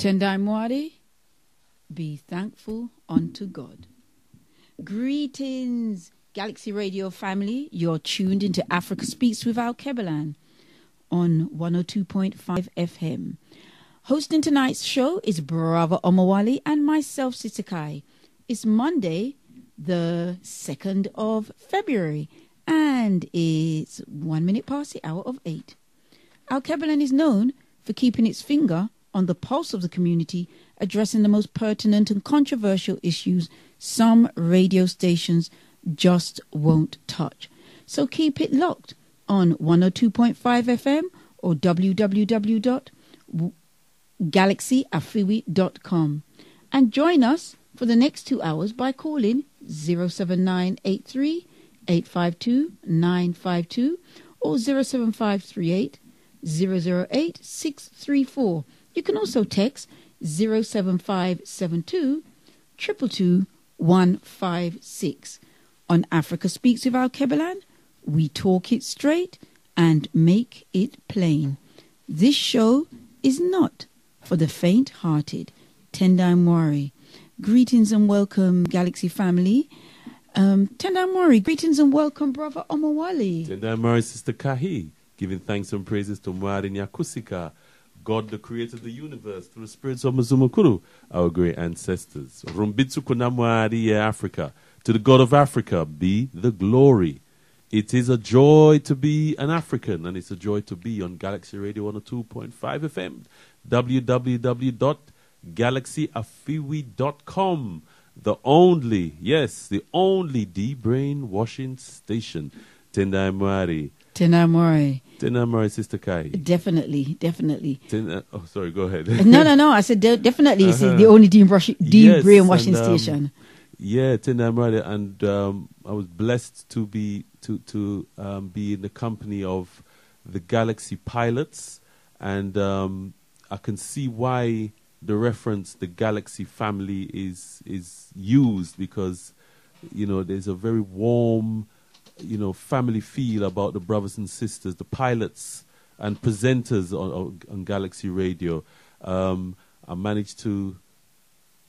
Tendai Mwari, be thankful unto God. Greetings, Galaxy Radio family. You're tuned into Africa Speaks with Alkebu-Lan on 102.5 FM. Hosting tonight's show is Brother Omowale and myself, Sister Kai. It's Monday, the 2nd of February, and it's 1 minute past the hour of 8. Alkebu-Lan is known for keeping its finger on the pulse of the community, addressing the most pertinent and controversial issues some radio stations just won't touch. So keep it locked on 102.5 FM or www.galaxyafiwi.com. And join us for the next 2 hours by calling 07983 852 952 or 07538 008 634. You can also text 07572 222 156. On Africa Speaks with Alkebu-Lan, we talk it straight and make it plain. This show is not for the faint-hearted. Tendai Mwari. Greetings and welcome, Galaxy family. Tendai Mwari, greetings and welcome, Brother Omowale. Tendai Mwari, Sister Kahi, giving thanks and praises to Mwari Nyakusika, God, the creator of the universe, through the spirits of Mazumakuru, our great ancestors. Rumbitsu Kunamwari Africa. To the God of Africa be the glory. It is a joy to be an African, and it's a joy to be on Galaxy Radio 102.5 FM, www.galaxyafiwi.com. The only de-brainwashing station. Tendai Mwari. Tendai Mwari. Tendai Mwari, Sister Kai. Definitely. Oh, sorry, go ahead. No. I said definitely. It's the only de-brainwashing station. Yeah, Tendai Mwari, and I was blessed to be in the company of the Galaxy pilots, and I can see why the reference the Galaxy family is used, because there's a very warm family feel about the brothers and sisters, the pilots and presenters on Galaxy Radio. I managed to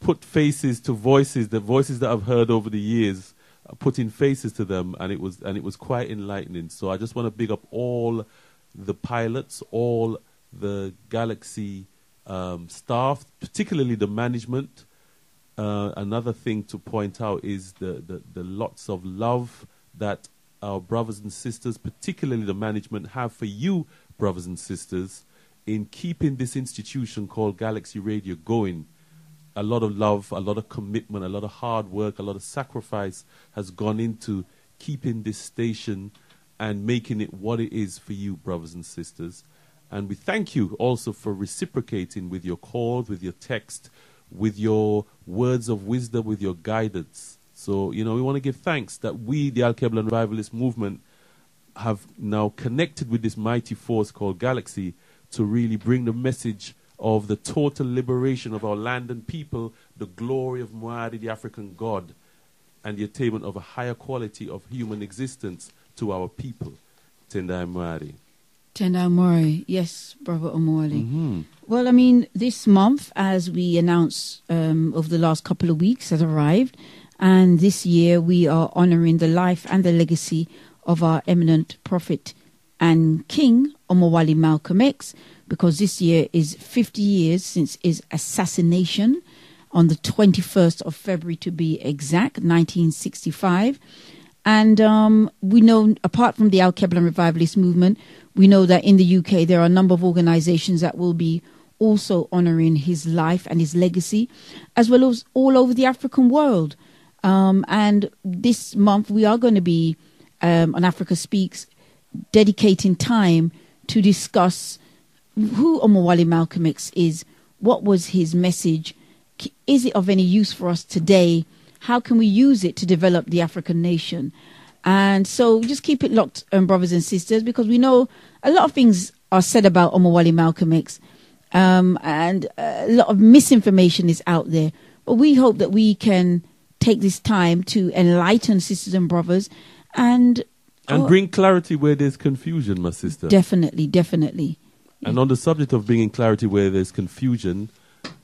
put faces to voices, the voices that I've heard over the years, putting faces to them, and it was quite enlightening. So I just want to big up all the pilots, all the Galaxy staff, particularly the management. Another thing to point out is the lots of love that our brothers and sisters, particularly the management, have for you, brothers and sisters, in keeping this institution called Galaxy Radio going. A lot of love, a lot of commitment, a lot of hard work, a lot of sacrifice has gone into keeping this station and making it what it is for you, brothers and sisters. And we thank you also for reciprocating with your calls, with your text, with your words of wisdom, with your guidance. So, we want to give thanks that we, the Alkebu-Lan Revivalist movement, have now connected with this mighty force called Galaxy to really bring the message of the total liberation of our land and people, the glory of Mwari, the African God, and the attainment of a higher quality of human existence to our people. Tendai Mwari. Tendai Mwari, yes, Brother Omowale. Well, this month, as we announced over the last couple of weeks, has arrived. And this year we are honoring the life and the legacy of our eminent prophet and king, Omowale Malcolm X, because this year is 50 years since his assassination on the 21st of February, to be exact, 1965. And we know, apart from the Alkebu-Lan Revivalist movement, we know that in the UK there are a number of organizations that will be also honoring his life and his legacy, as well as all over the African world. And this month we are going to be, on Africa Speaks, dedicating time to discuss who Omowale Malcolm X is, what was his message, is it of any use for us today, how can we use it to develop the African nation. And so just keep it locked, brothers and sisters, because we know a lot of things are said about Omowale Malcolm X, and a lot of misinformation is out there. But we hope that we can take this time to enlighten sisters and brothers and bring clarity where there's confusion, my sister. Definitely. And on the subject of bringing clarity where there's confusion,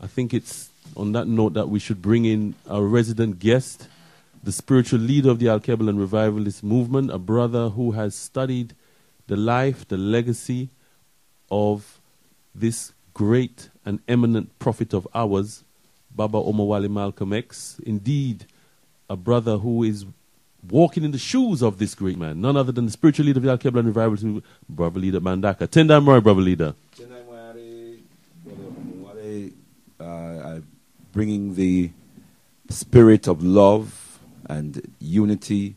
I think it's on that note that we should bring in our resident guest, the spiritual leader of the Alkebu-Lan revivalist movement, a brother who has studied the life, the legacy of this great and eminent prophet of ours, Baba Omowale Malcolm X. Indeed, a brother who is walking in the shoes of this great man, none other than the spiritual leader of the Alkebu-Lan revivalist movement, Brother Leader Mandaka. Tendai Mori, Brother Leader. Bringing the spirit of love and unity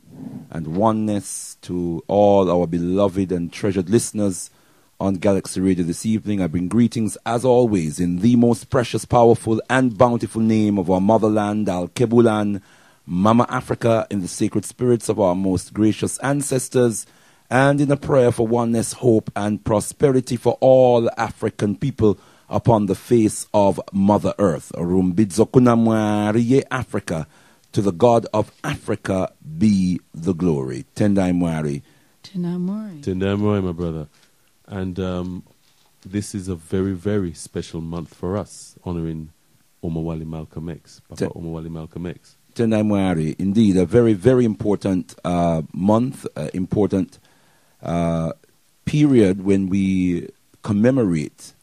and oneness to all our beloved and treasured listeners on Galaxy Radio this evening. I bring greetings, as always, in the most precious, powerful, and bountiful name of our motherland, Alkebu-Lan, Mama Africa, in the sacred spirits of our most gracious ancestors, and in a prayer for oneness, hope, and prosperity for all African people upon the face of Mother Earth. Rumbidzokuna Africa, to the God of Africa be the glory. Tendai Mwari. Tendai Mwari. Tendai Mwari, my brother. And this is a very, very special month for us, honoring Omowale Malcolm X, Papa Omowale Malcolm X. Tendai Mwari, indeed, a very, very important month, important period when we commemorate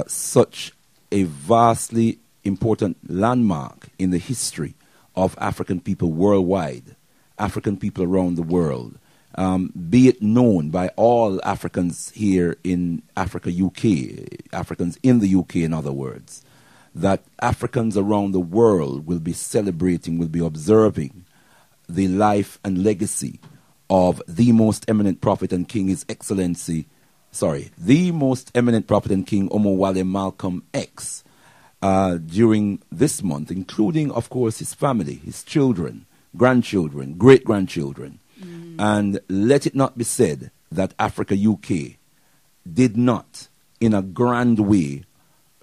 such a vastly important landmark in the history of African people worldwide, African people around the world. Be it known by all Africans here in Africa, UK, Africans in the UK, in other words, that Africans around the world will be celebrating, will be observing the life and legacy of the Most Eminent Prophet and King, His Excellency, the Most Eminent Prophet and King Omowale Malcolm X, during this month, including, of course, his family, his children, grandchildren, great-grandchildren. And let it not be said that Africa UK did not, in a grand way,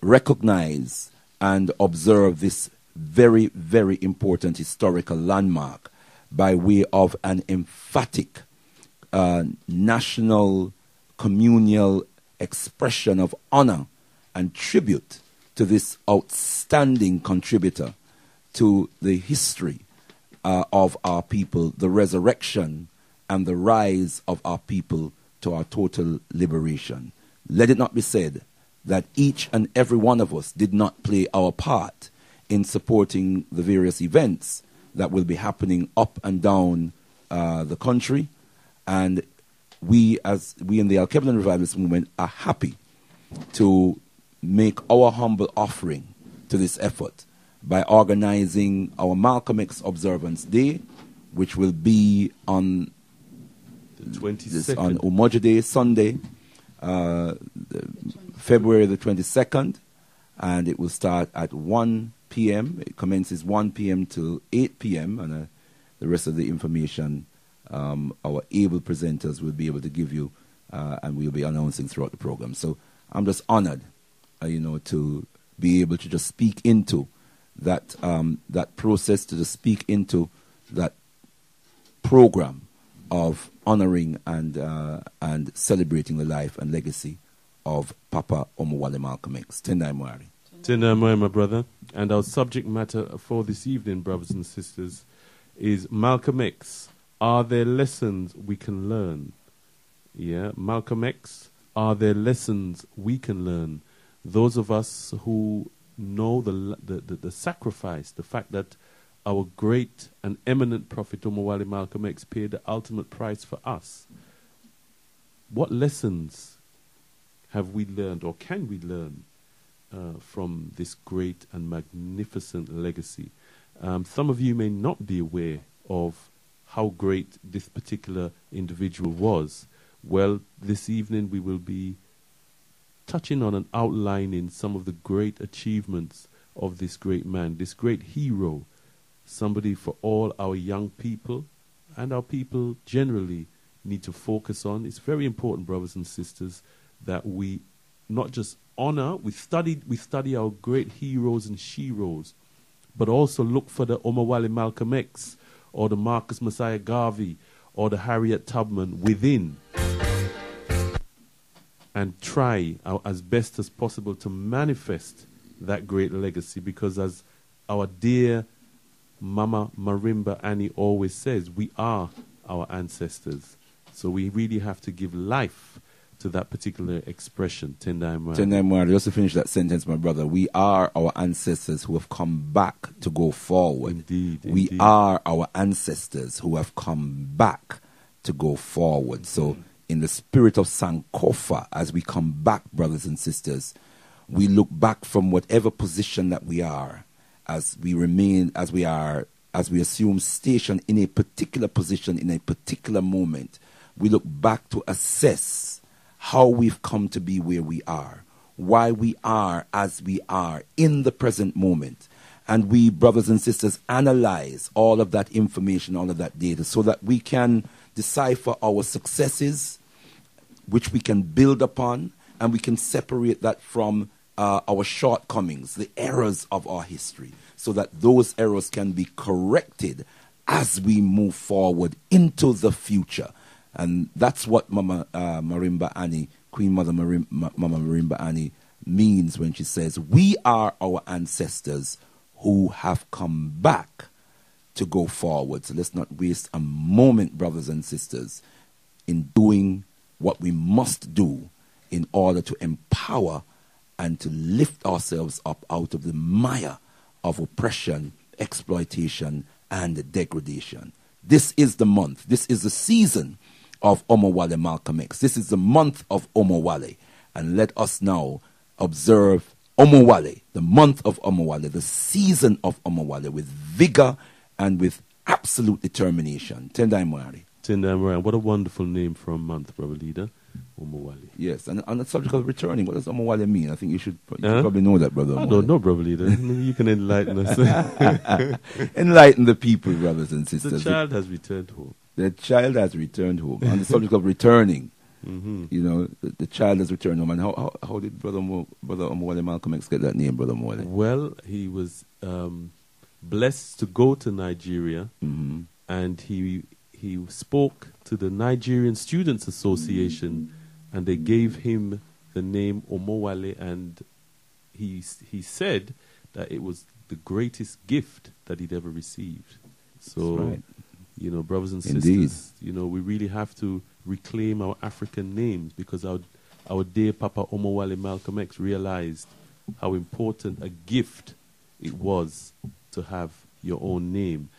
recognize and observe this very, very important historical landmark by way of an emphatic national communal expression of honor and tribute to this outstanding contributor to the history of our people, the resurrection and the rise of our people to our total liberation. Let it not be said that each and every one of us did not play our part in supporting the various events that will be happening up and down the country. And we in the Alkebu-Lan Revivalist Movement are happy to make our humble offering to this effort by organizing our Malcolm X Observance Day, which will be on the 22nd. On Umoja Day, Sunday, February the 22nd, and it will start at 1 p.m. It commences 1 p.m. till 8 p.m., and the rest of the information our able presenters will be able to give you, and we'll be announcing throughout the program. So I'm just honored, to be able to just speak into that process, to just speak into that program of honoring and celebrating the life and legacy of Papa Omowale Malcolm X. Tendai Mwari. Tendai Mwari, my brother. And our subject matter for this evening, brothers and sisters, is Malcolm X. Are there lessons we can learn? Yeah, Malcolm X. Are there lessons we can learn? Those of us who know the sacrifice, the fact that our great and eminent prophet Omowale Malcolm X paid the ultimate price for us. What lessons have we learned, or can we learn, from this great and magnificent legacy? Some of you may not be aware of how great this particular individual was. Well, this evening we will be touching on and outlining some of the great achievements of this great man, this great hero, somebody for all our young people and our people generally need to focus on. It's very important, brothers and sisters, that we not just honor, we study our great heroes and sheroes, but also look for the Omowale Malcolm X or the Marcus Mosiah Garvey or the Harriet Tubman within, and try as best as possible to manifest that great legacy, because as our dear Mama Marimba Annie always says, we are our ancestors. So we really have to give life to that particular expression, Tendai Mwari. Just to finish that sentence, my brother, we are our ancestors who have come back to go forward. Indeed. We are our ancestors who have come back to go forward. So in the spirit of Sankofa, as we come back, brothers and sisters, we look back from whatever position that we are, as we remain, as we assume station in a particular position, in a particular moment. We look back to assess how we've come to be where we are, why we are as we are in the present moment. And we, brothers and sisters, analyze all of that information, all of that data, so that we can decipher our successes, which we can build upon, and we can separate that from our shortcomings, the errors of our history, so that those errors can be corrected as we move forward into the future. And that's what Mama Marimba Annie, Queen Mother Mama Marimba Annie, means when she says, we are our ancestors who have come back to go forward. So let's not waste a moment, brothers and sisters, in doing what we must do in order to empower and to lift ourselves up out of the mire of oppression, exploitation, and degradation. This is the month. This is the season of Omowale Malcolm X. This is the month of Omowale. And let us now observe Omowale, the month of Omowale, the season of Omowale, with vigor and with absolute determination. Tendai Mwari. Tendai Mwari. What a wonderful name for a month, Brother Leader. Omowale. Yes, and on the subject of returning, what does Omowale mean? I think you should probably know that, Brother Omowale. I don't know, Brother Leader. You can enlighten us. Enlighten the people, brothers and sisters. The child has returned home. The child has returned home. On the subject of returning, you know, the child has returned home. And how did Brother Omowale Malcolm X get that name, Brother Omowale? Well, he was blessed to go to Nigeria, and he spoke to the Nigerian Students Association, and they gave him the name Omowale, and he said that it was the greatest gift that he'd ever received. So, right. You know, brothers and Indeed. sisters, you know, we really have to reclaim our African names, because our dear Papa Omowale Malcolm X realized how important a gift it was to have your own name.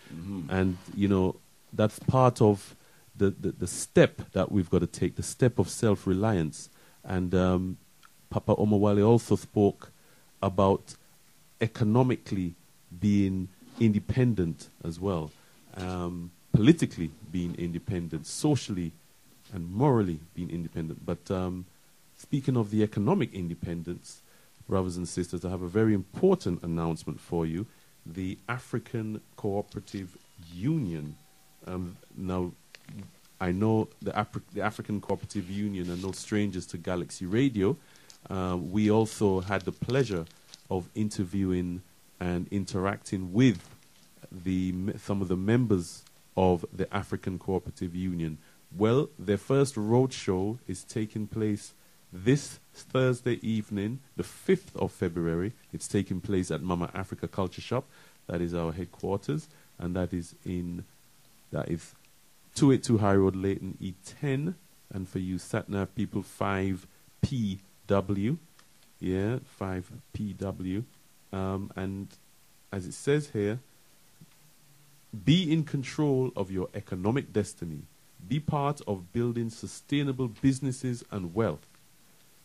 And, you know, that's part of the step that we've got to take, the step of self-reliance. And Papa Omowale also spoke about economically being independent as well, politically being independent, socially and morally being independent. But speaking of the economic independence, brothers and sisters, I have a very important announcement for you. The African Cooperative Union. Now, I know the African Cooperative Union are no strangers to Galaxy Radio. We also had the pleasure of interviewing and interacting with some of the members of the African Cooperative Union. Well, their first roadshow is taking place this Thursday evening, the 5th of February. It's taking place at Mama Africa Culture Shop. That is our headquarters, and that is 282 High Road, Leighton, E10. And for you Satnav people, 5PW. Yeah, 5PW. And as it says here, be in control of your economic destiny. Be part of building sustainable businesses and wealth.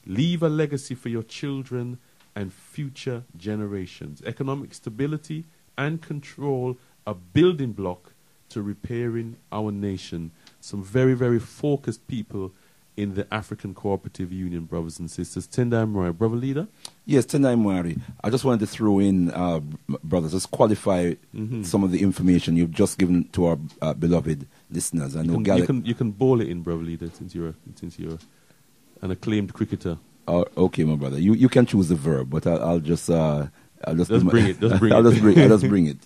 Leave a legacy for your children and future generations. Economic stability and control are building block to repairing our nation. Some very, very focused people in the African Cooperative Union, brothers and sisters. Tendai Mwari, Brother Leader? Yes, Tendai Mwari. I just wanted to throw in, brothers, just qualify some of the information you've just given to our beloved listeners. I know you can bowl it in, Brother Leader, since you're an acclaimed cricketer. Okay, my brother. You can choose the verb, but I'll just bring it. I'll just bring it.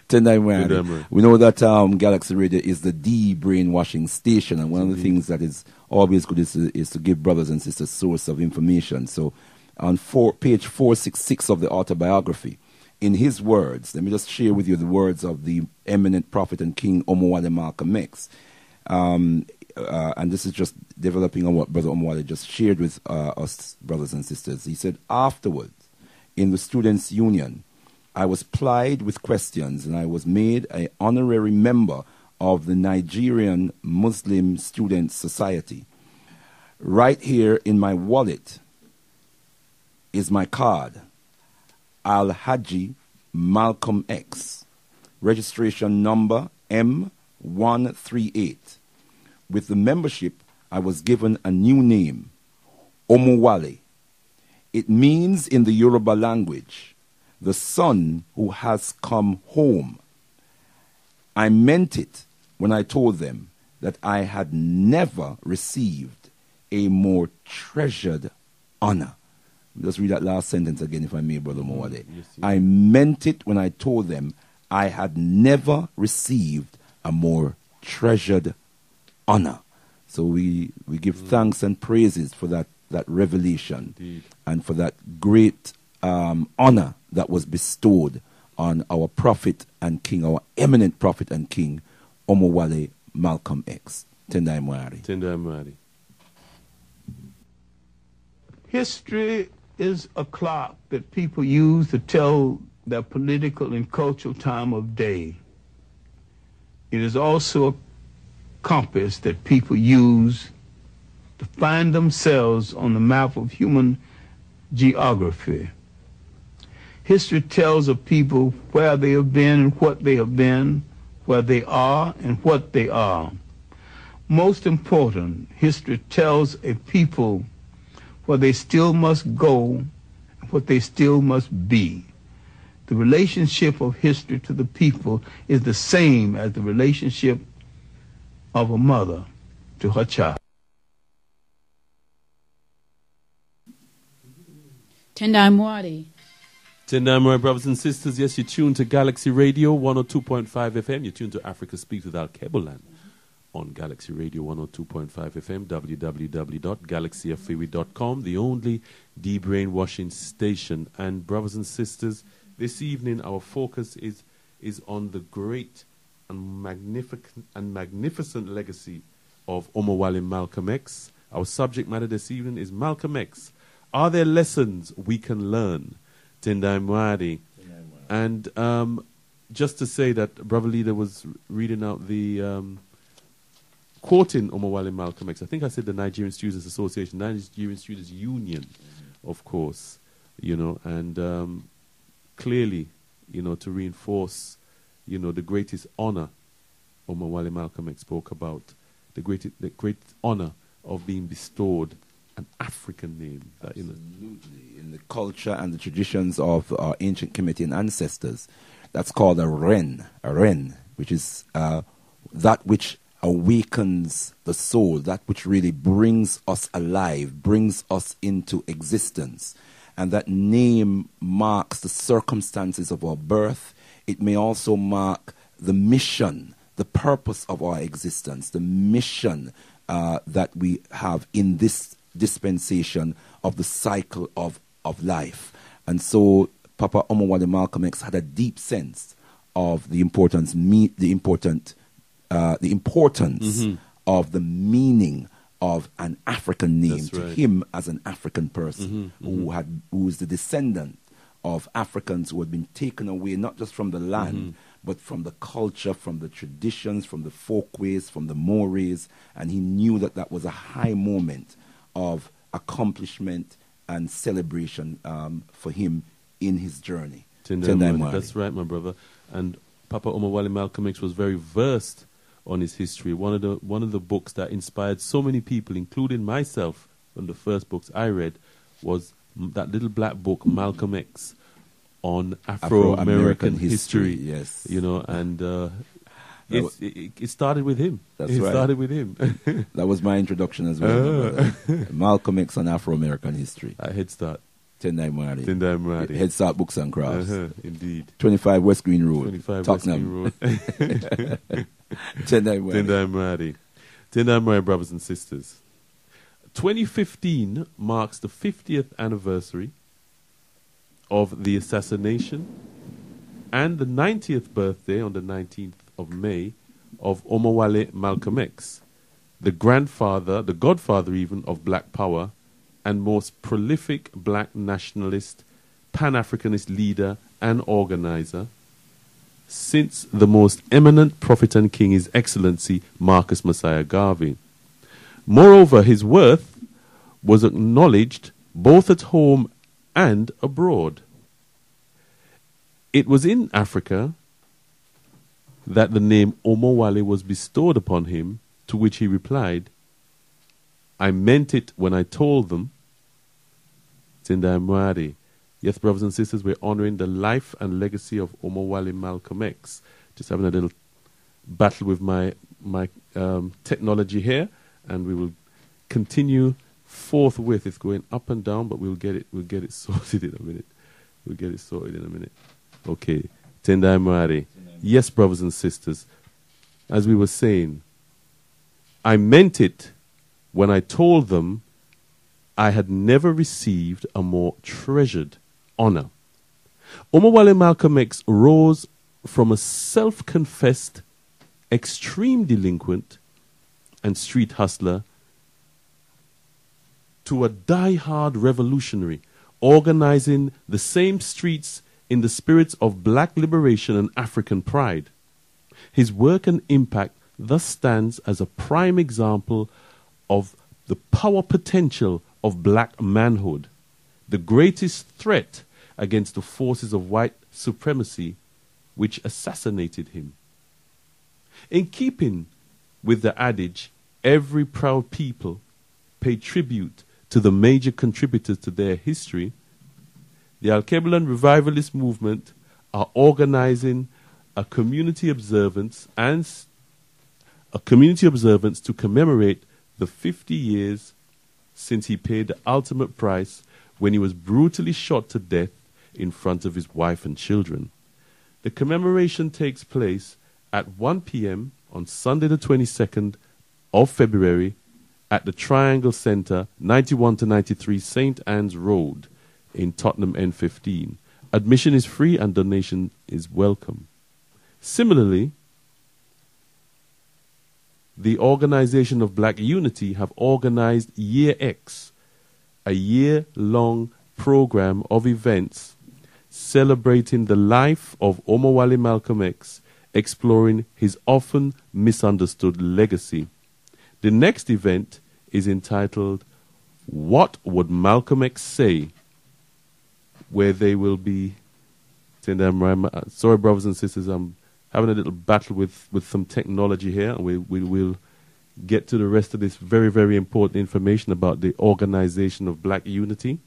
Tendai Mwari. We know that Galaxy Radio is the de-brainwashing station, and one of the things that is always good is to give brothers and sisters source of information. So on page 466 of the autobiography. In his words, let me just share with you the words of the eminent prophet and king Omowale Malcolm X. And this is just developing on what Brother Omowale just shared with us, brothers and sisters. He said, afterwards, in the Students' Union, I was plied with questions and I was made an honorary member of the Nigerian Muslim Students' Society. Right here in my wallet is my card, Al-Haji Malcolm X, registration number M138. With the membership, I was given a new name, Omowale. It means in the Yoruba language, the son who has come home. I meant it when I told them that I had never received a more treasured honor. Just read that last sentence again, if I may, Brother Omowale. Yes, I meant it when I told them I had never received a more treasured honor. So we give thanks and praises for that revelation. Indeed. And for that great honor that was bestowed on our prophet and king, our eminent prophet and king, Omowale Malcolm X. Tendai Mwari. Tendai Mwari. History is a clock that people use to tell their political and cultural time of day. It is also a compass that people use to find themselves on the map of human geography. History tells of people where they have been and what they have been, where they are and what they are. Most important, history tells a people where they still must go and what they still must be. The relationship of history to the people is the same as the relationship of a mother to her child. Tendai Mwari. Tendai Mwari, brothers and sisters. Yes, you're tuned to Galaxy Radio 102.5 FM. You're tuned to Africa Speaks with Alkebu-Lan on Galaxy Radio 102.5 FM, www.galaxyfewi.com, the only de-brainwashing station. And brothers and sisters, this evening our focus is on the great and magnificent legacy of Omowale Malcolm X. Our subject matter this evening is Malcolm X. Are there lessons we can learn? Tendai Mwari. And just to say that Brother Leader was reading out the quoting Omowale Malcolm X. I think I said the Nigerian Students Association, Nigerian Students Union, of course, and clearly, to reinforce, the greatest honor Omowale Malcolm X spoke about, the great honor of being bestowed an African name. Absolutely. In the culture and the traditions of our ancient Kemetic ancestors, that's called a ren, which is that which awakens the soul, that which really brings us alive, brings us into existence. And that name marks the circumstances of our birth. It may also mark the mission, the purpose of our existence, the mission that we have in this dispensation of the cycle of life. And so Papa Omowale Malcolm X had a deep sense of the importance of the meaning of an African name. That's to right. him as an African person who was the descendant of Africans who had been taken away not just from the land but from the culture, from the traditions, from the folkways, from the mores, and he knew that that was a high moment of accomplishment and celebration for him in his journey. That's right, my brother. And Papa Omowale Malcolm X was very versed on his history. One of the books that inspired so many people, including myself, one of the first books I read was that little black book, Malcolm X, on Afro-American history. Yes. And it started with him. That's it right. started with him. That was my introduction as well. Malcolm X on Afro-American history. A head start. Tendai Mwari. Head Start Books and Crafts. Indeed. 25 West Green Road. 25 Tottenham. West Green Road. Tendai Mwari. Tendai Mwari, brothers and sisters. 2015 marks the 50th anniversary of the assassination and the 90th birthday on the 19th of May of Omowale Malcolm X, the godfather even of Black Power and most prolific black nationalist, Pan-Afrikanist leader and organizer since the Most Eminent Prophet King, His Excellency Mosiah Garvey. Moreover, his worth was acknowledged both at home and abroad. It was in Africa that the name Omowale was bestowed upon him, to which he replied, "I meant it when I told them." Yes, brothers and sisters, we're honoring the life and legacy of Omowale Malcolm X. Just having a little battle with my technology here, and we will continue forthwith. It's going up and down, but we'll get it sorted in a minute. We'll get it sorted in a minute. Okay. Tendai Mwari. Yes, brothers and sisters, as we were saying, I meant it when I told them I had never received a more treasured honor. Omowale Malcolm X rose from a self-confessed extreme delinquent and street hustler to a diehard revolutionary, organizing the same streets in the spirits of Black Liberation and Afrikan Pride. His work and impact thus stands as a prime example of the power potential of black manhood, the greatest threat against the forces of white supremacy which assassinated him. In keeping with the adage, every proud people pay tribute to the major contributors to their history, the Alkebu-Lan revivalist movement are organizing a community observance to commemorate the 50 years since he paid the ultimate price when he was brutally shot to death in front of his wife and children. The commemoration takes place at 1 p.m. on Sunday the 22nd of February at the Triangle Centre, 91 to 93 St. Anne's Road in Tottenham N15. Admission is free and donation is welcome. Similarly, the Organization of Black Unity have organized Year X, a year-long program of events celebrating the life of Omowale Malcolm X, exploring his often misunderstood legacy. The next event is entitled What Would Malcolm X Say?, where they will be... Sorry, brothers and sisters, I'm having a little battle with some technology here, and we will get to the rest of this very, very important information about the Organization of Black Unity.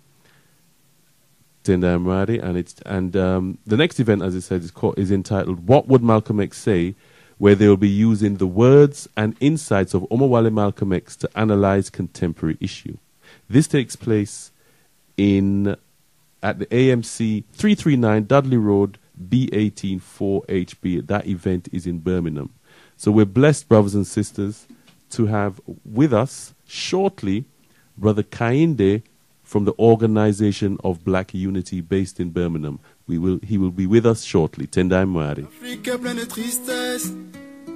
And the next event, as I said, is entitled What Would Malcolm X Say?, where they will be using the words and insights of Omowale Malcolm X to analyze contemporary issue. This takes place at the AMC 339 Dudley Road, B18 4HB. That event is in Birmingham. So we're blessed, brothers and sisters, to have with us shortly Brother Kainde from the Organization of Black Unity based in Birmingham. He will be with us shortly. Tendai Mwari. Afrique est pleine de tristesse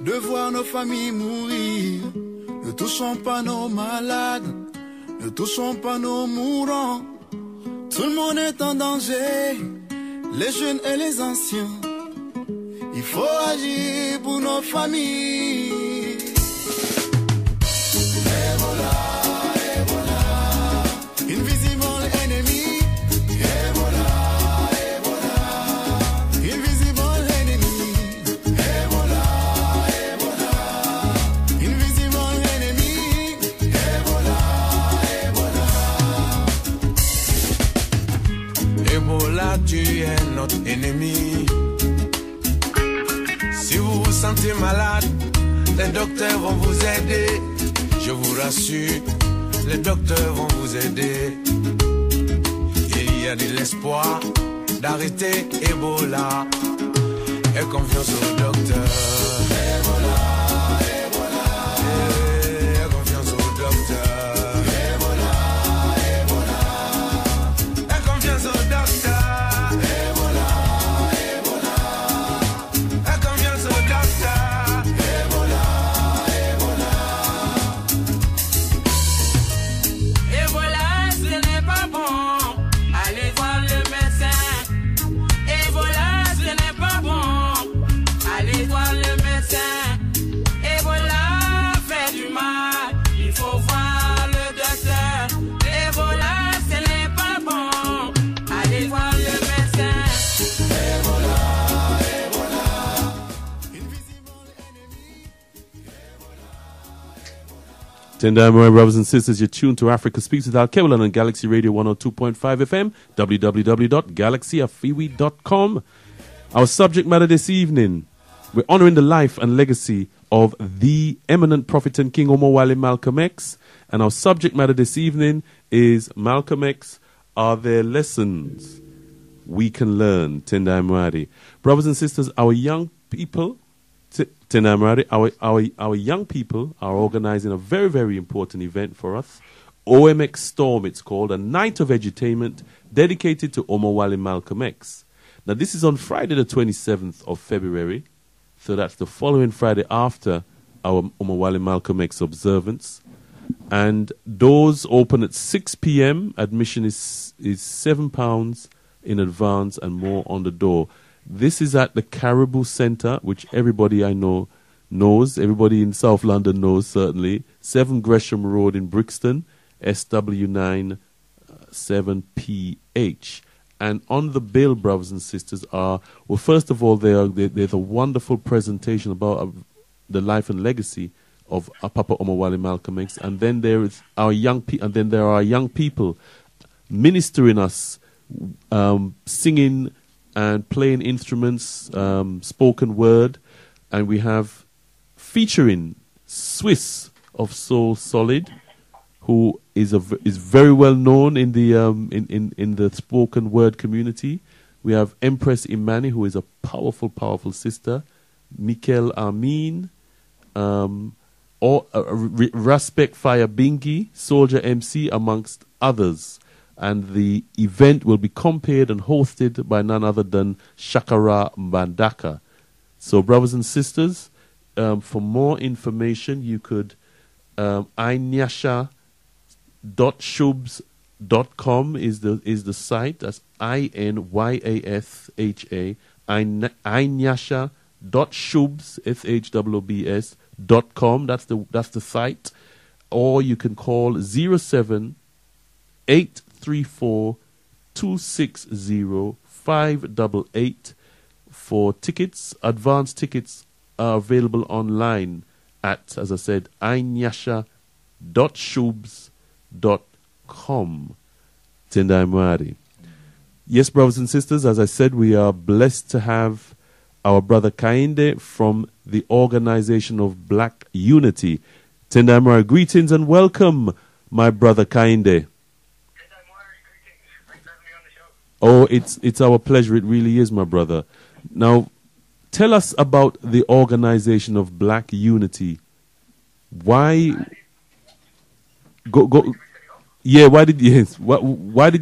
de voir nos familles mourir. Ne touchons pas nos malades, ne touchons pas nos mourants. Tout le monde est en danger, les jeunes et les anciens. Il faut agir pour nos familles. Ebola, Ebola, invisible enemy. Ebola, Ebola, invisible enemy. Ebola, Ebola, invisible enemy. Ebola, Ebola. Ebola, tu es notre ennemi. Si vous vous sentez malade, les docteurs vont vous aider. Je vous rassure, les docteurs vont vous aider. Il y a de l'espoir d'arrêter Ebola. Et confiance aux docteurs. Ebola, Ebola. Et confiance aux docteurs. Ebola. Tendai brothers and sisters, you're tuned to Africa Speaks with Alkebu-Lan on Galaxy Radio 102.5 FM, www.galaxyafiwi.com. Our subject matter this evening, we're honoring the life and legacy of the eminent Prophet and King Omowale Malcolm X. And our subject matter this evening is Malcolm X, are there lessons we can learn? Tendai Mwari. Brothers and sisters, our young people, our young people are organizing a very, very important event for us. OMX Storm, it's called, a night of edutainment dedicated to Omowale Malcolm X. Now, this is on Friday the 27th of February, so that's the following Friday after our Omowale Malcolm X observance. And doors open at 6 p.m. Admission is £7 in advance and more on the door. This is at the Caribou Centre, which everybody I know knows. Everybody in South London knows, certainly. 7 Gresham Road in Brixton, SW9 7PH. And on the bill, brothers and sisters, are, well, first of all, there's a wonderful presentation about the life and legacy of Papa Omowale Malcolm X. And then there is our young there are young people ministering us, singing and playing instruments, spoken word, and we have featuring Swiss of Soul Solid, who is very well known in the in the spoken word community. We have Empress Imani, who is a powerful sister, Mikel Amin, Raspek Fire Bingi, Soldier MC, amongst others. And the event will be compared and hosted by none other than Shakara Mbandaka. So, brothers and sisters, for more information, you could inyasha.shubs.com is the site. That's INYASHA. inyasha.shubs.com. That's the site. Or you can call 07-834-260-588 for tickets. Advance tickets are available online at, as I said, inyasha.shubs.com. Tendai Mwari. Yes, brothers and sisters, as I said, we are blessed to have our brother Kainde from the Organization of Black Unity. Tendai Mwari, greetings and welcome, my brother Kainde. Oh, it's our pleasure. It really is, my brother. Now, tell us about the Organization of Black Unity. Why? Go. Yeah. Why did you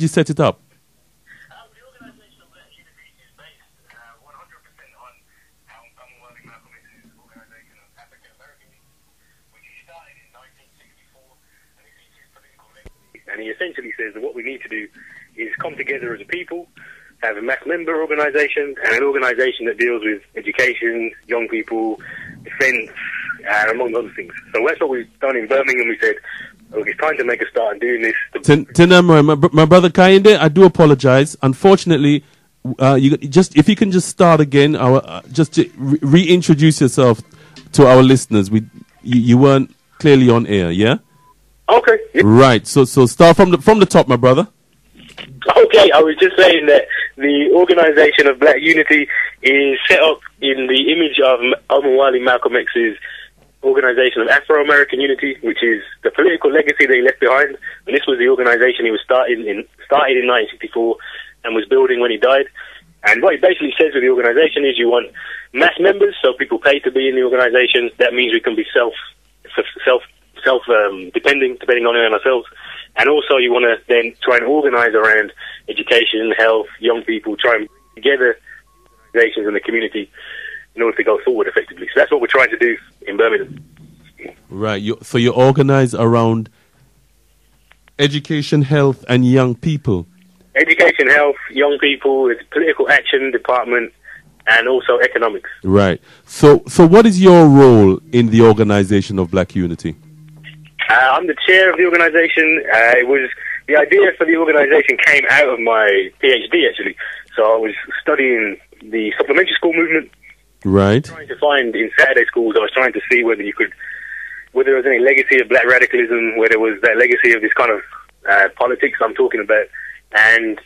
set it up? The Organization of Black Unity is based 100% on Omowale Malcolm X's Organiser of African Americans, which he started in 1964, and it features political legacy. And he essentially says that what we need to do is come together as a people, have a mass member organisation, and an organisation that deals with education, young people, defence, and among other things. So that's what we've done in Birmingham. We said, look, it's time to make a start in doing this. My brother Kainde, I do apologise. Unfortunately, if you can just start again, just to reintroduce yourself to our listeners. You weren't clearly on air, yeah? Okay. Yeah. Right. So start from the top, my brother. Okay, I was just saying that the Organisation of Black Unity is set up in the image of Omowale Malcolm X's Organisation of Afro-American Unity, which is the political legacy that he left behind. And this was the organisation he was started in 1964 and was building when he died. And what he basically says with the organisation is you want mass members, so people pay to be in the organisation. That means we can be self-depending, depending on ourselves. And also you want to then try and organise around education, health, young people, try and bring together organisations in the community in order to go forward effectively. So that's what we're trying to do in Birmingham. Right. So you organise around education, health, and young people. Education, health, young people, it's political action department, and also economics. Right. So what is your role in the Organisation of Black Unity? I'm the chair of the organisation. The idea for the organisation came out of my PhD, actually. So I was studying the supplementary school movement. Right. Trying to find in Saturday schools, I was trying to see whether you could whether there was any legacy of black radicalism, where there was that legacy of this kind of politics I'm talking about. And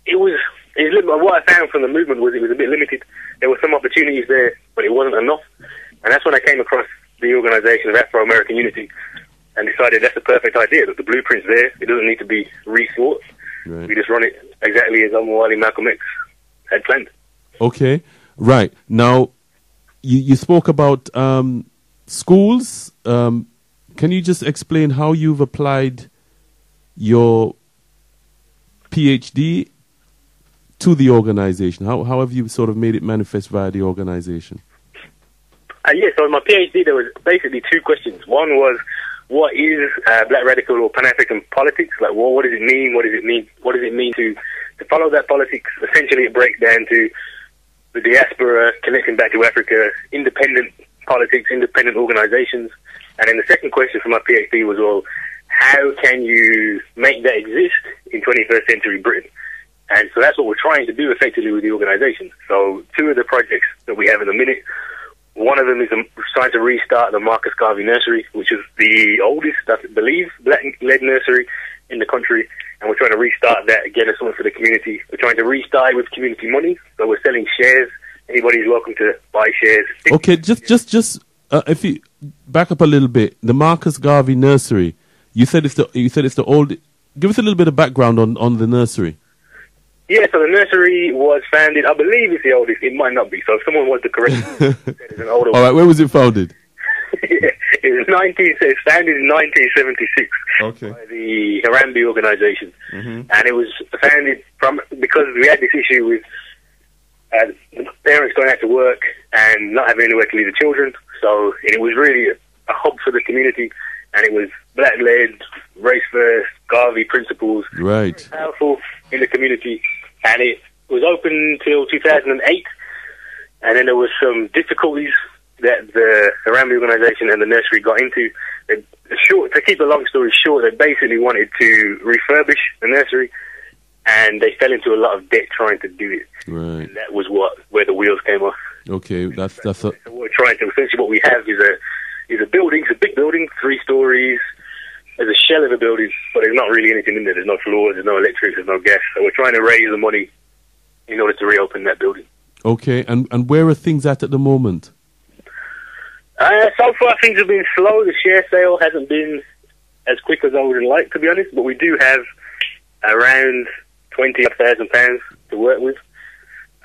what I found from the movement was it was a bit limited. There were some opportunities there, but it wasn't enough. And that's when I came across the Organisation of Afro-American Unity and decided that's the perfect idea, that the blueprint's there. It doesn't need to be rethought. Right. We just run it exactly as Omowale Malcolm X had planned. Okay, right. Now, you spoke about schools. Can you just explain how you've applied your PhD to the organisation? How have you sort of made it manifest via the organisation? Yes, so in my PhD there was basically two questions. One was, what is black radical or Pan-African politics? Like, what does it mean? What does it mean? What does it mean to follow that politics? Essentially, it breaks down to the diaspora connecting back to Africa, independent politics, independent organisations. And then the second question for my PhD was, well, how can you make that exist in 21st century Britain? And so that's what we're trying to do effectively with the organisation. So two of the projects that we have in a minute, one of them is trying to restart the Mosiah Garvey nursery, which is the oldest, I believe, black-led nursery in the country. And we're trying to restart that again as something for the community. We're trying to restart it with community money. So we're selling shares. Anybody's welcome to buy shares. Okay, just if you back up a little bit, the Mosiah Garvey nursery. You said it's the old. Give us a little bit of background on the nursery. Yeah, so the nursery was founded, I believe it's the oldest, it might not be, so if someone wants to correct me, it's an older one. All right, where was it founded? It was founded in 1976 by the Harambee Organisation. And it was founded because we had this issue with parents going out to work and not having anywhere to leave the children. So it was really a hub for the community, and it was black-led, race-first, Garvey principles. Right. Very powerful in the community. And it was open until 2008. And then there was some difficulties that the Harambee Organisation and the nursery got into. To keep a long story short, they basically wanted to refurbish the nursery, and they fell into a lot of debt trying to do it. Right. And that was where the wheels came off. Okay, that's So we're trying to, essentially what we have is a building, it's a big building, 3 stories. There's a shell of a building, but there's not really anything in there. There's no floors, there's no electric, there's no gas. So we're trying to raise the money in order to reopen that building. Okay, and where are things at the moment? So far, things have been slow. The share sale hasn't been as quick as I would like, to be honest. But we do have around £20,000 to work with.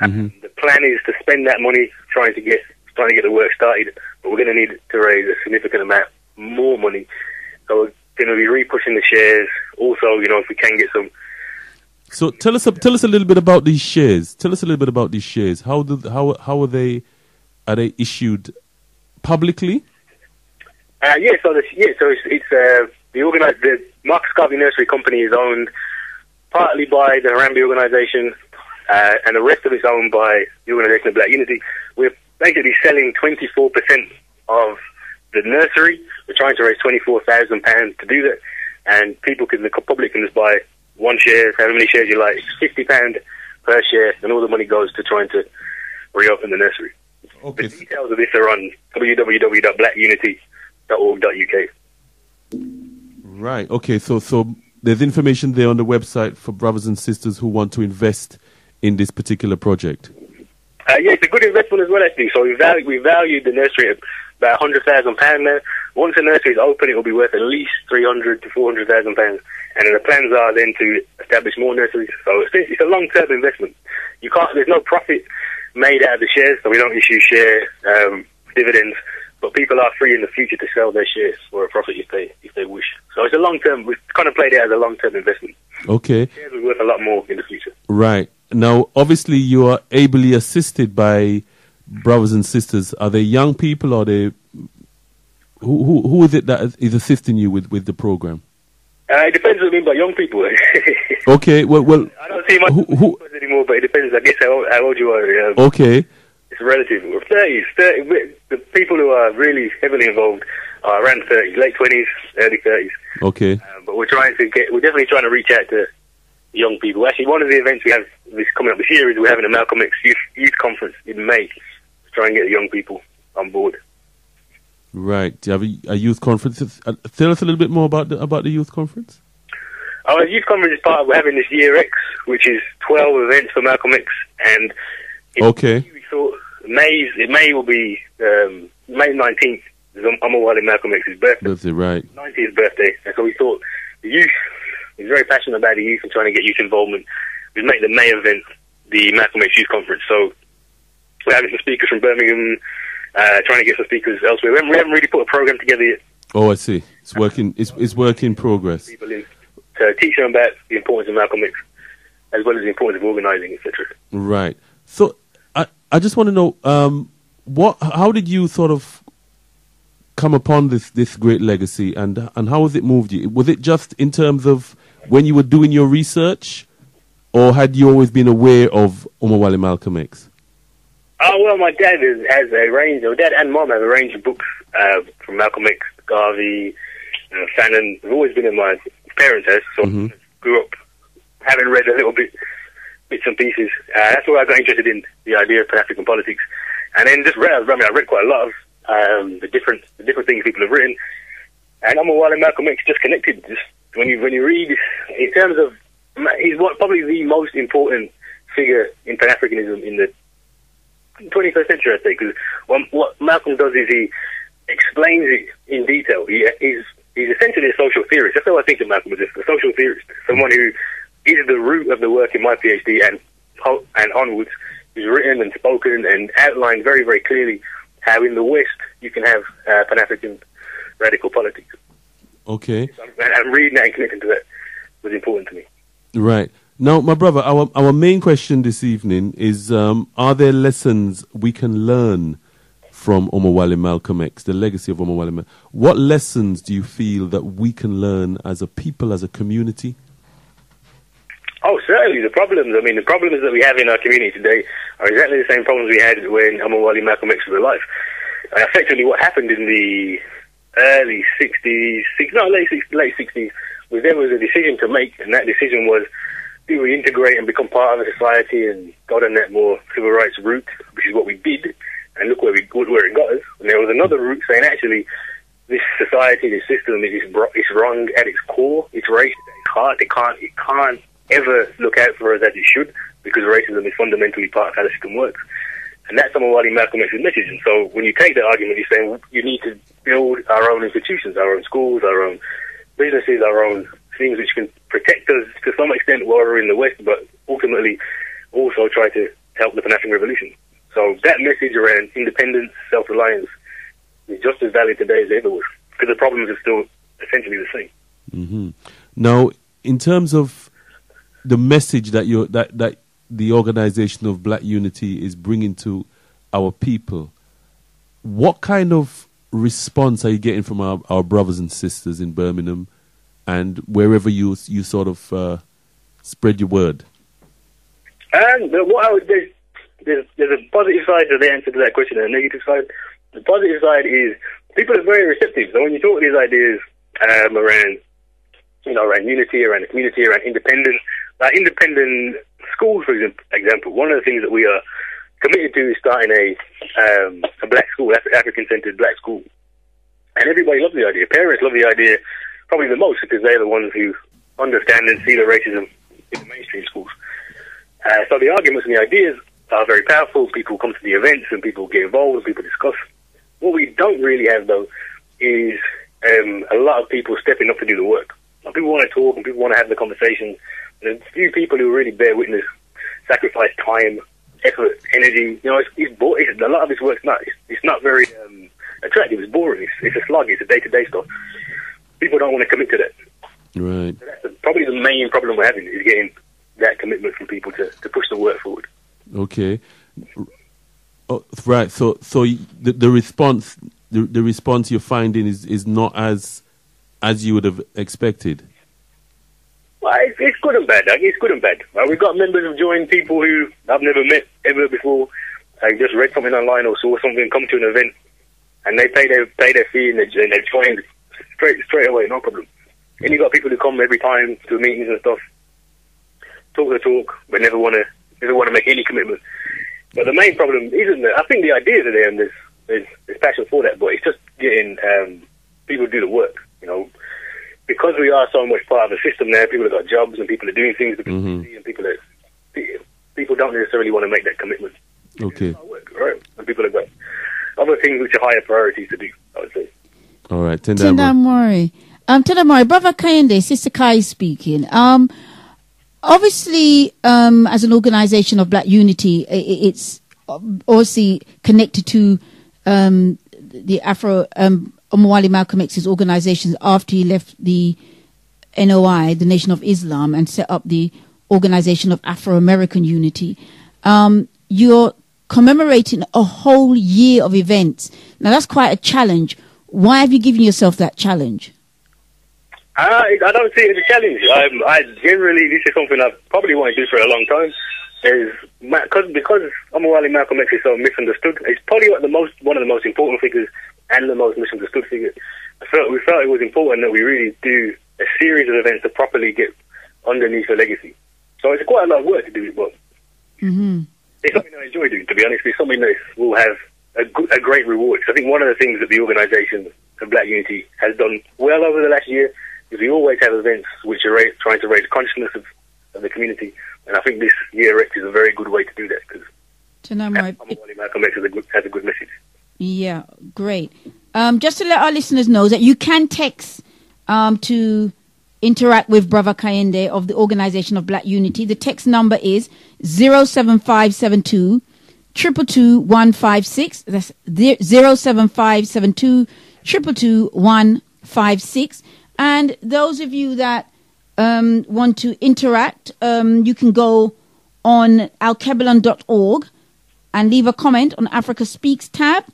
The plan is to spend that money trying to get the work started. But we're going to need to raise a significant amount more money. So we're going to be re-pushing the shares. Also, if we can get some. So tell us a little bit about these shares. Tell us a little bit about these shares. How are they issued publicly? The Mosiah Garvey Nursery Company is owned partly by the Harambee Organisation, and the rest of it's owned by the Organisation of Black Unity. We're basically selling 24% of the nursery. We're trying to raise £24,000 to do that, and the public can just buy one share, however many shares you like, £50 per share, and all the money goes to trying to reopen the nursery. Okay. The details of this are on www.blackunity.org.uk. Right. Okay. So there's information there on the website for brothers and sisters who want to invest in this particular project. Yeah, it's a good investment as well, actually. So we valued the nursery at about £100,000 now. Once the nursery is open, it will be worth at least £300,000 to £400,000. And then the plans are then to establish more nurseries. So it's a long-term investment. There's no profit made out of the shares, so we don't issue share dividends. But people are free in the future to sell their shares for a profit if they wish. So it's a long-term. We've kind of played it as a long-term investment. Okay. Shares will be worth a lot more in the future. Right. Now, obviously, you are ably assisted by brothers and sisters. Are they young people? Or are they who is it that is assisting you with the program? It depends what I mean by young people. Okay. Well, I don't see much anymore, but it depends. I guess how old you are. Okay. It's relative. 30s. The people who are really heavily involved are around 30s, late 20s, early 30s. Okay. But we're definitely trying to reach out to young people. Actually, one of the events we have coming up this year is we're having a Malcolm X youth conference in May to try and get the young people on board. Right. Do you have a youth conference? Tell us a little bit more about the youth conference. Our youth conference is part of, we're having this Year X, which is 12 events for Malcolm X, and Okay. we thought May will be May 19th is Omowale Malcolm X's birthday. That's it, right. 90th birthday, and so we thought the youth is very passionate about the youth and trying to get youth involvement. We make the May event the Malcolm X Youth Conference. So we're having some speakers from Birmingham, trying to get some speakers elsewhere. We haven't really put a program together yet. Oh, I see. It's working. It's work in progress. People in to teach them about the importance of Malcolm X, as well as the importance of organising, etc. Right. So I just want to know how did you sort of come upon this great legacy, and how has it moved you? Was it just in terms of when you were doing your research, or had you always been aware of Omowale Malcolm X? Oh, well, my dad has a range, or dad and mom have a range of books from Malcolm X, Garvey, Fannin. They've always been in my parents' house, so grew up having read a little bits and pieces. That's where I got interested in the idea of Pan-African politics. And then just read, I read quite a lot of the different things people have written. And Omowale Malcolm X just connected. Just when you read, in terms of, he's probably the most important figure in Pan-Africanism in the 21st century, I'd say, because what Malcolm does is he explains it in detail. He's essentially a social theorist. That's how I think of Malcolm, as a social theorist, someone who is the root of the work in my PhD and onwards, who's written and spoken and outlined very, very clearly how in the West you can have Pan-African radical politics. Okay. And reading that and connecting to that was important to me. Right. Now, my brother, our main question this evening is, are there lessons we can learn from Omowale Malcolm X, the legacy of Omowale Malcolm X? What lessons do you feel that we can learn as a people, as a community? Oh, certainly. The problems that we have in our community today are exactly the same problems we had when Omowale Malcolm X was alive. Effectively, what happened in the early 60s, late 60s, was there was a decision to make, and that decision was, do we integrate and become part of a society and go down that more civil rights route, which is what we did, and look where it got us. And there was another route saying, actually, this society, this system, it's wrong at its core. It's racist at its heart. It can't ever look out for us as it should, because racism is fundamentally part of how the system works. And that's Omowale Malcolm X's message. And so when you take that argument, you're saying you need to build our own institutions, our own schools, our own businesses, our own things which can protect us to some extent while we're in the West, but ultimately also try to help the Pan-African Revolution. So that message around independence, self-reliance is just as valid today as it ever was, because the problems are still essentially the same. Mm-hmm. Now, in terms of the message that that the Organisation of Black Unity is bringing to our people, what kind of response are you getting from our brothers and sisters in Birmingham and wherever you sort of spread your word? And what I would do, there's a positive side to the answer to that question and a negative side. The positive side is people are very receptive. So when you talk these ideas around unity, around the community, around independence, independent schools, for example, one of the things that we are committed to is starting a black school, African-centered black school. And everybody loves the idea. Parents love the idea probably the most, because they're the ones who understand and see the racism in the mainstream schools. So the arguments and the ideas are very powerful. People come to the events and people get involved and people discuss. What we don't really have, though, is a lot of people stepping up to do the work. People want to talk and people want to have the conversation. There's a few people who really bear witness, sacrifice time, effort, energy. You know, it's a lot of this work's it's not very attractive. It's boring. It's a slog. It's a day-to-day stuff. People don't want to commit to that. Right. So that's probably the main problem we're having, is getting that commitment from people to push the work forward. Okay. Oh, right. So the response you're finding is not as you would have expected. Well, it's good and bad. It's good and bad. We've got members who join people who I've never met ever before. I just read something online or saw something, come to an event, and they pay their fee and they join straight away, no problem. And you got people who come every time to meetings and stuff, talk the talk, but never want to make any commitment. But the main problem isn't that. I think the ideas are there and there's passion for that, but it's just getting people to do the work. You know, because we are so much part of the system now. People have got jobs and people are doing things because and people don't necessarily want to make that commitment. Okay. Work, right? And people have got other things which are higher priorities to do, I would say. All right. Tendamori. Tendamori, Brother Kayinde, Sister Kai speaking. Obviously, as an organization of Black unity, it's obviously connected to the Omowale Malcolm X's organizations after he left the NOI, the Nation of Islam, and set up the Organization of Afro-American Unity. You're commemorating a whole year of events. Now, that's quite a challenge. Why have you given yourself that challenge? I don't see it as a challenge. I generally, this is something I probably want to do for a long time. Because Omowale Malcolm X is so misunderstood, it's probably one of the most important figures and the most misunderstood figure. We felt it was important that we really do a series of events to properly get underneath the legacy. So it's quite a lot of work to do it, but it's something I enjoy doing, to be honest. It's something that will have a great reward. I think one of the things that the Organisation of Black Unity has done well over the last year is we always have events which are trying to raise consciousness of the community. And I think this year X is a very good way to do that, because Omowale Malcolm X has a good message. Yeah, great. Just to let our listeners know that you can text to interact with Brother Kayinde of the Organisation of Black Unity. The text number is 07572 222 156. That's 07572 222 156. And those of you that want to interact, you can go on Alkebu-Lan.org and leave a comment on Africa Speaks tab.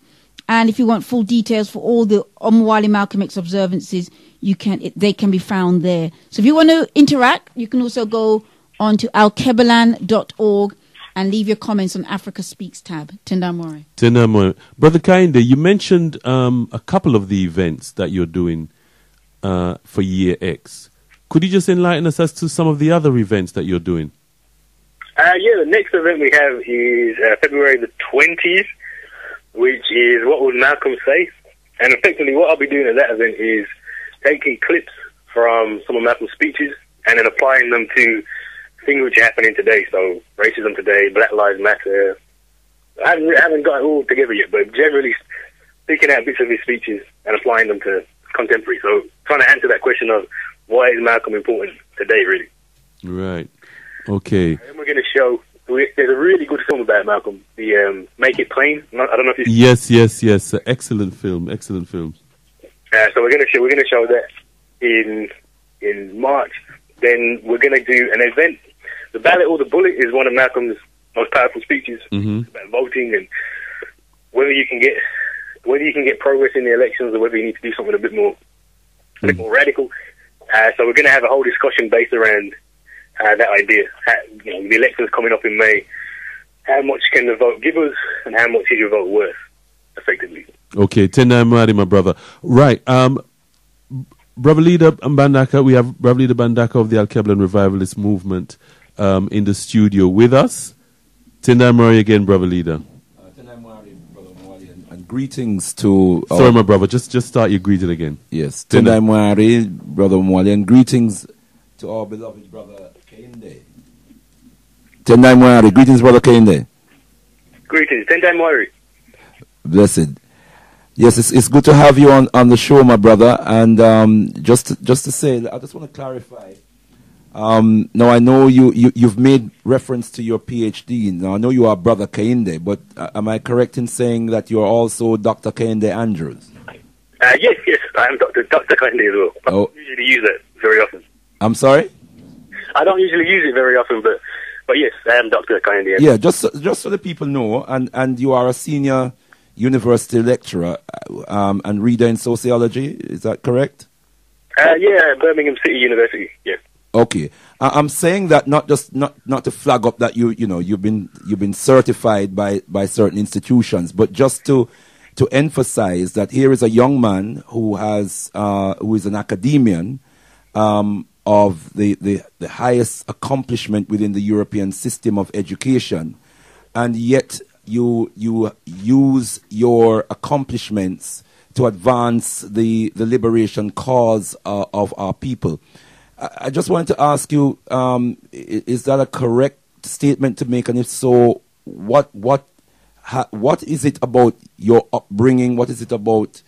And if you want full details for all the Omowale Malcolm X observances, they can be found there. So if you want to interact, you can also go on to Alkebu-Lan.org and leave your comments on Africa Speaks tab. Tendamori. Brother Kayinde, you mentioned a couple of the events that you're doing for Year X. Could you just enlighten us as to some of the other events that you're doing? The next event we have is February the 20th, which is What Would Malcolm Say? And effectively what I'll be doing at that event is taking clips from some of Malcolm's speeches and then applying them to things which are happening today. So racism today, Black Lives Matter. I haven't got it all together yet, but generally picking out bits of his speeches and applying them to contemporary. So trying to answer that question of why is Malcolm important today, really. Right. Okay. And then we're going to show, there's a really good film about Malcolm, the Make It Plain. I don't know if you... Yes. Excellent film. So we're going to show that in March. Then we're going to do an event. The Ballot or the Bullet is one of Malcolm's most powerful speeches. It's about voting and whether you can get progress in the elections or whether you need to do something a bit more radical. So we're going to have a whole discussion based around that idea. The elections coming up in May. How much can the vote give us, and how much is your vote worth, effectively? Okay, Tendai Mwari, my brother. Right, Brother Leader Bandaka, we have Brother Leader Bandaka of the Alkebu-Lan Revivalist Movement in the studio with us. Tendai Mwari again, Brother Leader. Tendai Mwari, Brother Omowale, and greetings to... Sorry, my brother, just start your greeting again. Yes, Tendai Mwari, Brother Omowale, and greetings to our beloved Brother Kayinde. Tendai Mwari, greetings, Brother Kayinde. Greetings, Tendai Mwari. Blessed. Yes, it's good to have you on the show, my brother. And just to say, I just want to clarify. Now, I know you've made reference to your PhD. Now, I know you are Brother Kayinde, but am I correct in saying that you are also Dr. Kayinde Andrews? Yes, I am Dr. Kayinde as well. I don't usually use it very often. I'm sorry? I don't usually use it very often, but yes, I am Dr. Kayinde. Yeah, just so the people know, and you are a senior university lecturer and reader in sociology. Is that correct? Yeah, Birmingham City University. Yeah. Okay, I'm saying that not to flag up that you've been certified by certain institutions, but just to emphasize that here is a young man who is an academician of the highest accomplishment within the European system of education, and yet you use your accomplishments to advance the liberation cause of our people. I just wanted to ask you, is that a correct statement to make? And if so, what is it about your upbringing? What is it about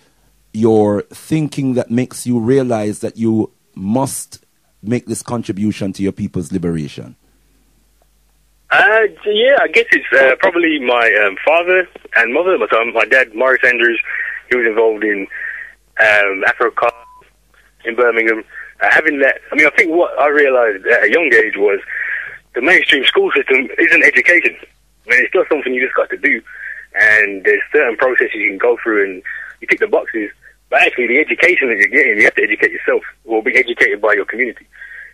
your thinking that makes you realize that you must make this contribution to your people's liberation? Yeah, I guess it's probably my father and mother. My dad, Morris Andrews, he was involved in Afrika in Birmingham. Having that, I mean, I think what I realized at a young age was the mainstream school system isn't education. I mean, it's just something you just got to do, and there's certain processes you can go through, and you tick the boxes. But actually, the education that you're getting, you have to educate yourself, or be educated by your community,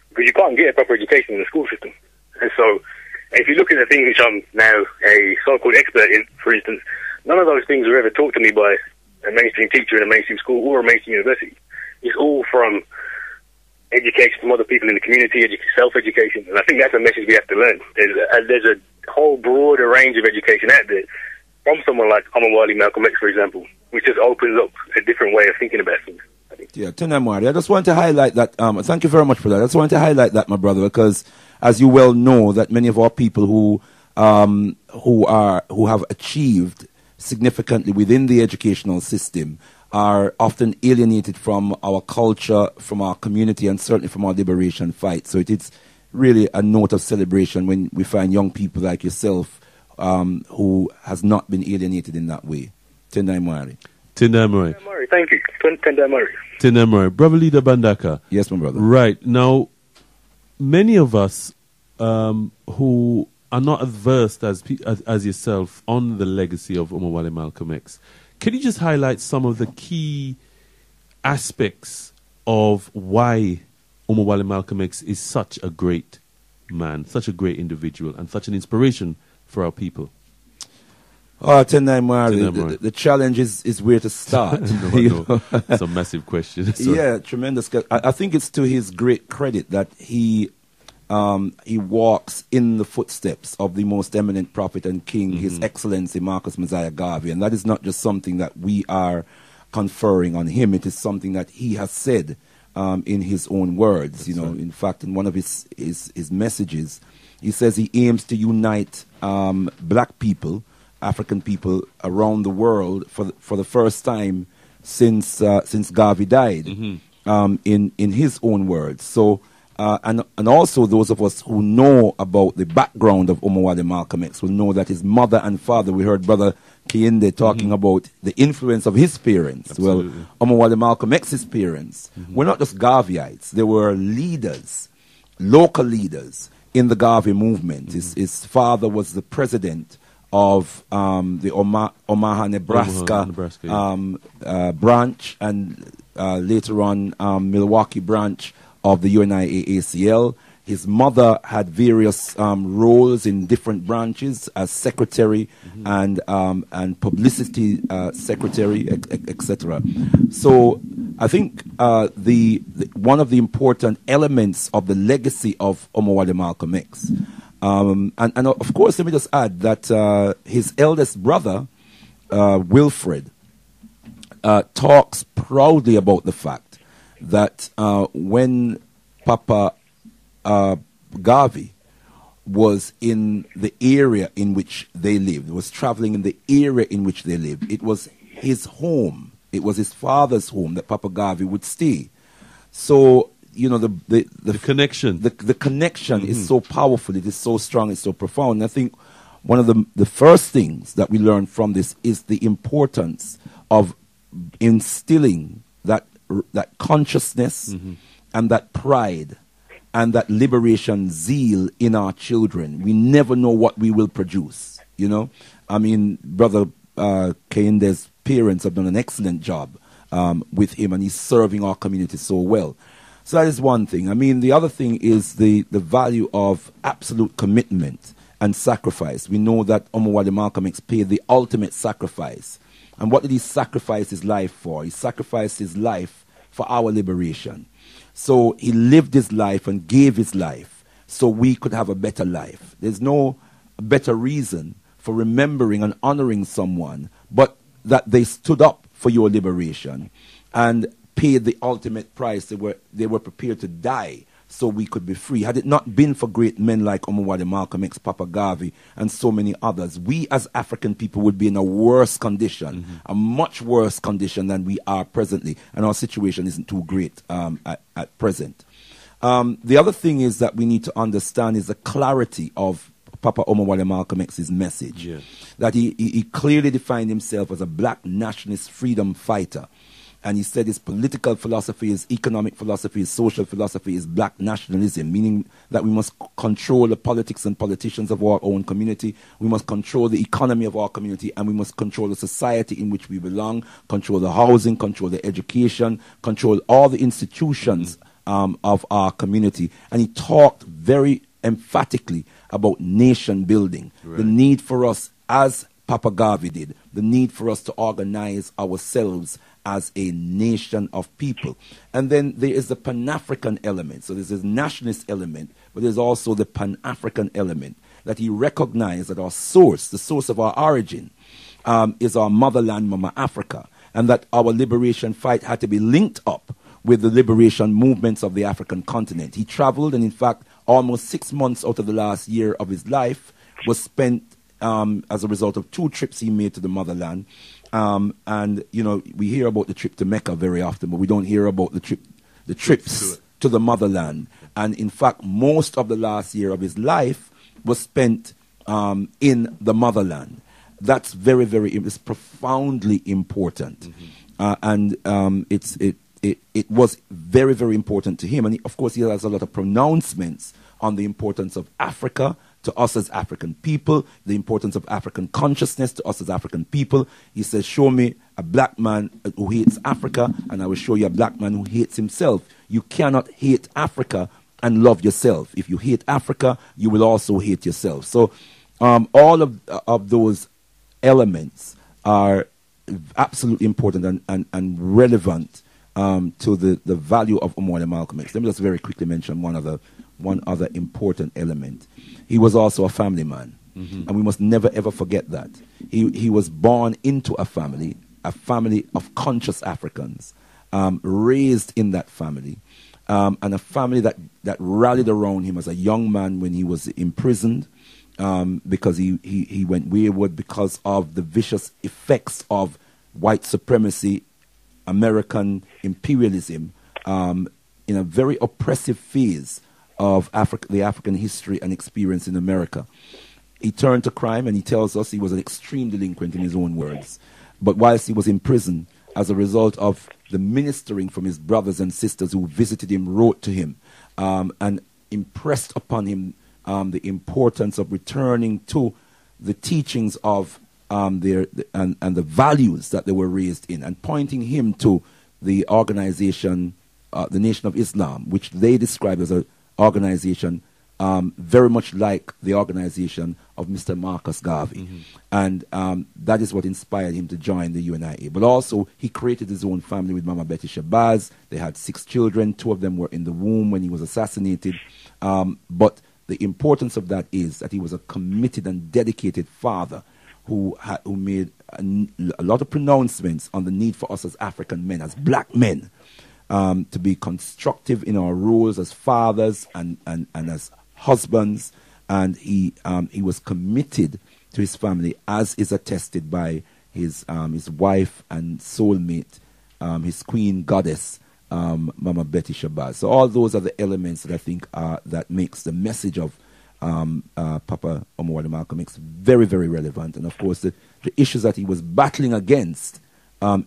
because you can't get a proper education in the school system. And so, if you look at the things which I'm now a so-called expert in, for instance, none of those things were ever taught to me by a mainstream teacher in a mainstream school or a mainstream university. It's all from education from other people in the community, self-education, and I think that's a message we have to learn. There's a whole broader range of education out there from someone like Omowale Malcolm X, for example, which just opens up a different way of thinking about things. Yeah, Tenamwari, I just want to highlight that. Thank you very much for that. I just want to highlight that, my brother, because as you well know, that many of our people who have achieved significantly within the educational system are often alienated from our culture, from our community, and certainly from our liberation fight. So it is really a note of celebration when we find young people like yourself who has not been alienated in that way. Tendai Tendai, thank you. Tendai, Brother Leader Bandaka. Yes, my brother. Right. Now, many of us who are not adverse as yourself on the legacy of Omowale Malcolm X, can you just highlight some of the key aspects of why Omowale Malcolm X is such a great man, such a great individual, and such an inspiration for our people? The challenge is where to start. No. It's a massive question. Yeah, tremendous. I think it's to his great credit that he walks in the footsteps of the Most Eminent Prophet and King, His Excellency Marcus Mosiah Garvey. And that is not just something that we are conferring on him. It is something that he has said in his own words. In fact, in one of his messages, he says he aims to unite black people, African people around the world for the first time since Garvey died, in his own words. So. And also those of us who know about the background of Omowale Malcolm X will know that his mother and father, we heard Brother Kiyinde talking about the influence of his parents. Absolutely. Well, Omowale Malcolm X's parents were not just Garveyites. They were leaders, local leaders in the Garvey movement. His father was the president of the Omaha, Nebraska, branch, and later on Milwaukee branch of the UNIAACL. His mother had various roles in different branches as secretary and publicity secretary, etc. So I think one of the important elements of the legacy of Omowale Malcolm X, and of course, let me just add that his eldest brother, Wilfred, talks proudly about the fact that when Papa Garvey was in the area in which they lived, was traveling in the area in which they lived, it was his home, it was his father's home that Papa Garvey would stay. So, the connection. The connection is so powerful, it is so strong, it's so profound. And I think one of the first things that we learn from this is the importance of instilling that consciousness and that pride and that liberation zeal in our children. We never know what we will produce, I mean, Brother Kayinde's parents have done an excellent job with him, and he's serving our community so well. So that is one thing. I mean, the other thing is the value of absolute commitment and sacrifice. We know that Omowale Malcolm X paid the ultimate sacrifice. And what did he sacrifice his life for? He sacrificed his life for our liberation. So he lived his life and gave his life so we could have a better life. There's no better reason for remembering and honoring someone but that they stood up for your liberation and paid the ultimate price. They were prepared to die so we could be free. Had it not been for great men like Omowale Malcolm X, Papa Garvey, and so many others, we as African people would be in a worse condition, a much worse condition than we are presently. And our situation isn't too great at present. The other thing is that we need to understand is the clarity of Papa Omowale Malcolm X's message. Yeah. That he clearly defined himself as a black nationalist freedom fighter. And he said his political philosophy, his economic philosophy, his social philosophy is black nationalism, meaning that we must control the politics and politicians of our own community. We must control the economy of our community, and we must control the society in which we belong, control the housing, control the education, control all the institutions of our community. And he talked very emphatically about nation building, the need for us, as Papa Garvey did, the need for us to organize ourselves as a nation of people. And then there is the Pan-African element. So there's this nationalist element, but there's also the Pan-African element, that he recognized that our source, the source of our origin, is our motherland, Mama Africa, and that our liberation fight had to be linked up with the liberation movements of the African continent. He traveled, and in fact, almost 6 months out of the last year of his life was spent as a result of 2 trips he made to the motherland. And, you know, we hear about the trip to Mecca very often, but we don't hear about the trips to the motherland. And in fact, most of the last year of his life was spent in the motherland. That's it's profoundly important. And it was very, very important to him. And of course, he has a lot of pronouncements on the importance of Africa to us as African people, the importance of African consciousness to us as African people. He says, show me a black man who hates Africa, and I will show you a black man who hates himself. You cannot hate Africa and love yourself. If you hate Africa, you will also hate yourself. So all of those elements are absolutely important and relevant to the value of Omowale Malcolm X. Let me just very quickly mention one other important element. He was also a family man, and we must never ever forget that. He was born into a family of conscious Africans, raised in that family, and a family that rallied around him as a young man when he was imprisoned, because he went wayward because of the vicious effects of white supremacy, American imperialism, in a very oppressive phase of the African history and experience in America. He turned to crime, and he tells us he was an extreme delinquent in his own words. But whilst he was in prison, as a result of the ministering from his brothers and sisters who visited him, wrote to him, and impressed upon him the importance of returning to the teachings of and the values that they were raised in, and pointing him to the organization, the Nation of Islam, which they described as an organization very much like the organization of Mr. Mosiah Garvey. And that is what inspired him to join the UNIA. But also, he created his own family with Mama Betty Shabazz. They had 6 children. 2 of them were in the womb when he was assassinated. But the importance of that is that he was a committed and dedicated father who made a lot of pronouncements on the need for us as African men, as black men, to be constructive in our roles as fathers and as husbands. And he was committed to his family, as is attested by his wife and soulmate, his queen goddess, Mama Betty Shabazz. So all those are the elements that I think that makes the message of Papa Omowale Malcolm X very, very relevant. And of course, the issues that he was battling against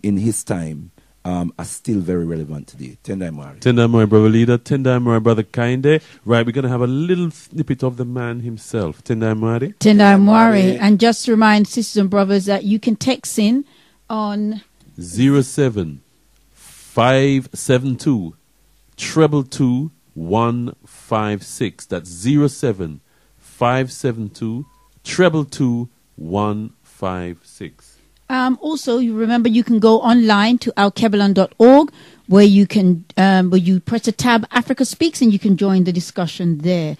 in his time are still very relevant today. Tendai Mari. Tendai Mari, brother leader. Tendai Mari, brother Kinde. Right, we're going to have a little snippet of the man himself. Tendai Mari. Tendai Mari. And just to remind sisters and brothers that you can text in on 07572 222 156. That's 07572 222 156. Also, you remember you can go online to Alkebu-Lan.org, where you can where you press the tab Africa Speaks, and you can join the discussion there.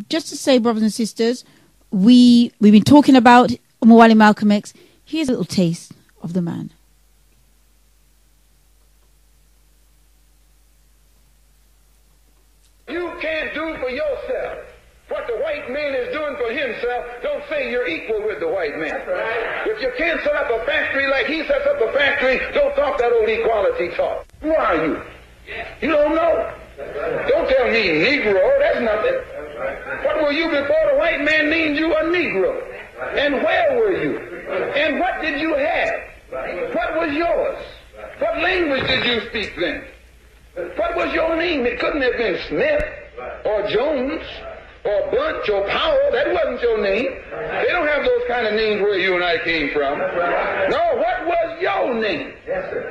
Just to say, brothers and sisters, we've been talking about Omowale Malcolm X. Here's a little taste of the man. You can't do for yourself what the white man is doing for himself. Don't say you're equal with the white man. Right. If you can't set up a factory like he sets up a factory, don't talk that old equality talk. Who are you? You don't know. Don't tell me Negro. That's nothing. What were you before the white man named you a Negro? And where were you? And what did you have? What was yours? What language did you speak then? What was your name? It couldn't have been Smith or Jones or Bunch or Powell. That wasn't your name. They don't have those kind of names where you and I came from. No, what was your name?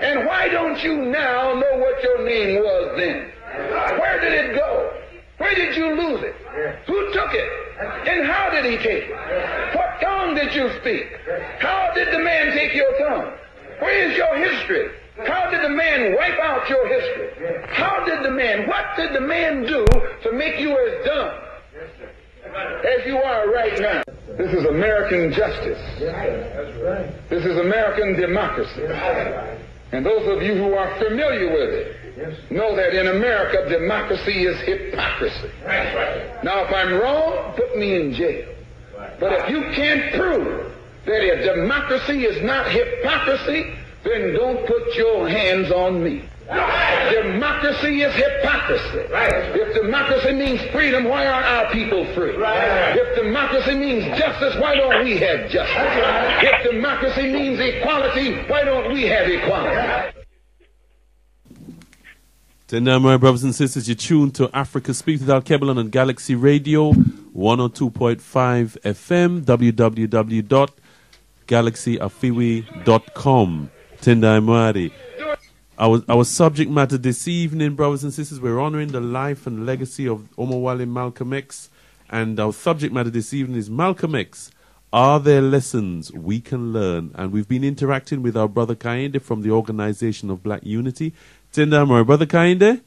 And why don't you now know what your name was then? Where did it go? Where did you lose it? Who took it? And how did he take it? What tongue did you speak? How did the man take your tongue? Where is your history? How did the man wipe out your history? What did the man do to make you as dumb as you are right now? This is American justice. This is American democracy. And those of you who are familiar with it know that in America, democracy is hypocrisy. Now, if I'm wrong, put me in jail. But if you can't prove that a democracy is not hypocrisy, then don't put your hands on me. Democracy is hypocrisy. If democracy means freedom, why aren't our people free? If democracy means justice, why don't we have justice? If democracy means equality, why don't we have equality? Now, my brothers and sisters, you're tuned to Africa Speaks with Alkebu-Lan on Galaxy Radio 102.5 FM, www.galaxyafiwi.com. Tendai Mwari. Our subject matter this evening, brothers and sisters, we're honoring the life and legacy of Omowale Malcolm X. And our subject matter this evening is Malcolm X. Are there lessons we can learn? And we've been interacting with our brother Kainde from the Organization of Black Unity. Tendai Mwari, brother Kainde?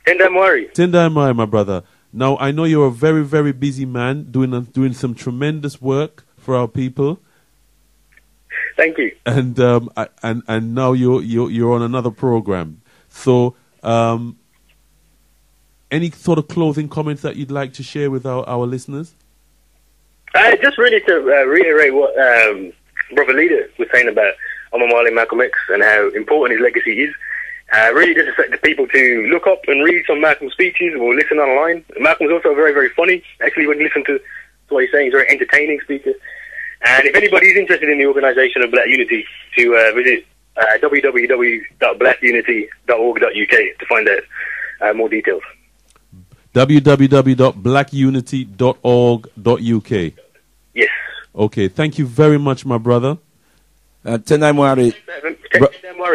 Tendai Mwari. Tendai Mwari, my brother. Now, I know you're a very, very busy man doing some tremendous work for our people. Thank you. And now you're on another program. So, any sort of closing comments that you'd like to share with our listeners? Just really to reiterate what Brother Leader was saying about Omowale Malcolm X and how important his legacy is. Really just expect the people to look up and read some Malcolm's speeches or listen online. Malcolm's also very, very funny. Actually, when you listen to what he's saying, he's a very entertaining speaker. And if anybody is interested in the Organisation of Black Unity, to visit www.blackunity.org.uk to find out more details. www.blackunity.org.uk. Yes. Okay, thank you very much, my brother. Tendai Mwari.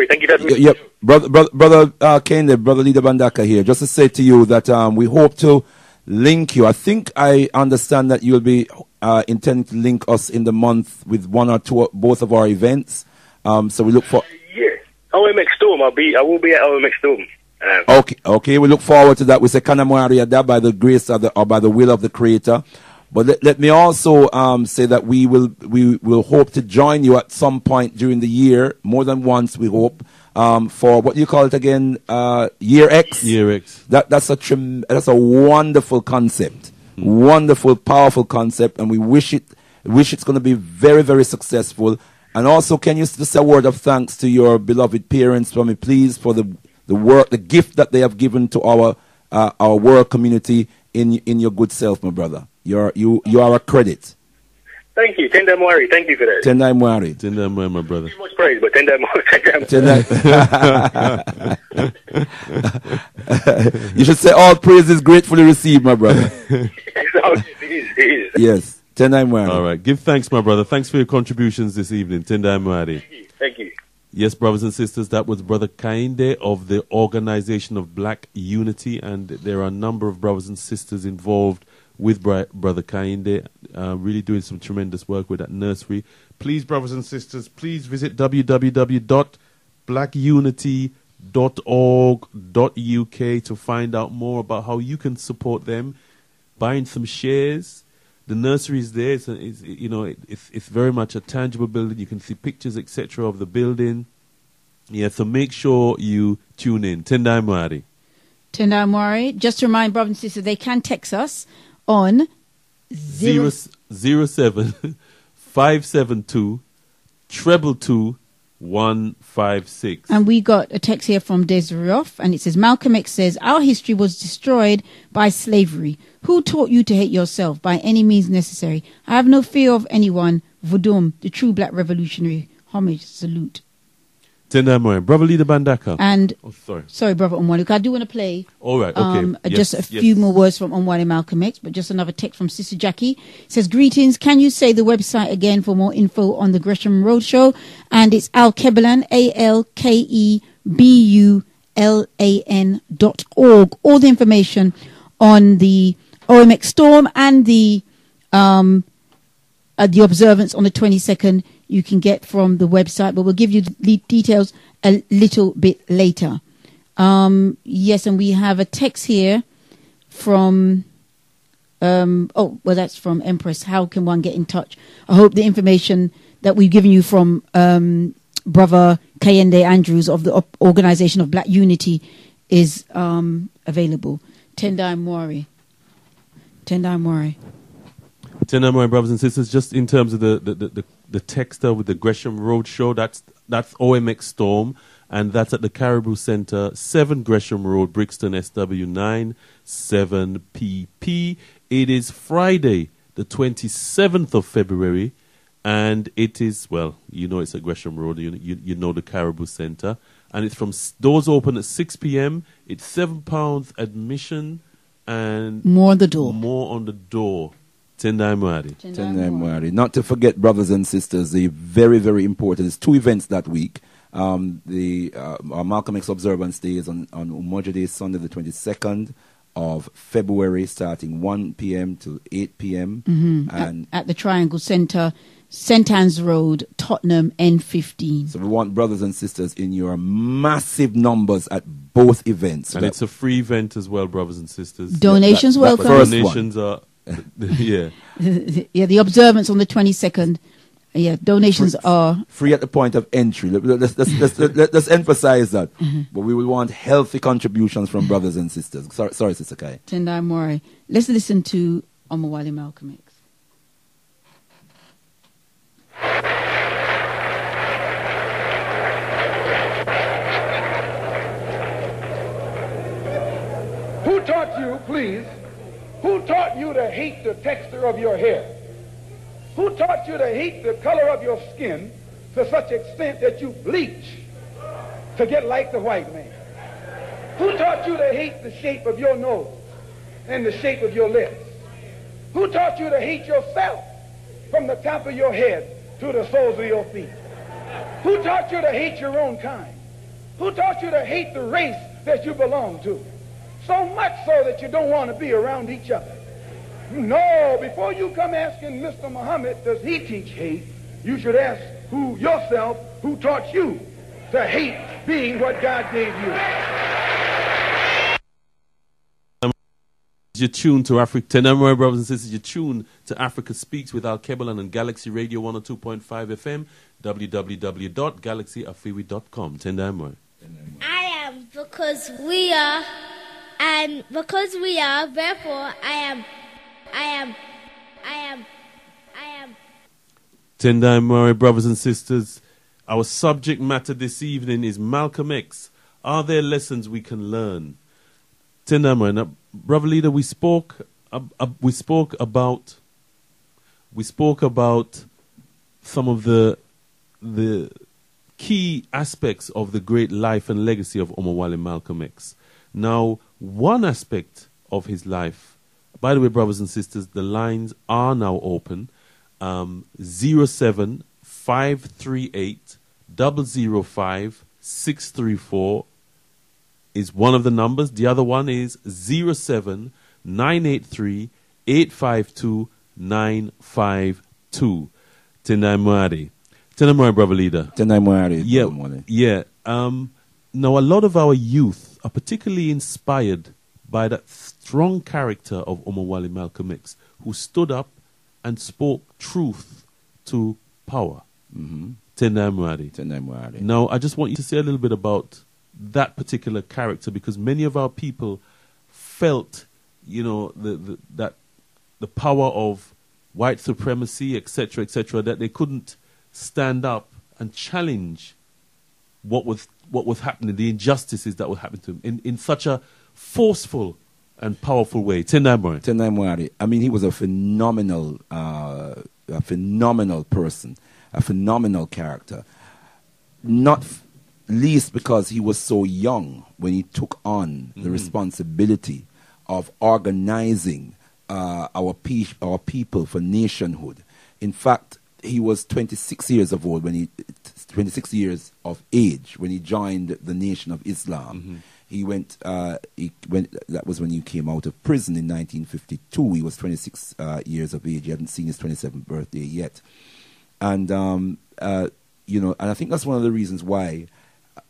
Thank you very much. Yep, brother Kainde, brother Leader Bandaka here. Just to say to you that we hope to link you. I think I understand that you'll be intending to link us in the month with one or two, both of our events. So we look for. Yeah, OMX Storm. I will be at OMX Storm. Okay. We look forward to that. We say Kanamwari that by the grace of or by the will of the Creator. But let me also say that we will hope to join you at some point during the year, more than once. We hope for what you call it again, Year X. Year X. That's a wonderful concept, wonderful, powerful concept, and we wish it's going to be very, very successful. And also, can you just say a word of thanks to your beloved parents for me, please, for the work, the gift that they have given to our world community in your good self, my brother. You are a credit. Thank you, Tendai Mwari. Thank you for that. Tendai Mwari. Tendai Mwari, my brother. Too much praise, but Tendai Mwari. You should say all praise is gratefully received, my brother. It is. Yes, Tendai Mwari. All right, give thanks, my brother. Thanks for your contributions this evening, Tendai Mwari. Thank you. Yes, brothers and sisters, that was Brother Kainde of the Organization of Black Unity, and there are a number of brothers and sisters involved with Brother Kainde, really doing some tremendous work with that nursery. Please, brothers and sisters, please visit www.blackunity.org.uk to find out more about how you can support them, buying some shares. The nursery is there. It's very much a tangible building. You can see pictures, etc., of the building. Yeah, so make sure you tune in. Tendai Mwari. Tendai Amore. Just to remind brothers and sisters, they can text us on 07 572 222 156. And we got a text here from Desirioff, and it says, Malcolm X says, our history was destroyed by slavery. Who taught you to hate yourself by any means necessary? I have no fear of anyone. Vudum, the true black revolutionary. Homage, salute. Tendai Amore. Brother Leader Bandaka. And sorry, Brother Omowale. I do want to play all right, okay. Just a few more words from Omowale Malcolm X, but just another text from Sister Jackie. It says, greetings. Can you say the website again for more info on the Gresham Road Show? And it's Alkebu-Lan, ALKEBULAN.org. All the information on the OMX storm and the observance on the 22nd you can get from the website, but we'll give you the details a little bit later. Yes, and we have a text here from, that's from Empress. How can one get in touch? I hope the information that we've given you from Brother Kayende Andrews of the Organization of Black Unity is available. Tendai Amore. Tendai Amore. Tendai Amore, brothers and sisters, just in terms of the texter with the Gresham Road Show, that's OMX Storm, and that's at the Caribou Center, 7 Gresham Road, Brixton, SW9 7PP. It is Friday, the 27th of February, and it is, well, you know it's at Gresham Road, you know the Caribou Center, and it's from doors open at 6 p.m. It's £7 admission, and more on the door. More on the door. Tendai Amore. Not to forget, brothers and sisters, the very, very important, there's 2 events that week. Our Malcolm X Observance Day is on Umoja Day, Sunday the 22nd of February, starting 1 p.m. to 8 p.m. And at the Triangle Centre, St. Anne's Road, Tottenham, N15. So we want brothers and sisters in your massive numbers at both events. And it's a free event as well, brothers and sisters. Donations welcome. Donations are... yeah. Yeah, the observance on the 22nd. Yeah, donations are free at the point of entry. Let's emphasize that. But we will want healthy contributions from brothers and sisters. Sorry, Sister Kai. Tendai Amore. Let's listen to Omowale Malcolm X. Who taught you, please? Who taught you to hate the texture of your hair? Who taught you to hate the color of your skin to such extent that you bleach to get like the white man? Who taught you to hate the shape of your nose and the shape of your lips? Who taught you to hate yourself from the top of your head to the soles of your feet? Who taught you to hate your own kind? Who taught you to hate the race that you belong to? So much so that you don't want to be around each other. No, before you come asking Mr. Muhammad, does he teach hate, you should ask yourself who taught you to hate being what God gave you. You're tuned to Africa. Tendai Amore, brothers and sisters, you're tuned to Africa Speaks with Alkebu-Lan and Galaxy Radio 102.5 FM, www.galaxyafiwi.com. Tendai Amore. I am because we are. And because we are, therefore, I am. Tendai Amore, brothers and sisters, our subject matter this evening is Malcolm X. Are there lessons we can learn? Tendai Amore, now, brother leader, we spoke about some of the key aspects of the great life and legacy of Omowale Malcolm X. Now, one aspect of his life, by the way, brothers and sisters, the lines are now open. 07 538 005 634 is one of the numbers. The other one is 07 983 852 952. Tendai Amore. Tendai Amore, brother leader. Tendai Amore. Yeah. Now, a lot of our youth are particularly inspired by that strong character of Omowale Malcolm X, who stood up and spoke truth to power. Tendai Amore. Tendai Amore. Now, I just want you to say a little bit about that particular character, because many of our people felt, you know, that the power of white supremacy, etc., that they couldn't stand up and challenge what was happening, the injustices that were happening to him in such a forceful and powerful way. Tenai, I mean, he was a phenomenal person, a phenomenal character. Not least because he was so young when he took on the responsibility of organizing our people for nationhood. In fact, he was 26 years of age when he joined the Nation of Islam. He went. That was when he came out of prison in 1952. He was 26 years of age. He hadn't seen his 27th birthday yet, and you know, and I think that's one of the reasons why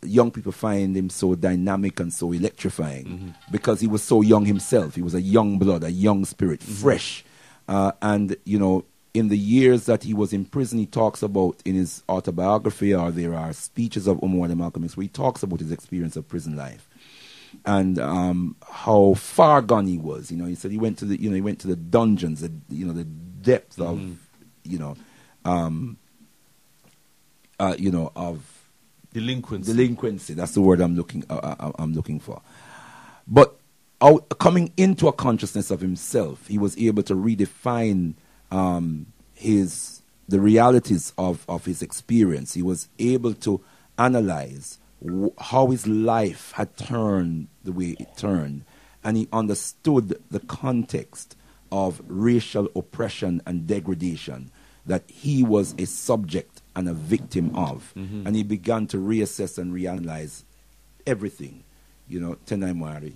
young people find him so dynamic and so electrifying, because he was so young himself. He was a young blood, a young spirit, fresh, and you know, in the years that he was in prison, he talks about in his autobiography, or there are speeches of Omowale Malcolm X where he talks about his experience of prison life and how far gone he was. You know, he said he went to the dungeons, the depths of of delinquency. That's the word I'm looking for. But coming into a consciousness of himself, he was able to redefine the realities of his experience. He was able to analyze how his life had turned the way it turned, and he understood the context of racial oppression and degradation that he was a subject and a victim of, and he began to reassess and reanalyze everything. You know, Tenai Mwari.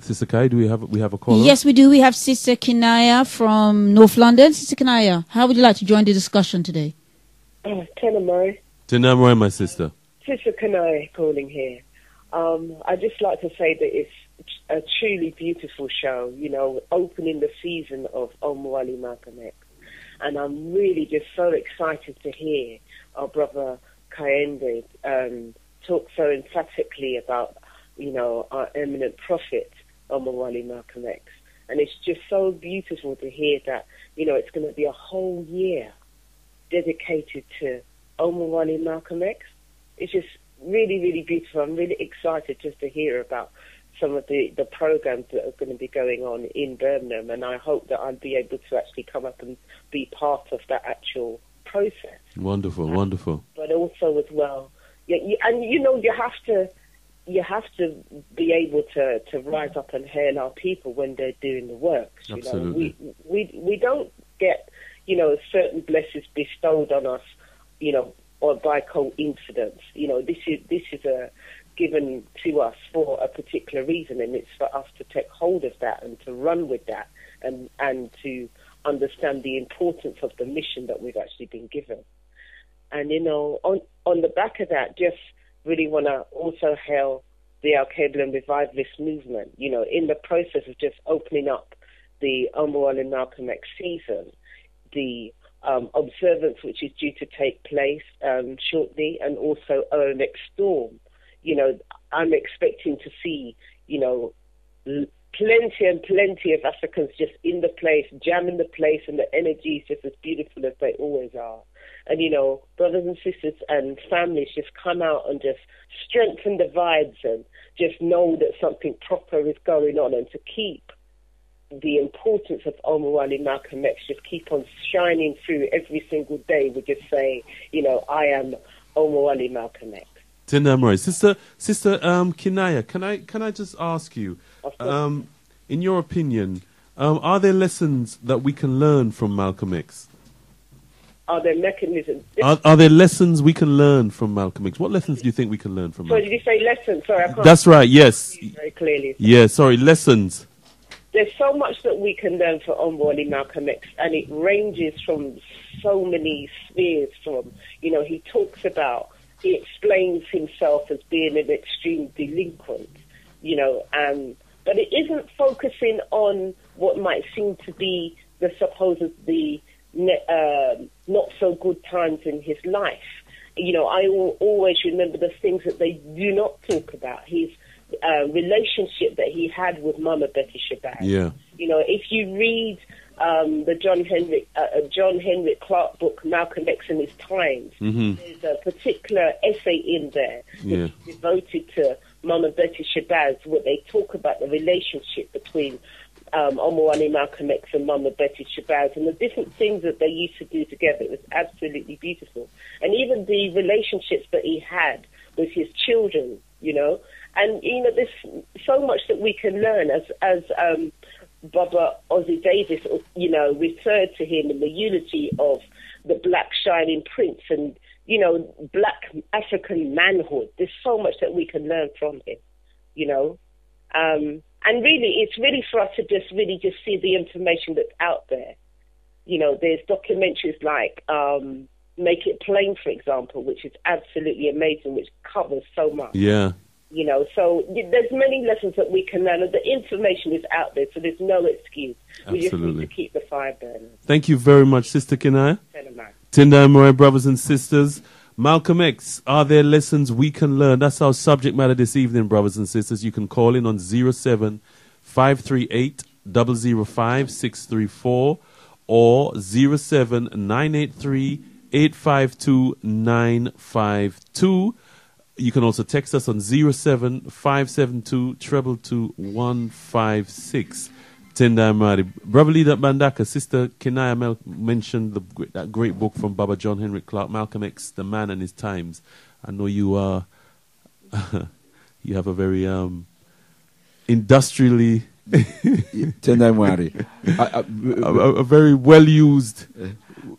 Sister Kai, do we have a caller? Yes, we do. We have Sister Kinaya from North London. Sister Kinaya, how would you like to join the discussion today? Tenai Mwari, my sister. Sister Kinaya calling here. I'd just like to say that it's a truly beautiful show, you know, opening the season of Omowale Malcolm X. And I'm really just so excited to hear our brother Kayende talk so emphatically about, you know, our eminent prophet, Omowale Malcolm X. And it's just so beautiful to hear that, you know, it's going to be a whole year dedicated to Omowale Malcolm X. It's just really, really beautiful. I'm really excited just to hear about some of the programs that are going to be going on in Birmingham, and I hope that I'll be able to actually come up and be part of that actual process. Wonderful, wonderful. But also as well, and you know, you have to be able to rise up and hail our people when they're doing the work. Absolutely. You know, we don't get, you know, certain blessings bestowed on us, you know, or by coincidence. You know, this is a given to us for a particular reason, and it's for us to take hold of that and to run with that and to understand the importance of the mission that we've actually been given. And, you know, on the back of that, just really want to also hail the Alkebu-Lan revivalist movement, you know, in the process of just opening up the Omowale Malcolm X season, the observance which is due to take place shortly, and also OMX Storm. You know, I'm expecting to see, you know, plenty and plenty of Africans just in the place, jamming the place, and the energy is just as beautiful as they always are. And, you know, brothers and sisters and families just come out and just strengthen the vibes and just know that something proper is going on, and to keep the importance of Omowale Malcolm X, just keep on shining through every single day. We just say, you know, I am Omowale Malcolm X. Sister Kinaya, can I just ask you, in your opinion, are there lessons that we can learn from Malcolm X? Are there mechanisms? Are there lessons we can learn from Malcolm X? What lessons do you think we can learn from Malcolm X? So did you say lessons? Sorry, I can't. That's right, yes. Very clearly. Yeah, sorry, lessons. There's so much that we can learn from Omowale Malcolm X, and it ranges from so many spheres. From, you know, he explains himself as being an extreme delinquent, you know, but it isn't focusing on what might seem to be the supposedly not so good times in his life. you know, I will always remember the things that they do not talk about. His relationship that he had with Mama Betty Shabazz. Yeah. You know, if you read the John Henrik Clark book, Malcolm X and His Times, there's a particular essay in there that's devoted to Mama Betty Shabazz, where they talk about the relationship between Omowale Malcolm X and Mama Betty Shabazz and the different things that they used to do together. It was absolutely beautiful. And even the relationships that he had with his children, you know. And, you know, there's so much that we can learn as Baba Ozzy Davis, you know, referred to him in the eulogy of the Black Shining Prince and, you know, Black African manhood. There's so much that we can learn from him, you know. And really, it's really for us to just see the information that's out there. You know, there's documentaries like Make It Plain, for example, which is absolutely amazing, which covers so much. Yeah. You know, so there's many lessons that we can learn, and the information is out there, so there's no excuse. We just need to keep the fire burning. Thank you very much, Sister Kenai. Tinda Amore, brothers and sisters. Malcolm X, are there lessons we can learn? That's our subject matter this evening, brothers and sisters. You can call in on 07-538-005-634 or 07-983-852-952. You can also text us on 07-572-222-156. Tinda Amari. Brother Leader Bandaka, Sister Kenaya mentioned that great book from Baba John Henrik Clark, Malcolm X, The Man and His Times. I know you are, you have a very industrially, Tinda Amari. a very well-used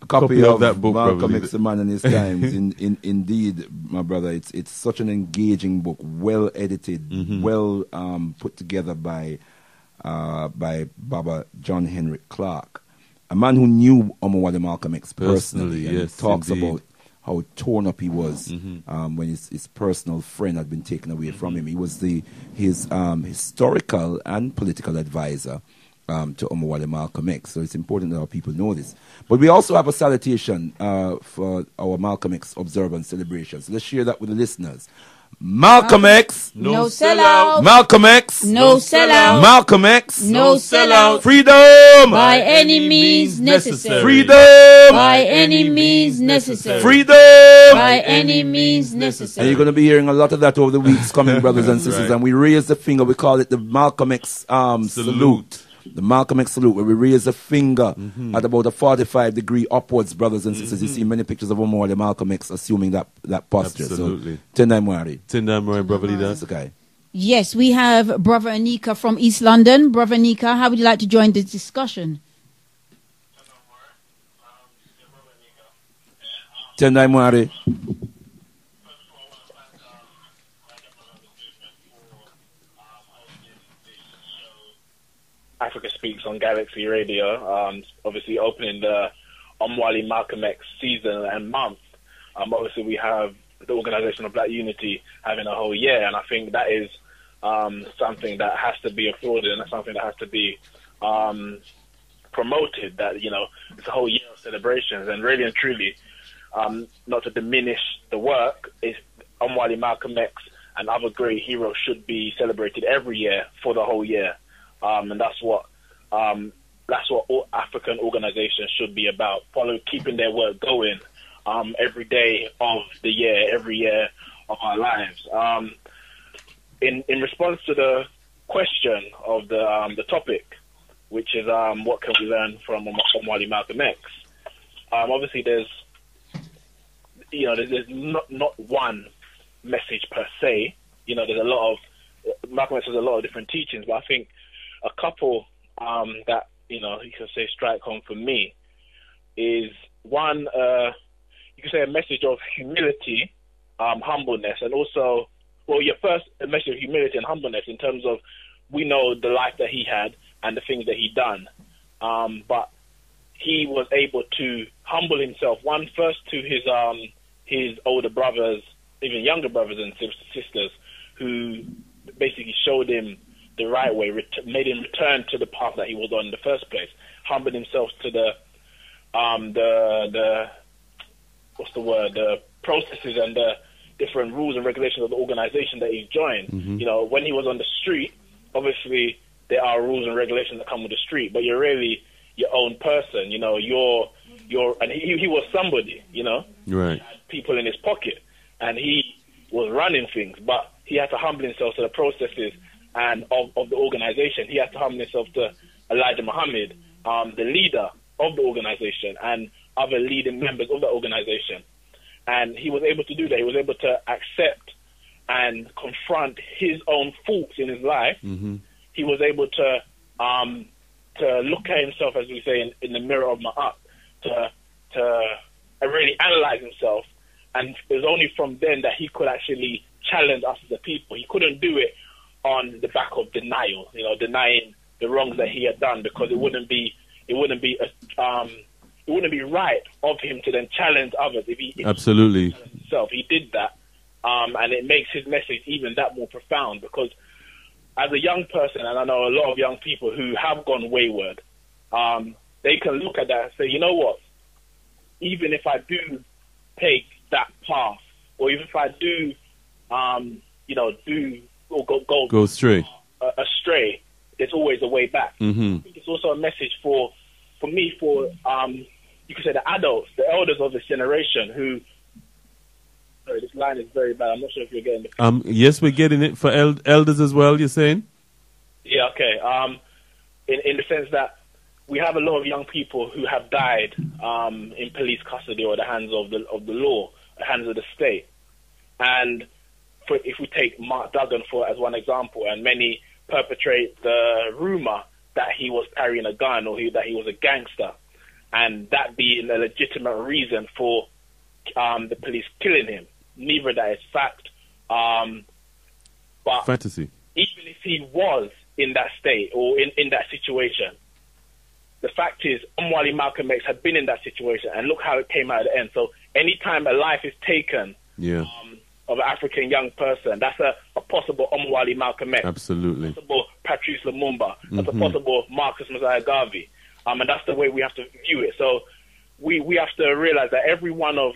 copy of that book. Malcolm X, The Man and His Times. Indeed, my brother, it's such an engaging book, well edited, well put together by Baba John Henrik Clark, a man who knew Omowale Malcolm X personally, and talks about how torn up he was when his personal friend had been taken away from him. He was his historical and political advisor to Omowale Malcolm X. So it's important that our people know this. But we also have a salutation for our Malcolm X observance celebration. So let's share that with the listeners. Malcolm X, no sellout. Malcolm X, no sellout. Malcolm X, no sellout. Freedom by any means necessary. Freedom by any means necessary. Freedom by any means necessary. And you're going to be hearing a lot of that over the weeks coming, brothers and sisters. Right. And we raise the finger. We call it the Malcolm X salute. The Malcolm X salute, where we raise a finger at about a 45-degree upwards, brothers and sisters. You see many pictures of Omowale Malcolm X assuming that posture. Absolutely. So, Tinda Amari. Tinda Amari, Brother Leader. Okay. Yes, we have Brother Anika from East London. Brother Anika, how would you like to join the discussion? Tinda Amari. Africa Speaks on Galaxy Radio, obviously opening the Omowale Malcolm X season and month. Obviously we have the Organization of Black Unity having a whole year, and I think that is something that has to be applauded, and that's something that has to be promoted, that, you know, it's a whole year of celebrations, and really and truly, not to diminish the work, Omowale Malcolm X and other great heroes should be celebrated every year for the whole year. And that's what all African organizations should be about, keeping their work going every day of the year, every year of our lives. In response to the question of the topic, which is what can we learn from Omowale Malcolm X? Obviously, there's not one message per se. You know, there's a lot of Malcolm X has a lot of different teachings, but I think a couple that, you know, you can say strike home for me is one, you can say a message of humility, humbleness, and also, well, your first a message of humility and humbleness in terms of we know the life that he had and the things that he done, but he was able to humble himself, one, first to his older brothers, even younger brothers and sisters, who basically showed him the right way, made him return to the path that he was on in the first place, humbled himself to the processes and the different rules and regulations of the organization that he's joined. You know, when he was on the street, obviously there are rules and regulations that come with the street, but you're really your own person. You know, and he was somebody. You know, right? He had people in his pocket, and he was running things, but he had to humble himself to the processes and of the organization. He had to humble himself to Elijah Muhammad, the leader of the organization, and other leading members of the organization. And he was able to do that. He was able to accept and confront his own faults in his life. He was able to look at himself, as we say, in the mirror of Ma'at, to really analyze himself. And it was only from then that he could actually challenge us as a people. He couldn't do it on the back of denial, you know, denying the wrongs that he had done, because it wouldn't be right of him to then challenge others. If he absolutely himself, he did that, and it makes his message even that more profound. Because as a young person, and I know a lot of young people who have gone wayward, they can look at that and say, you know what? Even if I do take that path, or even if I do, go astray, there's always a way back. I think it's also a message for me, you could say the adults, the elders of this generation who... Sorry, this line is very bad. I'm not sure if you're getting it. Yes, we're getting it for elders as well, you're saying? Yeah, okay. In the sense that we have a lot of young people who have died in police custody or the hands of the law, the hands of the state. And if we take Mark Duggan as one example, and many perpetrate the rumor that he was carrying a gun or that he was a gangster, and that being a legitimate reason for the police killing him. Neither that is fact. But fantasy. Even if he was in that state or in that situation, the fact is Omowale Malcolm X had been in that situation, and look how it came out at the end. So anytime a life is taken of an African young person, that's a possible Omowale Malcolm X. Absolutely. A possible Patrice Lumumba. That's a possible Marcus Mosiah Garvey. And that's the way we have to view it. So we have to realize that every one of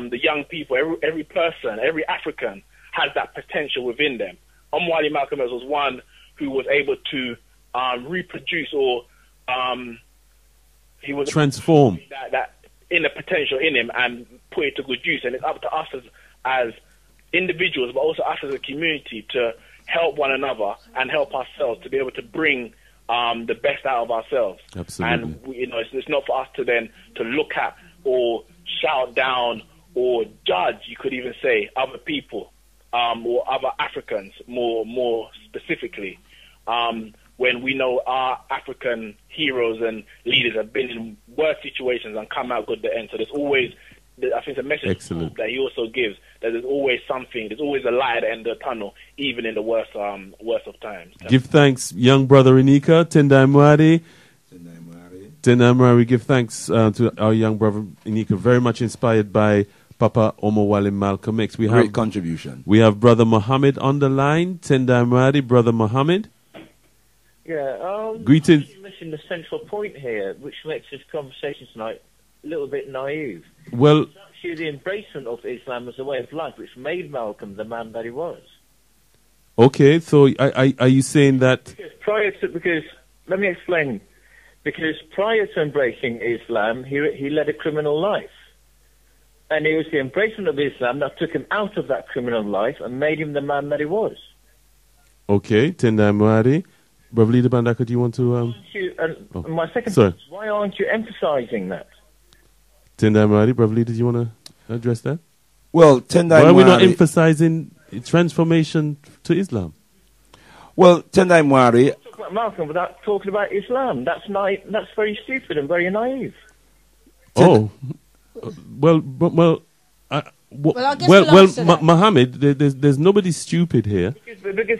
the young people, every person, every African has that potential within them. Omowale Malcolm X was one who was able to reproduce, or he was transform that inner potential in him and put it to good use. And it's up to us as individuals, but also us as a community, to help one another and help ourselves to be able to bring the best out of ourselves. Absolutely. And it's not for us to look at or shout down or judge, you could even say, other people or other Africans more specifically, when we know our African heroes and leaders have been in worse situations and come out good at the end. So there's always, I think, the message that he also gives, that there's always something, there's always a light at the end of the tunnel, even in the worst of times. Give thanks, young brother Inika, Tendai Mwari. Tendai Mwari, give thanks to our young brother Inika, very much inspired by Papa Omowale Malcolm X. Great contribution. We have Brother Muhammad on the line. Tendai Mwari, Brother Muhammad. Yeah, greetings. You're missing the central point here, which makes this conversation tonight a little bit naive. Well, it's actually the embracement of Islam as a way of life which made Malcolm the man that he was. Okay, so are you saying that... Because let me explain. Because prior to embracing Islam, he led a criminal life. And it was the embracement of Islam that took him out of that criminal life and made him the man that he was. Okay, Tendai Mwari. Brother Leader Bandaka, do you want to... My second point is, why aren't you emphasizing that? Tendai Mwari, Brother Leader, do you want to address that? Well, Tendai Mwari... Why are we not emphasizing transformation to Islam? Well, Tendai Mwari... Talk about Malcolm without talking about Islam. That's very stupid and very naive. Oh, well, Muhammad, there's nobody stupid here.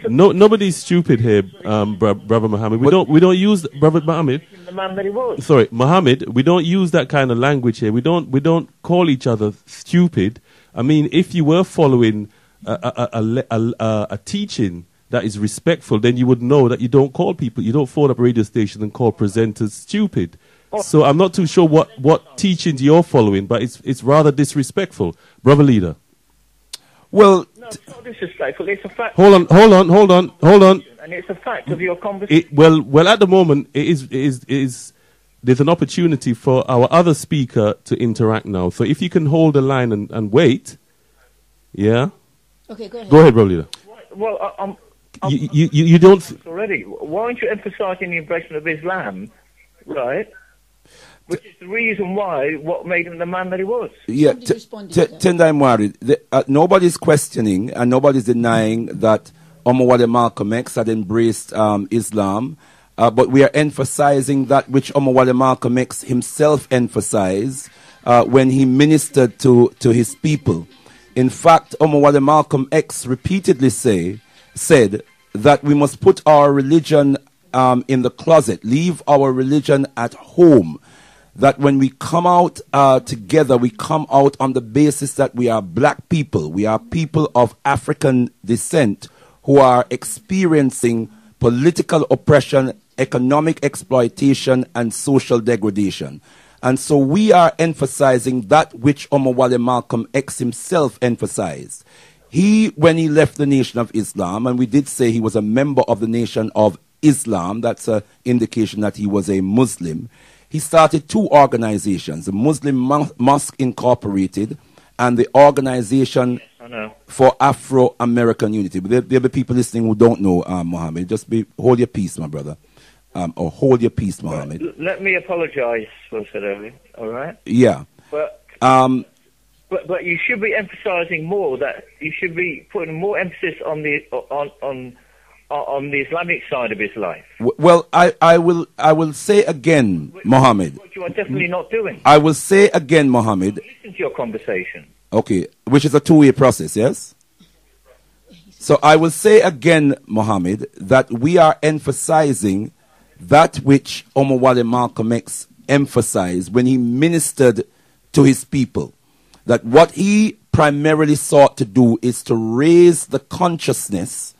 Nobody's stupid here, Brother Muhammad. We don't use Brother Muhammad. The man that he was. Sorry, Muhammad. We don't use that kind of language here. We don't call each other stupid. I mean, if you were following a teaching that is respectful, then you would know that you don't call people. You don't phone up a radio station and call presenters stupid. So I'm not too sure what teachings you're following, but it's rather disrespectful, brother leader. Well, No, it's not disrespectful. It's a fact. Hold on. And it's a fact of your conversation. Well, at the moment, it is. There's an opportunity for our other speaker to interact now. So if you can hold the line and wait, yeah. Okay, go ahead. Go ahead, brother leader. Well, You don't. already. Why aren't you emphasising the embracement of Islam, right? Which is the reason why what made him the man that he was. Yeah, Tendai Mwari, nobody's questioning and nobody's denying that Omowale Malcolm X had embraced Islam, but we are emphasizing that which Omowale Malcolm X himself emphasized when he ministered to his people. In fact, Omowale Malcolm X repeatedly said that we must put our religion in the closet, leave our religion at home. That when we come out together, we come out on the basis that we are black people. We are people of African descent who are experiencing political oppression, economic exploitation, and social degradation. And so we are emphasizing that which Omowale Malcolm X himself emphasized. When he left the Nation of Islam, and we did say he was a member of the Nation of Islam, that's an indication that he was a Muslim. He started two organizations, the Muslim Mosque Incorporated and the Organization for Afro-American Unity. But there'll be people listening who don't know, Mohammed. Just hold your peace, my brother. Or hold your peace, Mohammed. Let me apologize for what I said earlier, all right? Yeah. But you should be emphasizing more, that you should be putting more emphasis on the Islamic side of his life. Well, I will say again, Mohammed. What you are definitely not doing. I will say again, Mohammed. Listen to your conversation. Okay, which is a two-way process, yes? So I will say again, Mohammed, that we are emphasizing that which Omowale Malcolm X emphasized when he ministered to his people. That what he primarily sought to do is to raise the consciousness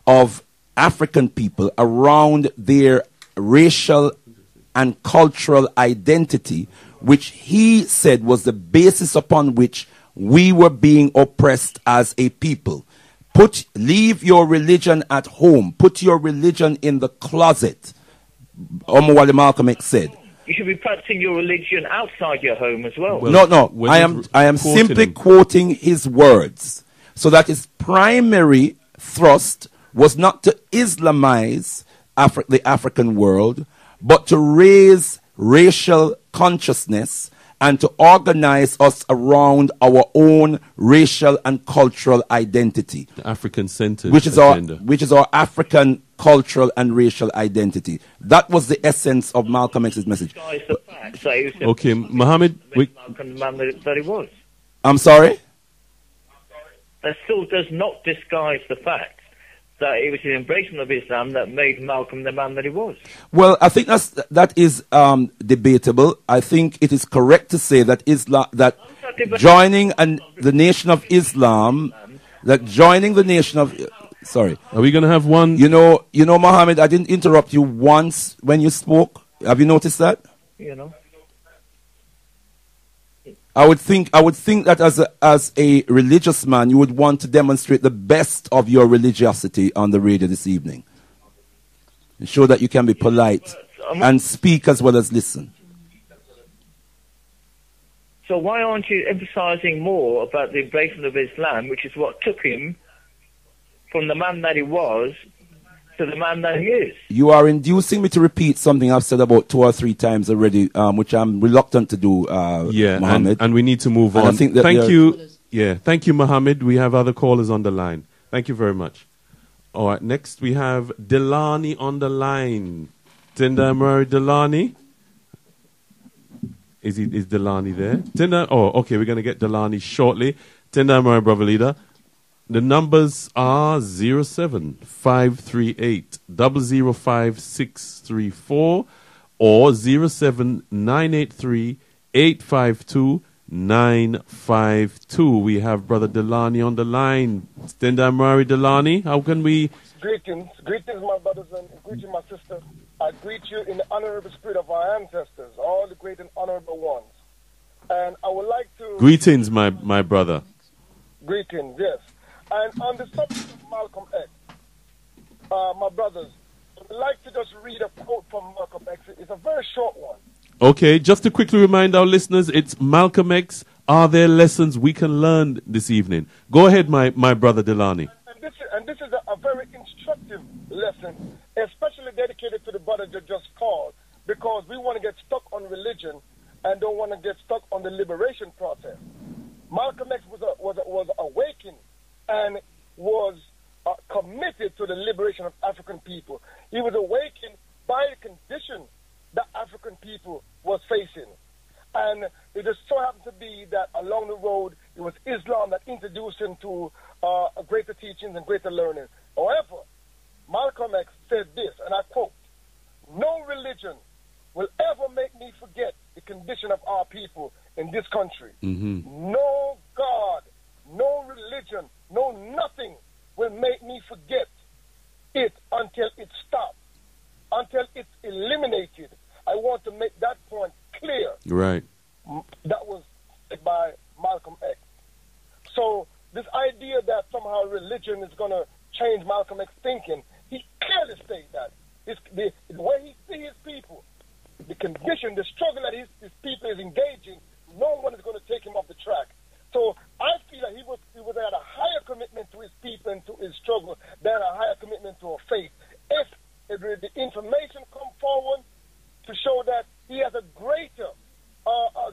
of African people around their racial and cultural identity, which he said was the basis upon which we were being oppressed as a people. Leave your religion at home. Put your religion in the closet, Omowale Malcolm X said. You should be practicing your religion outside your home as well. No. I am simply quoting his words. So that his primary thrust was not to Islamize the African world, but to raise racial consciousness and to organize us around our own racial and cultural identity. African-centered which is our African cultural and racial identity. That was the essence of Malcolm X's message. Okay, Mohammed. That he was. I'm sorry? That still does not disguise the fact that it was the embracement of Islam that made Malcolm the man that he was. Well, I think that is debatable. I think it is correct to say that joining the Nation of Islam, sorry. Are we going to have one? You know, Mohammed, I didn't interrupt you once when you spoke. Have you noticed that? You know. I would think that as a religious man, you would want to demonstrate the best of your religiosity on the radio this evening. And show that you can be polite and speak as well as listen. So why aren't you emphasizing more about the embracement of Islam, which is what took him from the man that he was to the man that he is? You are inducing me to repeat something I've said about 2 or 3 times already, which I'm reluctant to do, Mohammed. And we need to move on. Thank you, Mohammed. We have other callers on the line. Thank you very much. All right, next we have Delani on the line. Tinda Murray Delani. Is Delani there? Tinda, okay, we're going to get Delani shortly. Tinda Murray, brother leader. The numbers are 07538 005634 or 07983 852 952. We have Brother Delani on the line. Stenda Murray Delani, how can we... Greetings, my brothers, and greetings, my sister. I greet you in the honorable spirit of our ancestors, all the great and honorable ones. And I would like to... Greetings, my brother. Greetings, yes. And on the subject of Malcolm X, my brothers, I would like to just read a quote from Malcolm X. It's a very short one. Okay, just to quickly remind our listeners, it's Malcolm X. Are there lessons we can learn this evening? Go ahead, my brother Delani. And this is a very instructive lesson, especially dedicated to the brother that just called, because we want to get stuck on religion and don't want to get stuck on the liberation process. Malcolm X was awakened and was committed to the liberation of African people. He was awakened by the condition that African people was facing. And it just so happened to be that along the road, it was Islam that introduced him to greater teachings and greater learning. However, Malcolm X said this, and I quote, "No religion will ever make me forget the condition of our people in this country. No God, no religion, no nothing will make me forget it until it stops, until it's eliminated." I want to make that point clear. Right. That was said by Malcolm X. So this idea that somehow religion is going to change Malcolm X thinking, he clearly stated that. The way he sees his people, the condition, the struggle that his people is engaging, no one is going to take him off the track. So I feel that he was at a higher commitment to his people and to his struggle than a higher commitment to a faith. If the information come forward to show that he has a greater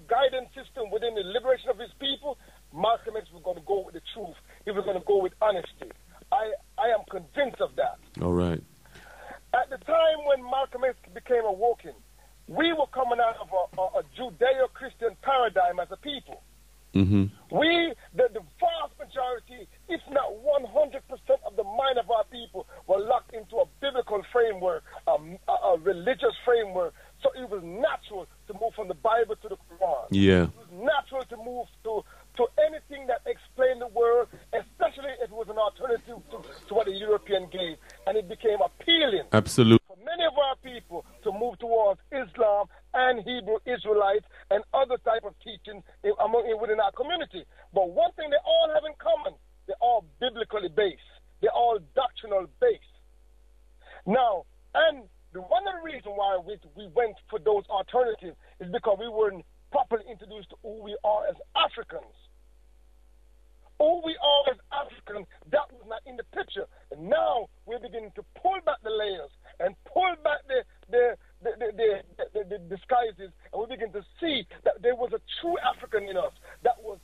guidance system within the liberation of his people, Malcolm X was going to go with the truth. He was going to go with honesty. I am convinced of that. All right. At the time when Malcolm X became awoken, we were coming out of a Judeo-Christian paradigm as a people. We, the vast majority, if not 100% of the mind of our people were locked into a biblical framework, a religious framework. So it was natural to move from the Bible to the Quran. Yeah. It was natural to move to anything that explained the world, especially if it was an alternative to what the European gave. And it became appealing. Absolutely. For many of our people to move towards Islam and Hebrew Israelites and other type of teaching within our community. But one thing they all have in common, they're all biblically based. They're all doctrinal based. Now, and one of the reasons why we went for those alternatives is because we weren't properly introduced to who we are as Africans. Who we are as Africans, that was not in the picture. And now we're beginning to pull back the layers and pull back the disguises, and we begin to see that there was a true African in us that was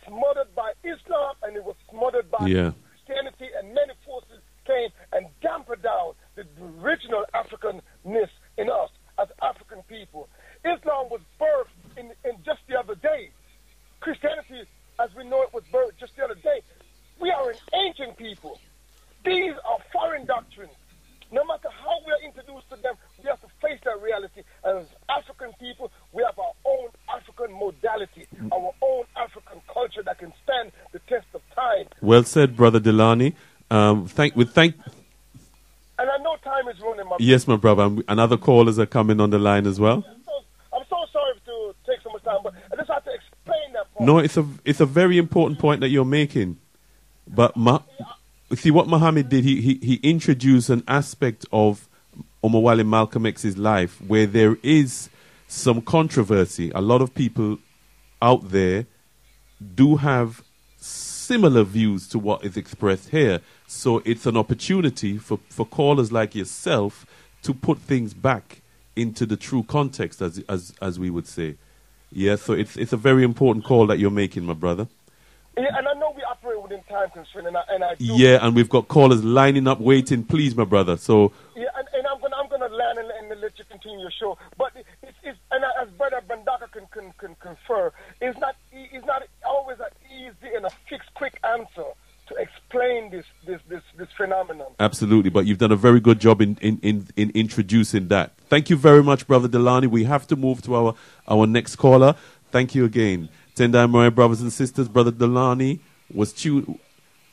smothered by Islam and it was smothered by Christianity, and many forces came and dampened down the original Africanness in us as African people. Islam was birthed in just the other day. Christianity, as we know it, was birthed just the other day. We are an ancient people. These are foreign doctrines. No matter how we are introduced to them, we have to face that reality. As African people, we have our own African modality, our own African culture that can stand the test of time. Well said, Brother Delani. Thank. And I know time is running, my Yes, my brother. And other callers are coming on the line as well. I'm so sorry to take so much time, but I just have to explain that point. No, it's a very important point that you're making. But see what Muhammad did. He introduced an aspect of Omowale Malcolm X's life where there is some controversy. A lot of people out there do have similar views to what is expressed here. So it's an opportunity for callers like yourself to put things back into the true context, as we would say. Yeah, so it's a very important call that you're making, my brother. Yeah, and I know we operate within time constraint, and I do. Yeah, and we've got callers lining up, waiting. Please, my brother. So yeah, and I'm gonna land and let you continue your show. But it's and as Brother Bandaka can confer, it's not always an easy and a fixed, quick answer to explain this phenomenon. Absolutely, but you've done a very good job in introducing that. Thank you very much, Brother Delani. We have to move to our next caller. Thank you again. Tendai Amore, brothers and sisters. Brother Delani was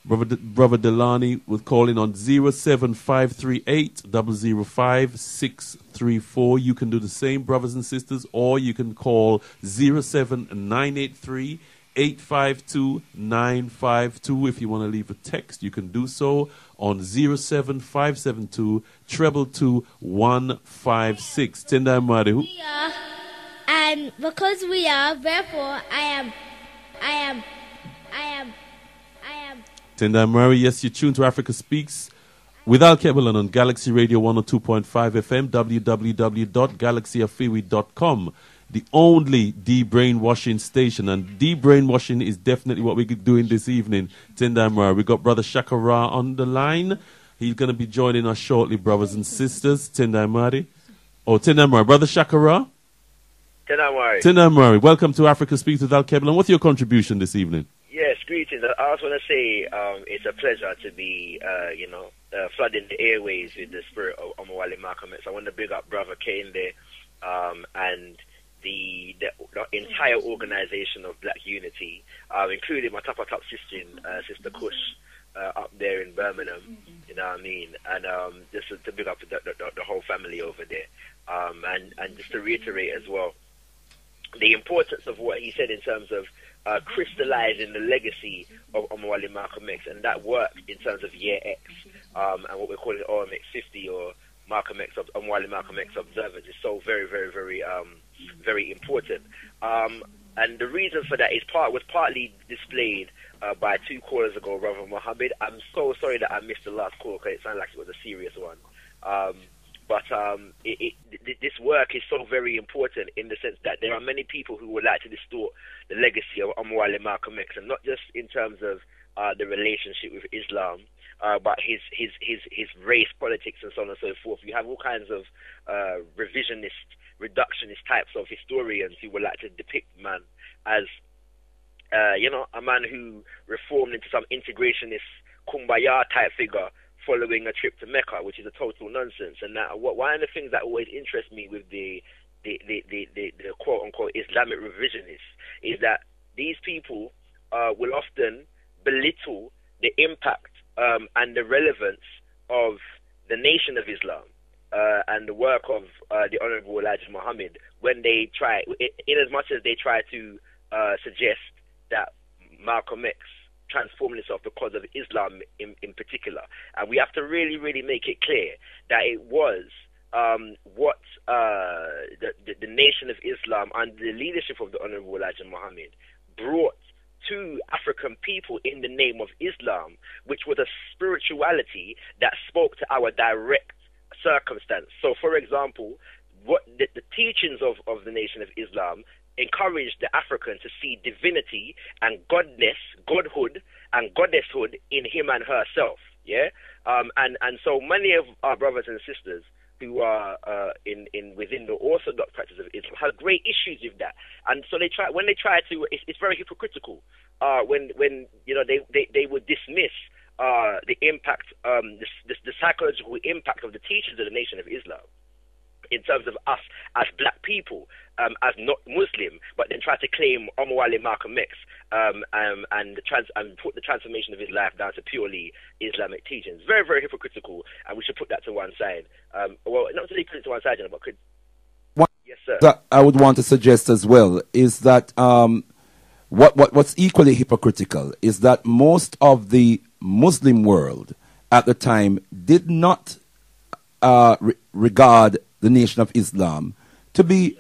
Brother Delani was calling on 07538 005 634. You can do the same, brothers and sisters, or you can call 07983 852 952. If you want to leave a text, you can do so on 07572 222 156. Tendai Marihu. We are, and because we are, therefore I am. Tendai Murray, yes, you're tuned to Africa Speaks with Alkebu-Lan on Galaxy Radio 102.5 FM, www.galaxyafiwi.com, the only de-brainwashing station. And de-brainwashing is definitely what we're doing this evening. Tendai Murray, we got Brother Shakara on the line. He's going to be joining us shortly, brothers and sisters. Tendai Murray. Oh, Tendai Murray. Brother Shakara. Tendai Murray, welcome to Africa Speaks with Alkebu-Lan. What's your contribution this evening? Yes, greetings. I also want to say it's a pleasure to be, flooding the airways with the spirit of Omowale Malcolm X. I want to big up Brother Kane there, and the entire organization of Black Unity, including my top sister, Sister Kush, up there in Birmingham. You know what I mean? And just to big up the whole family over there, and just to reiterate as well the importance of what he said in terms of crystallizing the legacy of Omowale Malcolm X, and that work in terms of Year X, and what we're calling OMX 50 or Omowale Malcolm X observance is so very, very, very, very important. And the reason for that was partly displayed by two callers ago, Brother Mohammed. I'm so sorry that I missed the last call because it sounded like it was a serious one. But this work is so very important in the sense that there are many people who would like to distort the legacy of Omowale Malcolm X, and not just in terms of the relationship with Islam, but his race politics and so on and so forth. You have all kinds of reductionist types of historians who would like to depict man as a man who reformed into some integrationist kumbaya type figure following a trip to Mecca, which is a total nonsense. And that, one of the things that always interests me with the quote-unquote Islamic revisionists is that these people will often belittle the impact and the relevance of the Nation of Islam and the work of the Honorable Elijah Muhammad when they try, in as much as they try to suggest that Malcolm X transformed himself because of Islam in particular. And we have to really, really make it clear that it was what the Nation of Islam under the leadership of the Honorable Elijah Muhammad brought to African people in the name of Islam, which was a spirituality that spoke to our direct circumstance. So, for example, what the teachings of the Nation of Islam encouraged the African to see divinity and godhood and goddesshood in him and herself. Yeah, and so many of our brothers and sisters who are within the orthodox practice of Islam have great issues with that, and so they try to. It's very hypocritical when they would dismiss the impact, the psychological impact of the teachings of the Nation of Islam in terms of us as black people, as not Muslim, but then try to claim Omowale Malcolm X and put the transformation of his life down to purely Islamic teachings. Very, very hypocritical, and we should put that to one side. Well, not really put it to one side, but could. Yes, sir. That I would want to suggest as well is that what's equally hypocritical is that most of the Muslim world at the time did not regard the Nation of Islam to be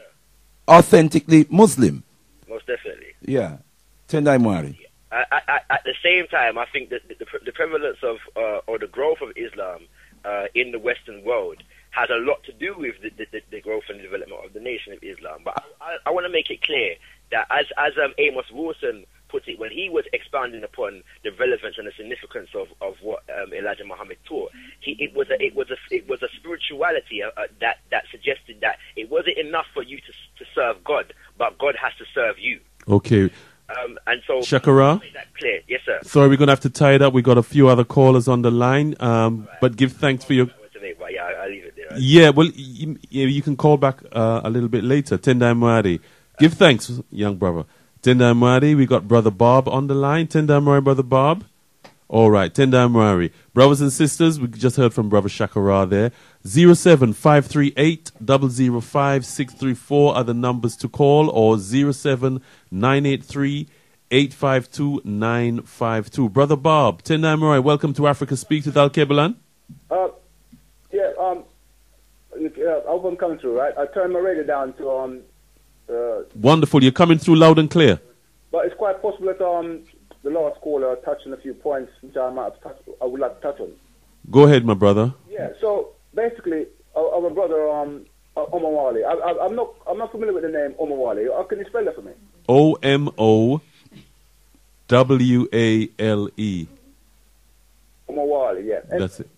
authentically Muslim. Most definitely. Yeah. Tendai Mwari. At the same time, I think that the prevalence of or the growth of Islam in the Western world has a lot to do with the growth and development of the Nation of Islam. But I want to make it clear that as Amos Wilson put it when he was expounding upon the relevance and the significance of what Elijah Muhammad taught, it was a spirituality that suggested that it wasn't enough for you to serve God, but God has to serve you. Okay. And so, Shakara, make that clear. Yes, sir. Sorry, we're going to have to tie it up. We've got a few other callers on the line, but give thanks for your... But yeah, I'll leave it there. Right? Yeah, well, you can call back a little bit later. Tendai Mwari. Give thanks, young brother. Tendai Mwari, we got Brother Bob on the line. Tendai Mwari, Brother Bob. All right, Tenda Amwari. Brothers and sisters, we just heard from Brother Shakara there. 07538 005 634 are the numbers to call, or 07983 852 952. Brother Bob, Tenda Amwari, welcome to Africa Speaks with Alkebu-Lan. I hope I'm coming through, right? I turned my radio down to Wonderful, you're coming through loud and clear. But it's quite possible that the last caller touched on a few points which I would like to touch on. Go ahead, my brother. Yeah. So basically, our brother Omowale. I'm not familiar with the name Omowale. Can you spell that for me? Omowale. Omowale. Yeah. That's it.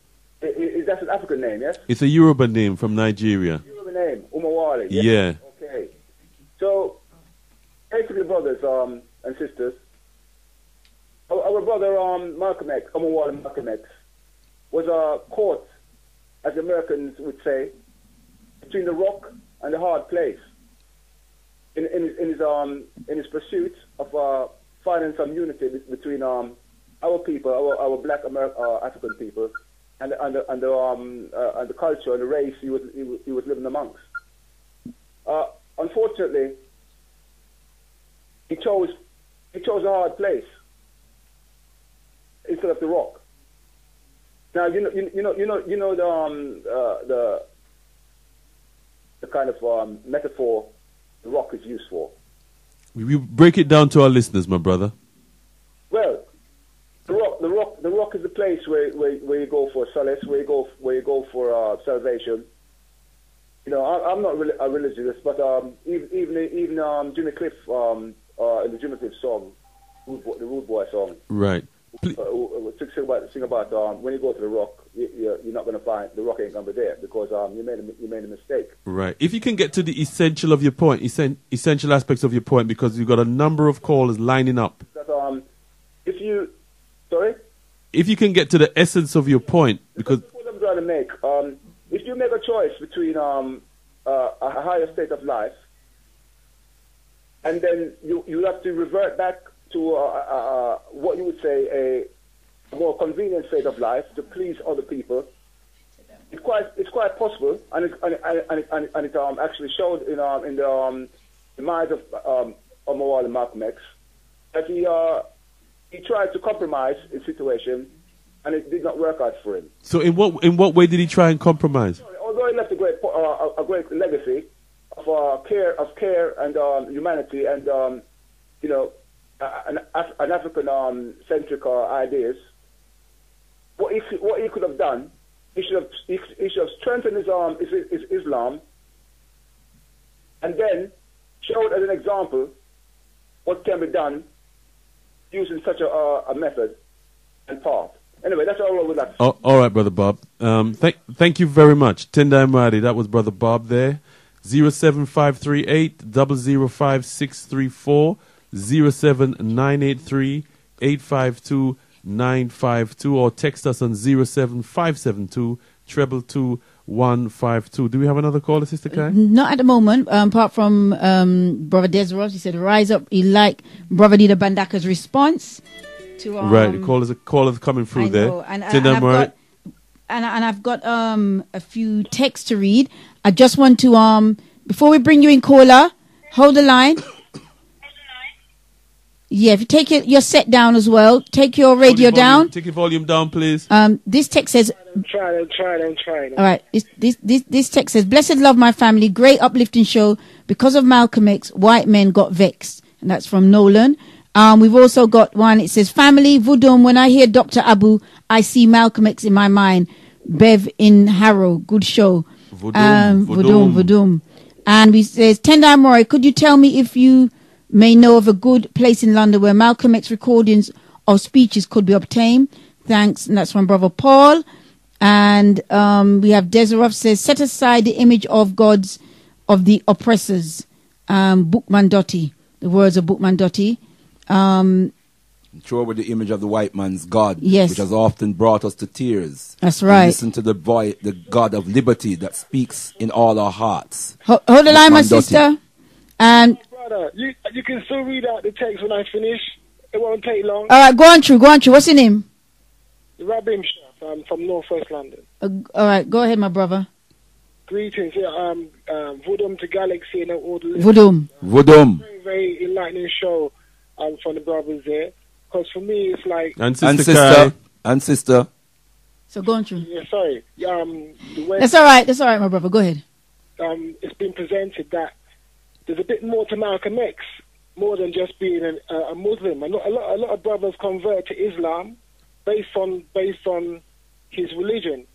Is that an African name? Yes. It's a Yoruba name from Nigeria. Yoruba name Omowale. Yes? Yeah. Okay. So basically, brothers and sisters. Our brother Malcolm X, Omowale Malcolm X, was caught, as Americans would say, between the rock and the hard place in his pursuit of finding some unity between our people, our Black African people, and the culture and the race he was living amongst. Unfortunately, he chose a hard place instead of the rock. Now you know the kind of metaphor the rock is used for. We break it down to our listeners, my brother. Well, the rock is the place where you go for solace, where you go for salvation. You know, I'm not a religious, but even Jimmy Cliff in the Jimmy Cliff song, the Rude Boy song, right? Sing about when you go to the rock, you're not going to find the rock ain't going to be there because you made a mistake. Right. If you can get to the essential of your point, essential aspects of your point, because you've got a number of callers lining up. That, if you can get to the essence of your point, because what I'm trying to make, if you make a choice between a higher state of life, and then you have to revert back to what you would say a more convenient state of life to please other people. It's quite possible, and it actually showed in the minds of Omowale Malcolm X that he tried to compromise his situation, and it did not work out for him. So in what way did he try and compromise? Although he left a great legacy of care and humanity and an African centric ideas. What he could have done, he should have strengthened his Islam, and then showed as an example what can be done using such a method and path. Anyway, that's all I would like to say. All right, Brother Bob. Thank you very much. Tenda Amwari, that was Brother Bob there. 07538 005 634 07983 852 952, or text us on 07572 222 152. Do we have another caller, Sister Kai? Not at the moment, apart from Brother Desiree. He said, rise up. He liked Brother Dida Bandaka's response to... right, the callers coming through there. And I've got a few texts to read. I just want to, before we bring you in, caller, hold the line. Yeah, if you take your set down as well, take your radio down. Take your volume down, please. This text says... I'm trying. All right. This text says, blessed love, my family, great uplifting show. Because of Malcolm X, white men got vexed. And that's from Nolan. We've also got one. It says, family, Vudum, when I hear Dr. Abu, I see Malcolm X in my mind. Bev in Harrow, good show. Vudum. And we says, Tenda Amore, could you tell me if you may know of a good place in London where Malcolm X recordings of speeches could be obtained? Thanks. And that's from Brother Paul. And we have Desiree says, set aside the image of gods of the oppressors. Bookman Doty, the words of Bookman Doty. Throw over the image of the white man's God, yes, which has often brought us to tears. That's right. Listen to the God of liberty that speaks in all our hearts. Hold the line, my sister. And brother, you can still read out the text when I finish. It won't take long. All right, go on through. What's your name? Rabim Shah from Northwest London. All right, go ahead, my brother. Greetings. Vudum to Galaxy and all the Vudum. Vudum. Very, very enlightening show from the brothers there. Because for me, it's like... And sister. And sister. So go on through. Yeah, sorry. The way That's all right, my brother. Go ahead. It's been presented that there's a bit more to Malcolm X, more than just being a Muslim. A lot of brothers convert to Islam based on his religion,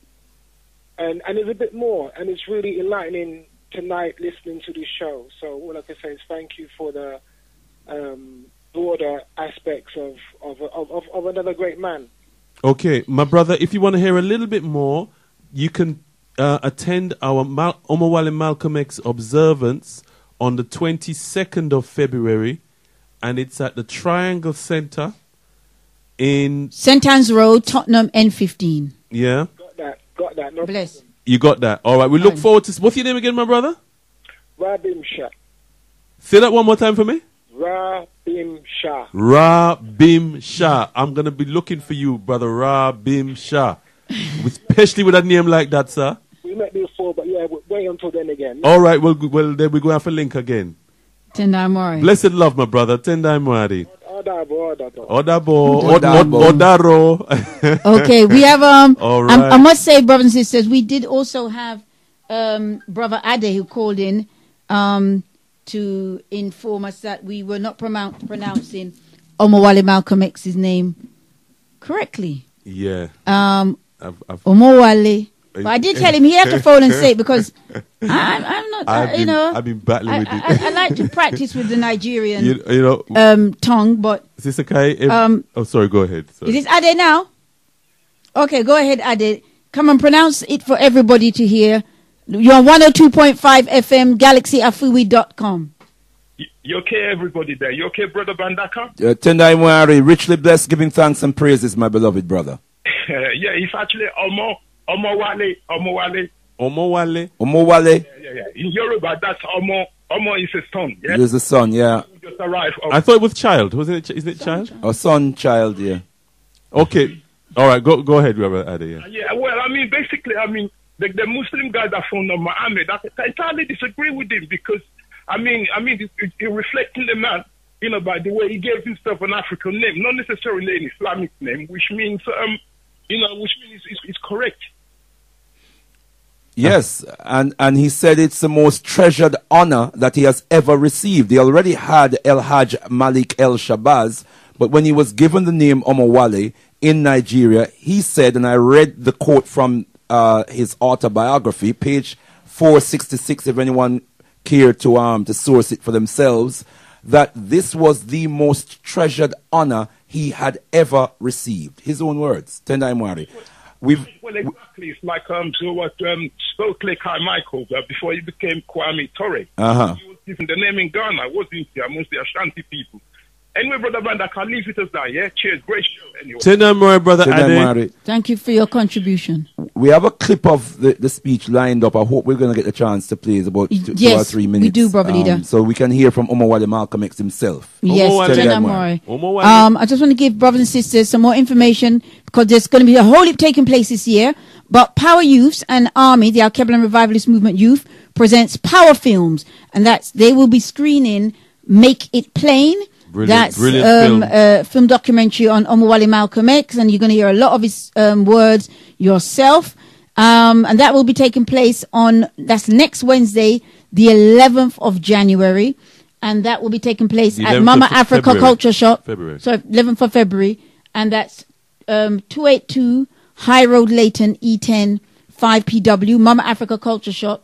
and there's a bit more, and it's really enlightening tonight listening to this show. So all I can say is thank you for the broader aspects of another great man. Okay, my brother, if you want to hear a little bit more, you can attend our Omowale Malcolm X observance on the 22nd of February, and it's at the Triangle Centre in... St. Anne's Road, Tottenham, N15. Yeah? Got that. No Bless. problem. You got that. All right, we look forward to... What's your name again, my brother? Rabim Shah. Say that one more time for me. Rabim Shah. Rabim Shah. I'm going to be looking for you, brother Rabim Shah. Especially with a name like that, sir. We met before, but yeah, wait until then again. All right, well then we're going to have a link again. Tendai Mori. Blessed love, my brother. Tendai Mori. Odabo. Odaro. Okay, we have All right. I must say, brothers and sisters, we did also have Brother Ade who called in to inform us that we were not pronouncing Omowale Malcolm X's name correctly. Yeah. Omowale. But I did tell him he had to phone and say it because I'm not, I've been battling with it. I like to practice with the Nigerian you know, tongue, but... Sister Kai, sorry, go ahead. Sorry. Is this Ade now? Okay, go ahead, Ade. Come and pronounce it for everybody to hear. You're on 102.5 FM, galaxyafuwi.com. You okay, everybody there? You okay, Brother Bandaka? Tendai Mwari, richly blessed, giving thanks and praises, my beloved brother. Yeah, it's actually Omowale. Yeah. In Yoruba, that's Omo. Omo is a son. Yeah? It is a son, yeah. Just arrived. I thought it was child. Wasn't it? Is it child? A son, child, yeah. Okay. All right. Go ahead, Robert Ade. Yeah. Yeah. Well, I mean, basically, the Muslim guy that found Muhammad, I entirely disagree with him because, I mean, it's reflecting the man, you know, by the way he gave himself an African name, not necessarily an Islamic name, which means, it's correct. Yes, and he said it's the most treasured honor that he has ever received. He already had El Hajj Malik El Shabazz, but when he was given the name Omowale in Nigeria, he said, and I read the quote from his autobiography, page 466, if anyone cared to source it for themselves, that this was the most treasured honor he had ever received. His own words, Tendai Mwari. Well, exactly. It's like what Stokely Carmichael before he became Kwame Ture. He was given the name in Ghana, wasn't he, amongst the Ashanti people. Anyway, Brother Banda, I can leave it as that, yeah? Cheers, great show. Anyway. Tendai Mwari, Brother Ade. Thank you for your contribution. We have a clip of the speech lined up. I hope we're going to get the chance to play. It's about 2 or 3 minutes. We do, Brother Leader. So we can hear from Omowale Malcolm X himself. Yes, Tendai Mwari. I just want to give brothers and sisters some more information because there's going to be a whole heap taking place this year. But Power Youths and Army, the Alkebu-Lan Revivalist Movement Youth, presents Power Films. And they will be screening Make It Plain. Brilliant film documentary on Omowale Malcolm X, and you're going to hear a lot of his words yourself. And that will be taking place that's next Wednesday, the 11th of January. And that will be taking place at Mama Africa Culture Shop. Sorry, 11th of February. And that's 282 High Road, Leighton, E10, 5PW, Mama Africa Culture Shop.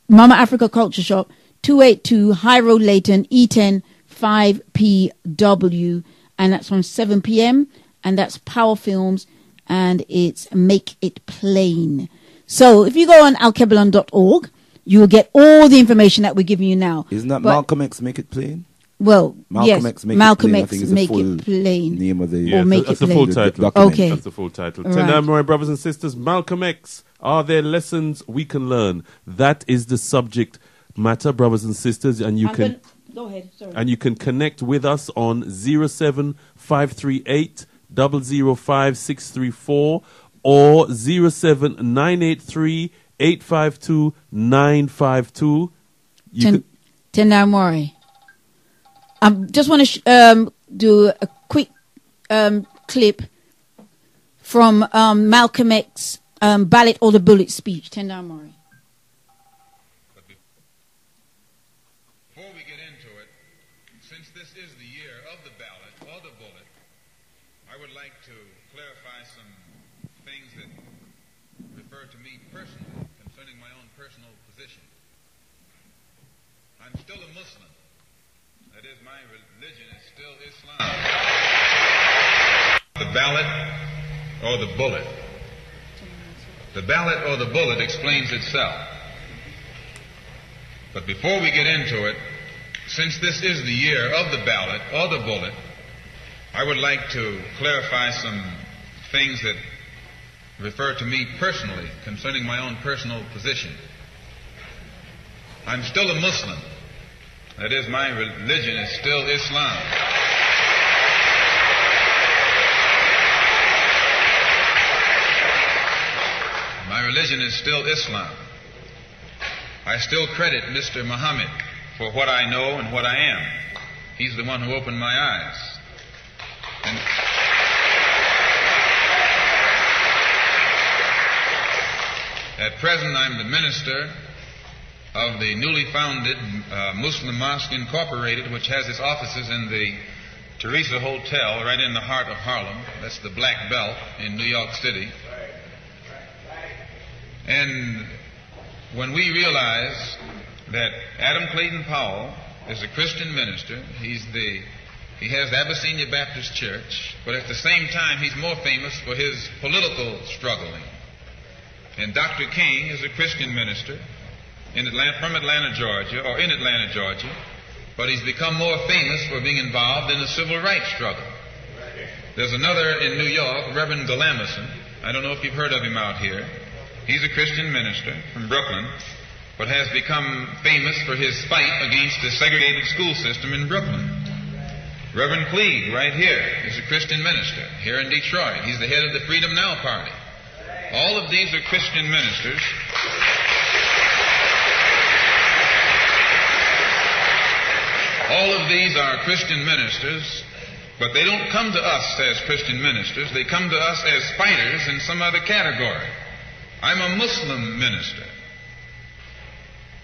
Mama Africa Culture Shop, 282 High Road, Leighton, E10, 5PW, and that's from 7 p.m. and that's Power Films, and it's Make It Plain. So if you go on alkebu-lan.org, you will get all the information that we're giving you now. Isn't that Malcolm X Make It Plain? Well, Malcolm yes, X Make Malcolm It X Plain. Make It Plain. Name of the that's the full title. Okay, that's the full title. Right. Tendai Mwari, brothers and sisters, Malcolm X. Are there lessons we can learn? That is the subject matter, brothers and sisters, and you can. Go ahead, sorry. And you can connect with us on 07538 005-634 or 07983-852-952. Tenda Amore. I just want to do a quick clip from Malcolm X Ballot or the Bullet speech. Tenda Amore. Before we get into it, since this is the year of the ballot or the bullet, I would like to clarify some things that refer to me personally concerning my own personal position. I'm still a Muslim. That is, my religion is still Islam. The ballot or the bullet. The ballot or the bullet explains itself. But before we get into it, since this is the year of the ballot or the bullet, I would like to clarify some things that refer to me personally concerning my own personal position. I'm still a Muslim. That is, my religion is still Islam. My religion is still Islam. I still credit Mr. Muhammad for what I know and what I am. He's the one who opened my eyes. And at present, I'm the minister of the newly founded Muslim Mosque Incorporated, which has its offices in the Teresa Hotel right in the heart of Harlem. That's the Black Belt in New York City. And when we realize that Adam Clayton Powell is a Christian minister, he has the Abyssinia Baptist Church, but at the same time he's more famous for his political struggling. And Dr. King is a Christian minister from Atlanta, Georgia, or in Atlanta, Georgia, but he's become more famous for being involved in the civil rights struggle. There's another in New York, Reverend Galamison. I don't know if you've heard of him out here. He's a Christian minister from Brooklyn, but has become famous for his fight against the segregated school system in Brooklyn. Reverend Cleage, right here, is a Christian minister here in Detroit. He's the head of the Freedom Now Party. All of these are Christian ministers. All of these are Christian ministers, but they don't come to us as Christian ministers. They come to us as fighters in some other category. I'm a Muslim minister.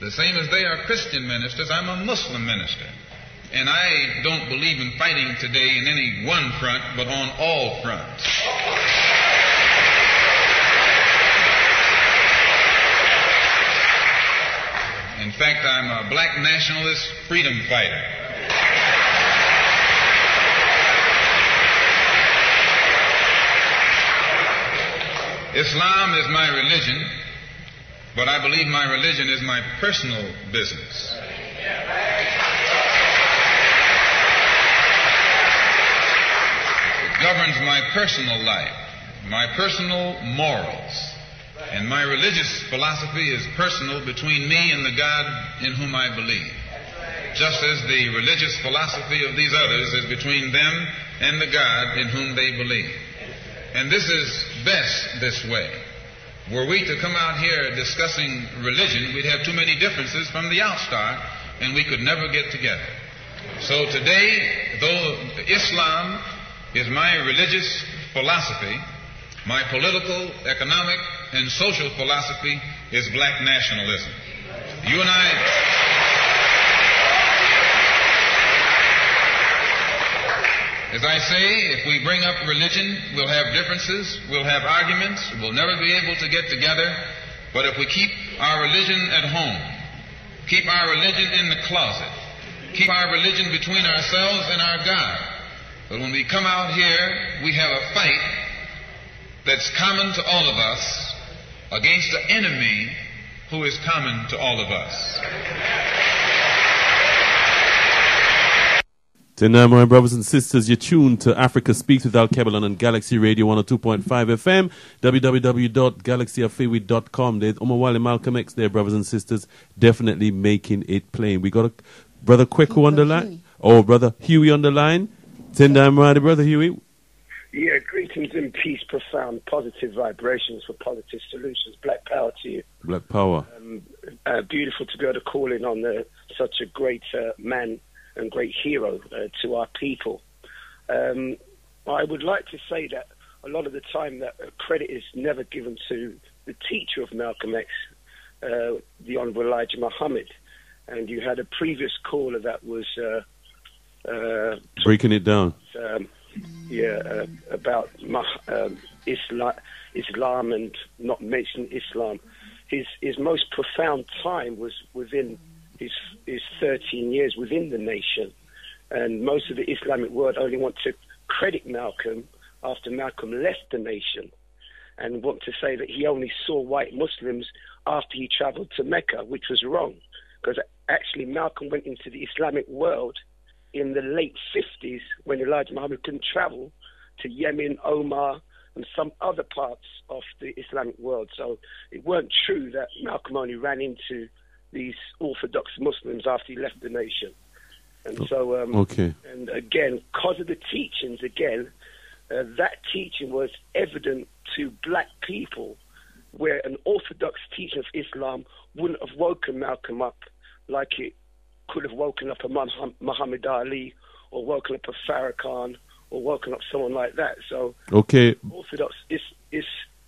The same as they are Christian ministers, I'm a Muslim minister. And I don't believe in fighting today in any one front, but on all fronts. In fact, I'm a black nationalist freedom fighter. Islam is my religion, but I believe my religion is my personal business. It governs my personal life, my personal morals, and my religious philosophy is personal between me and the God in whom I believe, just as the religious philosophy of these others is between them and the God in whom they believe. And this is best this way. Were we to come out here discussing religion, we'd have too many differences from the outstart, and we could never get together. So today, though Islam is my religious philosophy, my political, economic, and social philosophy is black nationalism. You and I... As I say, if we bring up religion, we'll have differences, we'll have arguments, we'll never be able to get together. But if we keep our religion at home, keep our religion in the closet, keep our religion between ourselves and our God, but when we come out here, we have a fight that's common to all of us against the enemy who is common to all of us. Tonight, my brothers and sisters, you're tuned to Africa Speaks with Alkebu-Lan on Galaxy Radio 102.5 FM, www.galaxyafawi.com. There's Omowale Malcolm X there, brothers and sisters, definitely making it plain. We got a Brother Kweku on the line. Oh, Brother Huey on the line. Tendai Brother Huey. Yeah, greetings and peace, profound, positive vibrations for positive solutions. Black power to you. Black power. Beautiful to be able to call in on such a great man and great hero to our people. I would like to say that a lot of the time that credit is never given to the teacher of Malcolm X, the Honorable Elijah Muhammad. And you had a previous caller that was... breaking it down. About Islam and not mentioning Islam. His most profound time was within his 13 years within the nation, and most of the Islamic world only want to credit Malcolm after Malcolm left the nation, and want to say that he only saw white Muslims after he traveled to Mecca, which was wrong, because actually Malcolm went into the Islamic world in the late 50s when Elijah Muhammad couldn't travel to Yemen, Oman, and some other parts of the Islamic world. So it weren't true that Malcolm only ran into these Orthodox Muslims after he left the nation. And so, and again, because of the teachings, that teaching was evident to black people, where an Orthodox teaching of Islam wouldn't have woken Malcolm up like it could have woken up a Muhammad Ali, or woken up a Farrakhan, or woken up someone like that. So, Orthodox is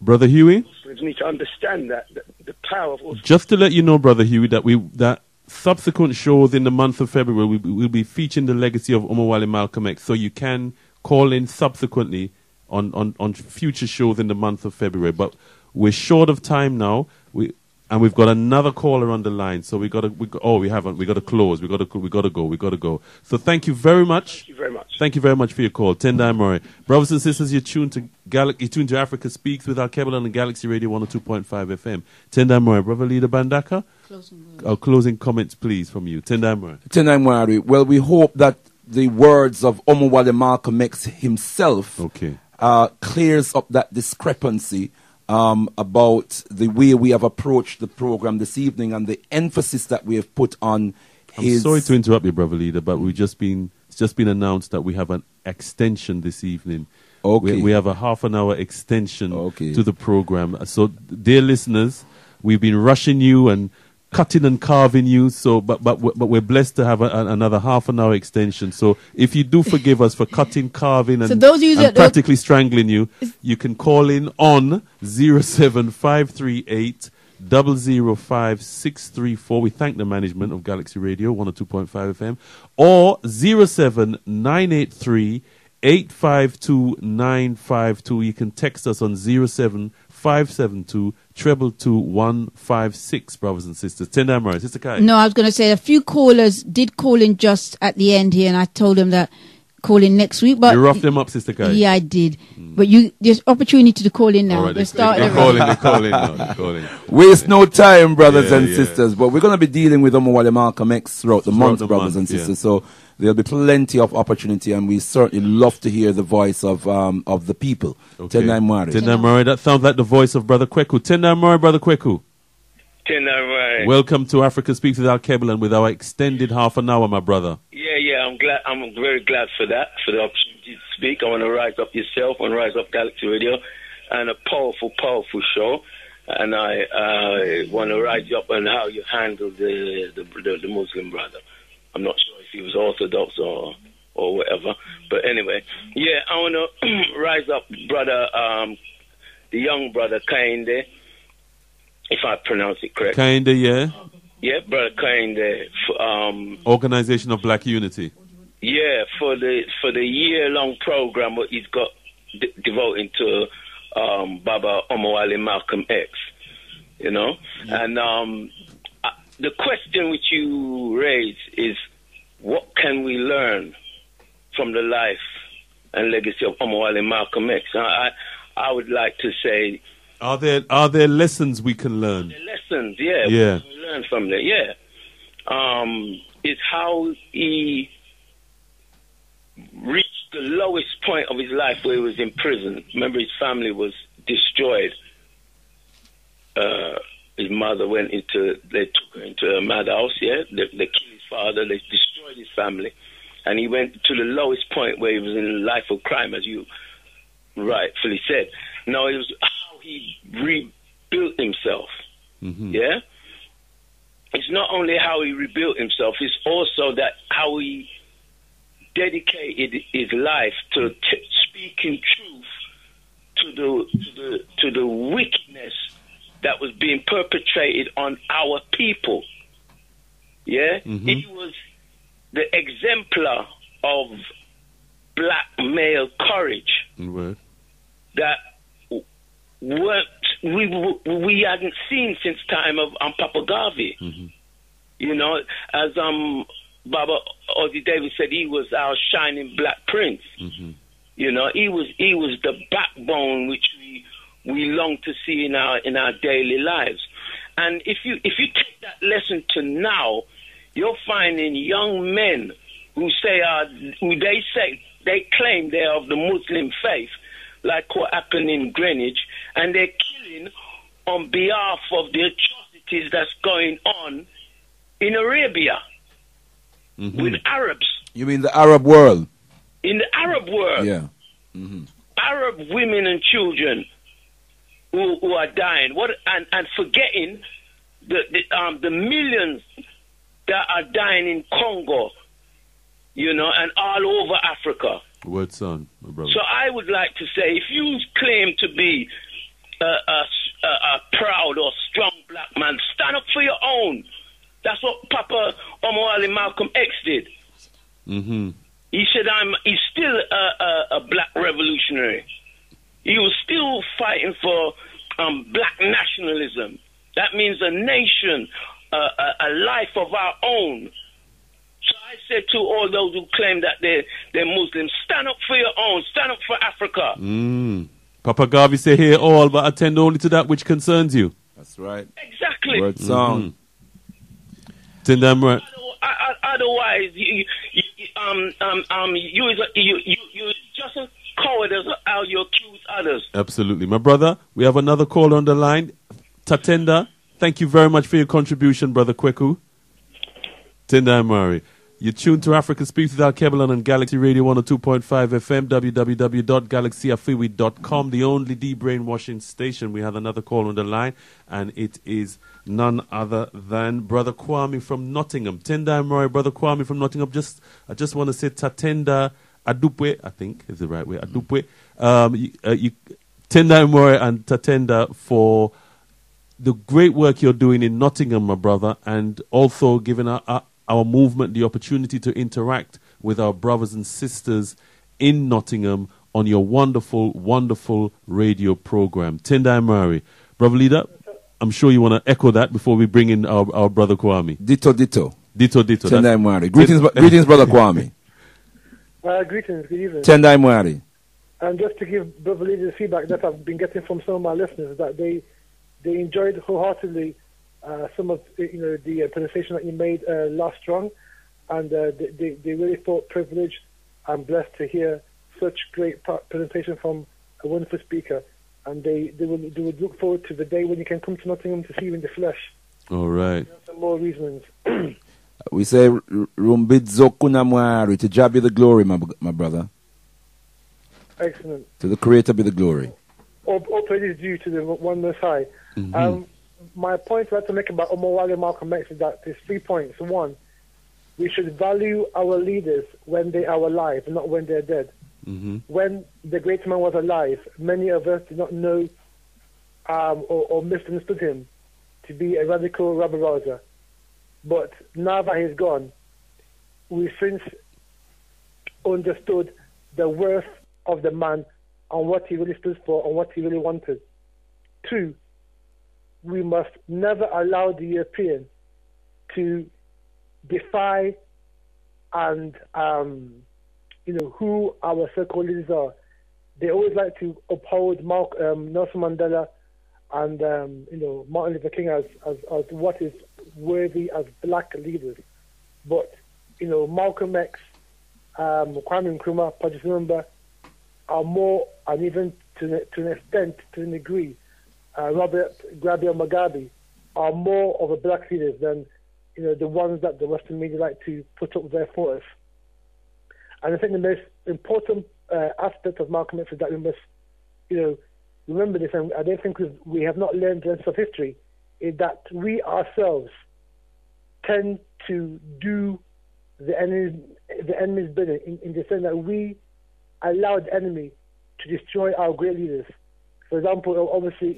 Brother Huey, Muslims need to understand that the power of Orthodox. Just to let you know, Brother Huey, that subsequent shows in the month of February we'll be featuring the legacy of Omowale Malcolm X, so you can call in subsequently on future shows in the month of February. But we're short of time now. And we've got another caller on the line, so we got to close. We got to go. So thank you very much. Thank you very much. Thank you very much for your call. Tendai Amore. Brothers and sisters, you're tuned to Africa Speaks with Alkebu-Lan and Galaxy Radio 102.5 FM. Tendai Amore. Brother Leader Bandaka? Closing comments, please, from you. Tendai Amore. Tendai Amore. Well, we hope that the words of Omowale Malcolm X himself clears up that discrepancy about the way we have approached the program this evening and the emphasis that we have put on his... I'm sorry to interrupt you, Brother Leader, but it's just been announced that we have an extension this evening. We have a half an hour extension to the program. So, dear listeners, we've been rushing you and cutting and carving you, but we're blessed to have another half an hour extension. So if you do forgive us for cutting, carving, and practically strangling you, you can call in on 07538 005 We thank the management of Galaxy Radio 102.5 FM, or 07983 852 952. You can text us on 07572 222 brothers and sisters. Tendai Amore, Sister Kai. No, I was going to say a few callers did call in just at the end here, and I told them that call in next week. But you roughed them up, Sister Kai. Yeah, I did. But there's opportunity to call in now. Right, they're calling. Waste no time, brothers and sisters. But we're going to be dealing with Omowale Malcolm X throughout the month, brothers and sisters. So there'll be plenty of opportunity, and we certainly love to hear the voice of the people. Tendai Amore. Tendai Amore, that sounds like the voice of Brother Kweku. Tendai Amore, Brother Kweku. Tendai Amore. Welcome to Africa Speaks with Alkebu-Lan with our extended half an hour, my brother. Yeah, I'm glad. I'm very glad for that, for the opportunity to speak. I want to rise up yourself, I want to rise up Galaxy Radio, and a powerful show. And I want to rise you up on how you handle the Muslim brother. I'm not sure if he was Orthodox or whatever. But anyway, yeah, I want to rise up brother, the young brother Kainde, if I pronounce it correct. Kainde, yeah. Yeah, brother Kainde. Organization of Black Unity. Yeah, for the year-long program what he's got devoted to Baba Omowale Malcolm X, you know. And the question which you raise is, what can we learn from the life and legacy of Omowale Malcolm X? I would like to say, are there lessons we can learn? Lessons, yeah. Yeah. We can learn from there, yeah. It's how he reached the lowest point of his life where he was in prison. Remember, his family was destroyed. His mother they took her into a madhouse, yeah. They killed his father, they destroyed his family. And he went to the lowest point where he was in a life of crime, as you rightfully said. No, it was how he rebuilt himself. Yeah? It's not only how he rebuilt himself, it's also that how he dedicated his life to speaking truth to the wickedness that was being perpetrated on our people. Yeah? He was the exemplar of black male courage that we hadn't seen since time of Papa Garvey. You know, as Baba Ozzy Davis said, he was our shining black prince. You know, he was the backbone which we long to see in our daily lives. And if you take that lesson to now, you're finding young men who they claim they're of the Muslim faith, like what happened in Greenwich, and they're killing on behalf of the atrocities that's going on in Arabia with Arabs. You mean the Arab world? In the Arab world. Yeah. Arab women and children who are dying. And forgetting the millions that are dying in Congo, you know, and all over Africa. Word, son, my brother. So I would like to say, if you claim to be a proud or strong black man, stand up for your own. That's what Papa Omowale Malcolm X did. He said, he's still a black revolutionary. He was still fighting for black nationalism. That means a nation, a life of our own. So I said to all those who claim that they're Muslims, stand up for your own, stand up for Africa. Papa Garvey say, hear all, but attend only to that which concerns you. That's right. Exactly. Word song. Right. Otherwise, you're just a coward as how you accuse others. Absolutely. My brother, we have another caller on the line. Tatenda, thank you very much for your contribution, Brother Kweku. Tenda Amari. You're tuned to Africa Speaks with Alkebu-Lan on Galaxy Radio 102.5 FM, www.galaxyafiwi.com, the only de-brainwashing station. We have another call on the line, and it is none other than Brother Kwame from Nottingham. Tenda Amari, Brother Kwame from Nottingham. I just want to say Tatenda Adupwe, I think is the right way, Adupwe. Tenda Amari and Tatenda for the great work you're doing in Nottingham, my brother, and also giving our movement the opportunity to interact with our brothers and sisters in Nottingham on your wonderful, wonderful radio program. Tenda Amari. Brother Leader, I'm sure you want to echo that before we bring in our brother Kwame. Ditto, ditto. Ditto, ditto. Tenda Amari. Greetings, Brother Kwame. Greetings, good evening. Tenda Amari. And just to give Brother Leader the feedback that I've been getting from some of my listeners, that they enjoyed wholeheartedly some of the presentation that you made last strong, and they really felt privileged and blessed to hear such great presentation from a wonderful speaker, and they would look forward to the day when you can come to Nottingham to see you in the flesh. All right. Some more reasons. We say Rumbidzo Kunamwari, to Jah be the glory, my brother. Excellent. To the Creator be the glory. All praise is due to the One Most High. My point I'd like to make about Omowale Malcolm X is that there's 3 points. One, we should value our leaders when they are alive, not when they're dead. When the great man was alive, many of us did not know or misunderstood him to be a radical rabble-rouser. But now that he's gone, we've since understood the worth of the man and what he really stood for and what he really wanted. 2, we must never allow the European to defy and who our so-called leaders are. They always like to uphold Nelson Mandela and Martin Luther King as what is worthy as black leaders. But Malcolm X, Kwame Nkrumah, Patrice Lumumba are more, and even to an extent, to a degree, Robert Gabriel Mugabe are more of a black leaders than the ones that the Western media like to put up there for us. And I think the most important aspect of Malcolm X is that we must remember this, and I don't think we have not learned the lessons of history, is that we ourselves tend to do the enemy's bidding in the sense that we allow the enemy to destroy our great leaders. For example, obviously,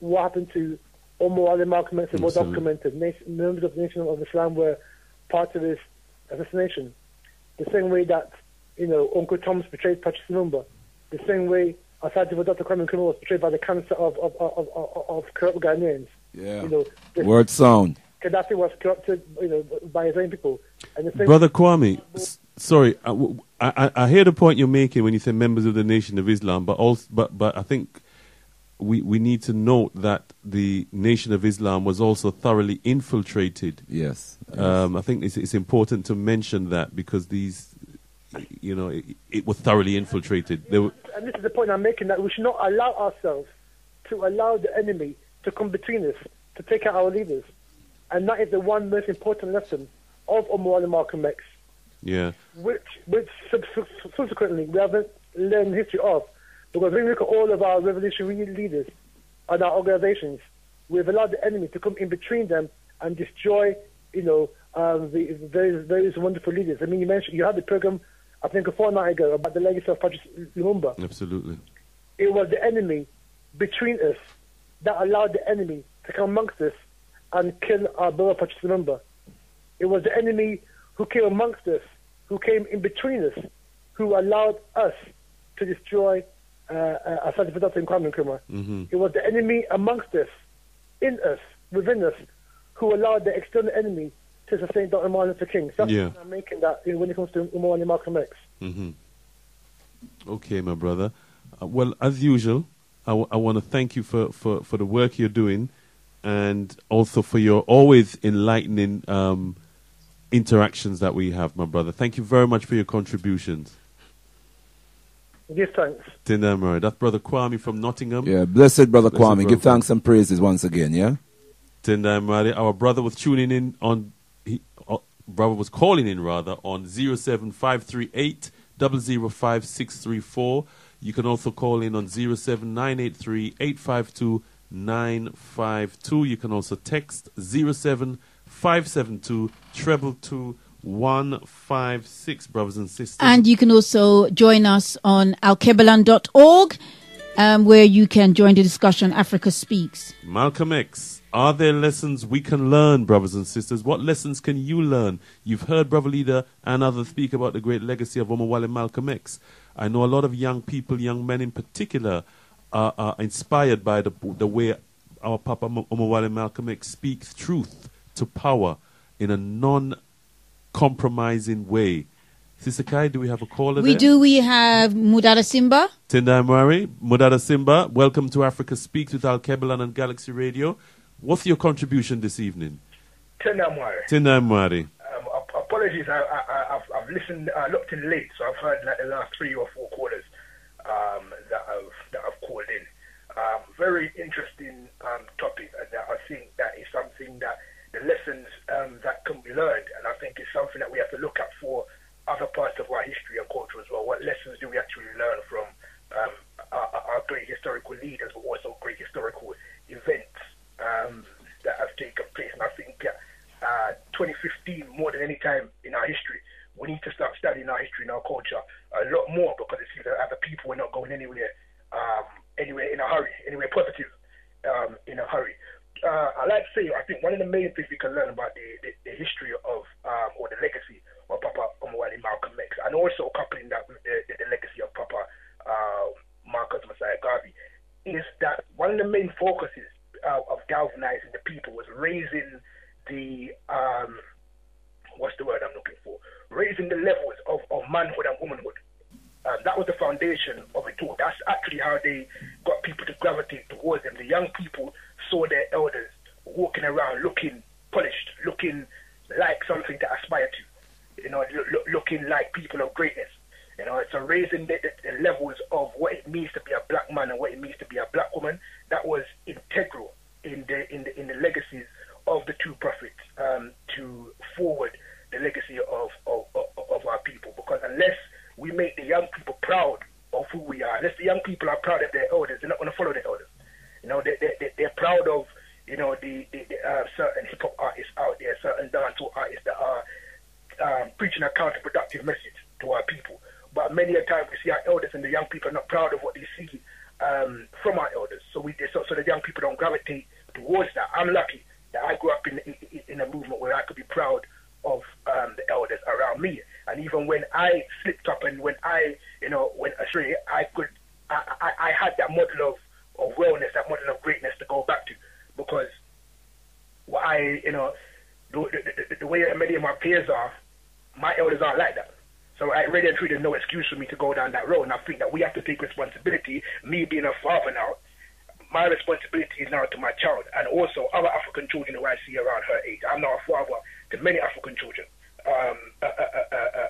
what happened to Omowale Malcolm X is well documented. Members of the Nation of Islam were part of this assassination. The same way that, Uncle Thomas betrayed Patrice Lumumba. The same way Asante Dr. Kwame Nkrumah was betrayed by the cancer of corrupt Ghanaians. Yeah. Word sound. Gaddafi was corrupted, by his own people. And the same Brother Kwame, sorry, I hear the point you're making when you say members of the Nation of Islam, but I think we need to note that the Nation of Islam was also thoroughly infiltrated. Yes. I think it's important to mention that because these, it was thoroughly infiltrated. And this is the point I'm making, that we should not allow ourselves to allow the enemy to come between us, to take out our leaders. And that is the one most important lesson of Omowale Malcolm X. Yeah. Which subsequently we haven't learned the history of. Because when we look at all of our revolutionary leaders and our organizations, we've allowed the enemy to come in between them and destroy, those wonderful leaders. I mean, you had the program, I think, a fortnight ago about the legacy of Patrice Lumumba. Absolutely. It was the enemy between us that allowed the enemy to come amongst us and kill our brother Patrice Lumumba. It was the enemy who came amongst us, who came in between us, who allowed us to destroy Asante Dr. Kwame Nkrumah. It was the enemy amongst us, in us, within us, who allowed the external enemy to sustain Dr. Martin Luther King. So that's I'm making that when it comes to Omowale Malcolm X. Okay, my brother. Well, as usual, I want to thank you for the work you're doing, and also for your always enlightening interactions that we have, my brother. Thank you very much for your contributions. Give thanks. That's Brother Kwame from Nottingham. Yeah, blessed Brother Kwame. Give thanks and praises once again, yeah? Our brother was tuning in on, brother was calling in rather, on 07538 005 You can also call in on 07983 852 952. You can also text 07572 222 156, brothers and sisters. And you can also join us on Alkebu-Lan.org, where you can join the discussion Africa Speaks. Malcolm X, are there lessons we can learn, brothers and sisters? What lessons can you learn? You've heard Brother Leader and others speak about the great legacy of Omowale Malcolm X. I know a lot of young people, young men in particular, are inspired by the way our Papa Omowale Malcolm X speaks truth to power in a non-compromising way. Sister Kai, do we have a caller We there? do. We have Mudada Simba. Tendai Mwari, Mudada Simba, welcome to Africa Speaks with Alkebu-Lan and Galaxy Radio. What's your contribution this evening? Tendai Mwari. Tendai Mwari. Apologies, I've listened, looked in late, so I've heard like the last 3 or 4 quarters that I've called in. Very interesting topic, and I think that is something that the lessons that can be learned, and I think it's something that we have to look at for other parts of our history and culture as well. What lessons do we actually learn from our great historical leaders, but also great historical events that have taken place? And I think 2015, more than any time in our history, we need to start studying our history and our culture a lot more, because it seems that as a people we're not going anywhere in a hurry, anywhere positive in a hurry. I like to say, I think one of the main things we can learn about the history of, or the legacy of Papa Omowale Malcolm X, and also coupling that with the legacy of Papa Mosiah Garvey, is that one of the main focuses of galvanizing the people was raising the, what's the word I'm looking for? Raising the levels of manhood and womanhood. That was the foundation of it all. That's actually how they got people to gravitate towards them. The young people saw their elders walking around looking polished, looking like something to aspire to, looking like people of greatness. So raising the levels of what it means to be a black man and what it means to be a black woman, that was integral in the legacies of the two prophets to forward the legacy of our people. Because unless we make the young people proud of who we are. Unless the young people are proud of their elders, they're not going to follow their elders. You know, they're proud of, you know, the certain hip hop artists out there, certain dancehall artists that are preaching a counterproductive message to our people. But many a time we see our elders and the young people are not proud of what they see from our elders. So the young people don't gravitate towards that. I'm lucky that I grew up in a movement where I could be proud of the elders around me. And even when I slipped up and when I, you know, went astray, I had that model of wellness, that model of greatness to go back to, because the way many of my peers are, my elders aren't like that. So I really and truly, there's no excuse for me to go down that road. And I think that we have to take responsibility. Me being a father now, my responsibility is now to my child and also other African children who I see around her age. I'm now a father to many African children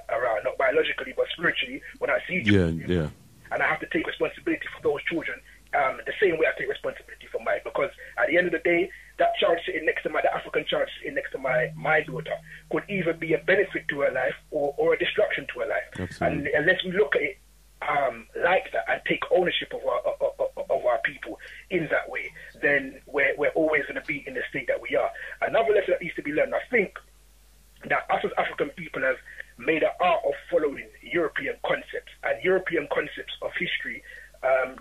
around, not biologically but spiritually. When I see children, and I have to take responsibility for those children the same way I take responsibility for mine. Because at the end of the day, that child sitting next to the African child sitting next to my daughter could either be a benefit to her life or a destruction to her life. Absolutely. And unless we look at it like that and take ownership of our people in that way, then we're always going to be in the state that we are. Another lesson that needs to be learned, I think, that us as African people have made an art of following European concepts, and European concepts of history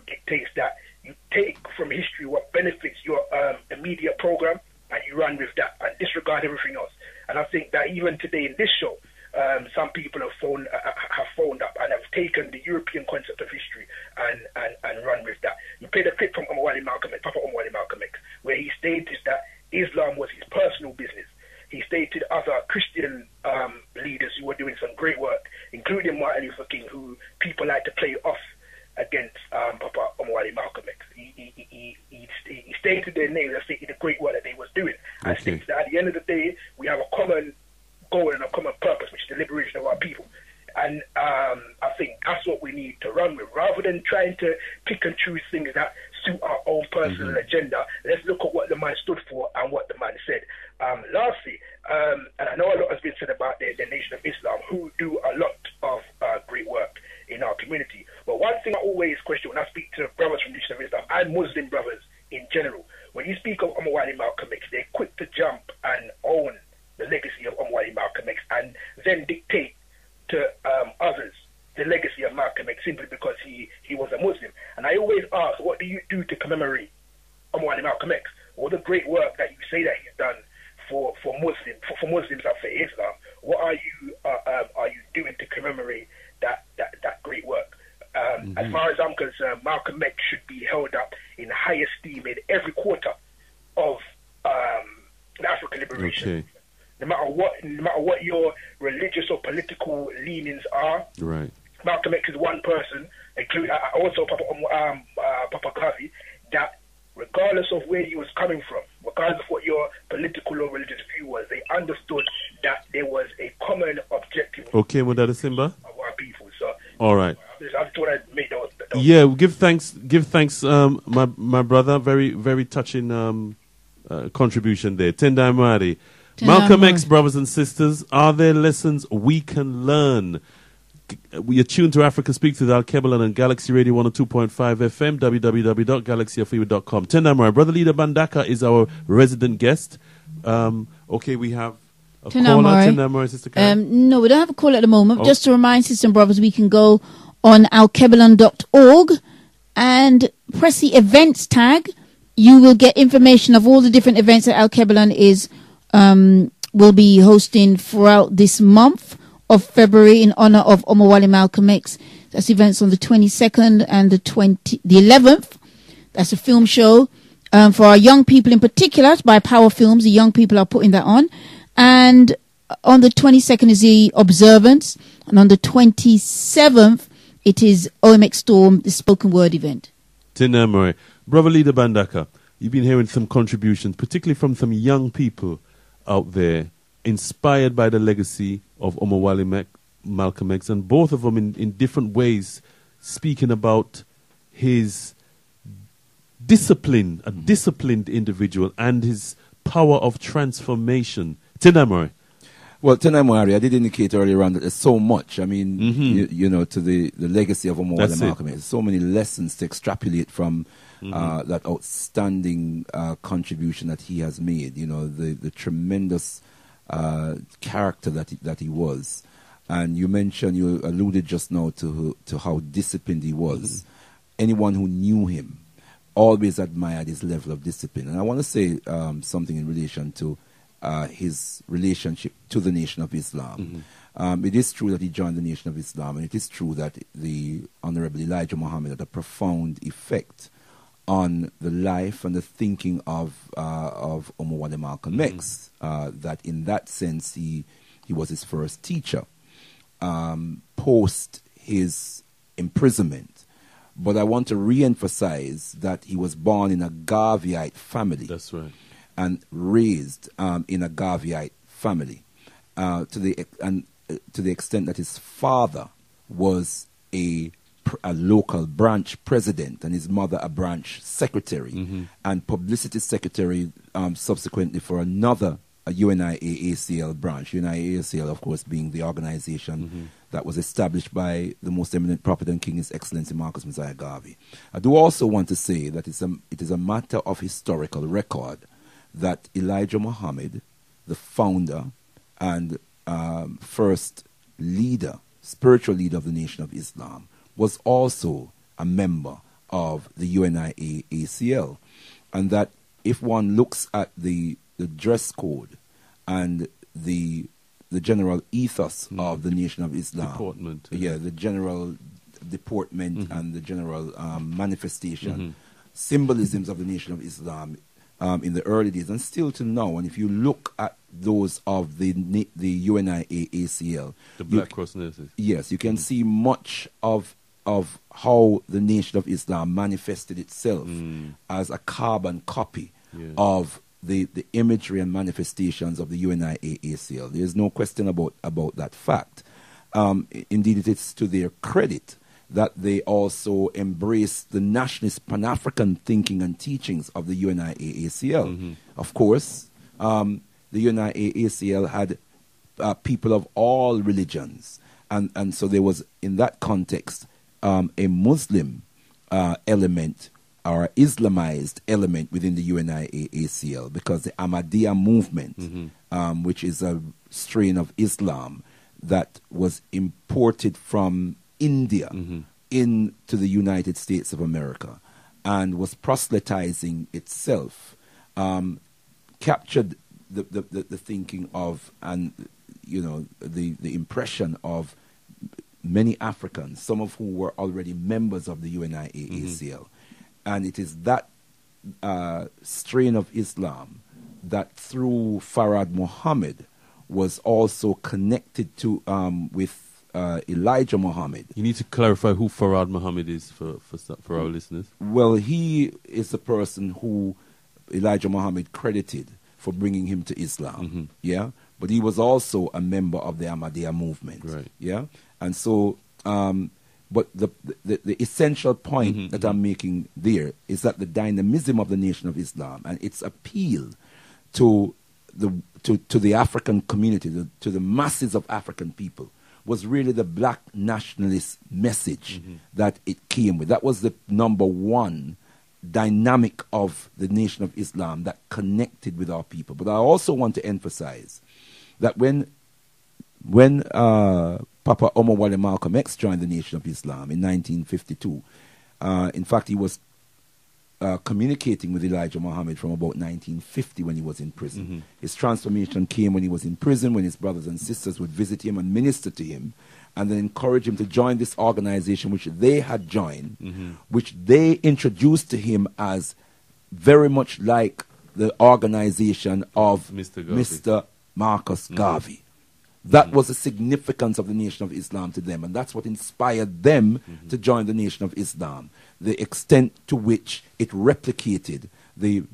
dictates that you take from history what benefits your immediate program and you run with that and disregard everything else. And I think that even today in this show, some people have phoned up and have taken the European concept of history and run with that. You played a clip from Omowale Malcolm X, Papa Omowale Malcolm X, where he stated that Islam was his personal business. He stated other Christian leaders who were doing some great work, including Martin Luther King, who people like to play off against Papa Omowale Malcolm X. He stated their names and stated the great work that they was doing. Okay. And stated that at the end of the day, we have a common goal and a common purpose, which is the liberation of our people. And I think that's what we need to run with. Rather than trying to pick and choose things that suit our own personal agenda, let's look at what the man stood for and what the man said. Lastly, and I know a lot has been said about the Nation of Islam, who do a lot of great work in our community. But one thing I always question when I speak to brothers from the Nation of Islam and Muslim brothers in general, when you speak of Omowale Malcolm X, they're quick to jump and own the legacy of Omowale Malcolm X and then dictate to others the legacy of Malcolm X simply because he was a Muslim. And I always ask, what do you do to commemorate Omowale Malcolm X? All the great work that you say that he's done for Muslims and for Islam, what are you doing to commemorate that great work? As far as I'm concerned, Malcolm X should be held up in high esteem in every quarter of the African liberation. Okay. No matter what your religious or political leanings are, right? Malcolm X is one person, including also Papa Garvey, that regardless of where he was coming from, regardless of what your political or religious view was, they understood that there was a common objective. Okay, Mudada Simba. Of our people. So, all right. I just want to make those. Yeah, give thanks, my brother. Very, very touching contribution there. Tendai Mari. Malcolm X, brothers and sisters, are there lessons we can learn? We are tuned to Africa Speak to the Alkebu-Lan and Galaxy Radio 102.5 FM, www.galaxyafever.com. Tendai Mari. Brother Leader Bandaka is our resident guest. Okay, we have a caller. Tendai Mari, Sister Karen. No, we don't have a call at the moment. Just to remind sisters and brothers, we can go on alkebulan.org and press the events tag. You will get information of all the different events that Alkebu-Lan will be hosting throughout this month of February in honor of Omowale Malcolm X. That's events on the 22nd and the 11th. That's a film show for our young people in particular. By Power Films, the young people are putting that on. And on the 22nd is the observance, and on the 27th it is OMX Storm, the spoken word event. Tinamore. Brother Leader Bandaka, you've been hearing some contributions, particularly from some young people out there, inspired by the legacy of Omowale Malcolm X, and both of them in different ways speaking about his discipline, a disciplined individual, and his power of transformation. Tinamore. Well, Tenamwari, I did indicate earlier on that there's so much. I mean, you know, to the legacy of Omowale Malcolm X. So many lessons to extrapolate from that outstanding contribution that he has made. You know, the tremendous character that he was. And you alluded just now to how disciplined he was. Anyone who knew him always admired his level of discipline. And I want to say something in relation to his relationship to the Nation of Islam. It is true that he joined the Nation of Islam, and it is true that the Honorable Elijah Muhammad had a profound effect on the life and the thinking of Omowale Malcolm X. That in that sense, he was his first teacher post his imprisonment. But I want to re-emphasize that he was born in a Garveyite family. That's right. And raised in a Garveyite family, to the extent that his father was a local branch president and his mother a branch secretary and publicity secretary subsequently for another UNIA-ACL branch. UNIA-ACL, of course, being the organization that was established by the Most Eminent Prophet King, His Excellency Mosiah Garvey. I do also want to say that it is a matter of historical record that Elijah Muhammad, the founder and first leader, spiritual leader of the Nation of Islam, was also a member of the UNIA-ACL. And that if one looks at the dress code and the general ethos of the Nation of Islam, deportment, the general deportment and the general manifestation, symbolisms of the Nation of Islam, in the early days and still to now, and if you look at those of the UNIA-ACL, the Black Cross nurses, yes, you can see much of how the Nation of Islam manifested itself as a carbon copy of the imagery and manifestations of the UNIA-ACL. There is no question about that fact. Indeed, it is to their credit that they also embraced the nationalist Pan-African thinking and teachings of the UNIA-ACL. Of course, the UNIA-ACL had people of all religions, and so there was, in that context, a Muslim element or Islamized element within the UNIA-ACL, because the Ahmadiyya movement, which is a strain of Islam that was imported from India into the United States of America and was proselytizing itself, captured the thinking of, and the impression of many Africans, some of who were already members of the UNIA-ACL. And it is that strain of Islam that through Farad Muhammad was also connected to with Elijah Muhammad. You need to clarify who Farad Muhammad is for our listeners. Well, he is the person who Elijah Muhammad credited for bringing him to Islam. Yeah, but he was also a member of the Ahmadiyya movement. Right. Yeah, and so, but the essential point that I'm making there is that the dynamism of the Nation of Islam and its appeal to the African community, to the masses of African people, was really the black nationalist message that it came with. That was the number one dynamic of the Nation of Islam that connected with our people. But I also want to emphasize that when Papa Omowale Malcolm X joined the Nation of Islam in 1952, in fact, he was communicating with Elijah Muhammad from about 1950 when he was in prison. His transformation came when he was in prison, when his brothers and sisters would visit him and minister to him and then encourage him to join this organization which they had joined, which they introduced to him as very much like the organization of Mr. Marcus Garvey. That was the significance of the Nation of Islam to them, and that's what inspired them to join the Nation of Islam. The extent to which it replicated the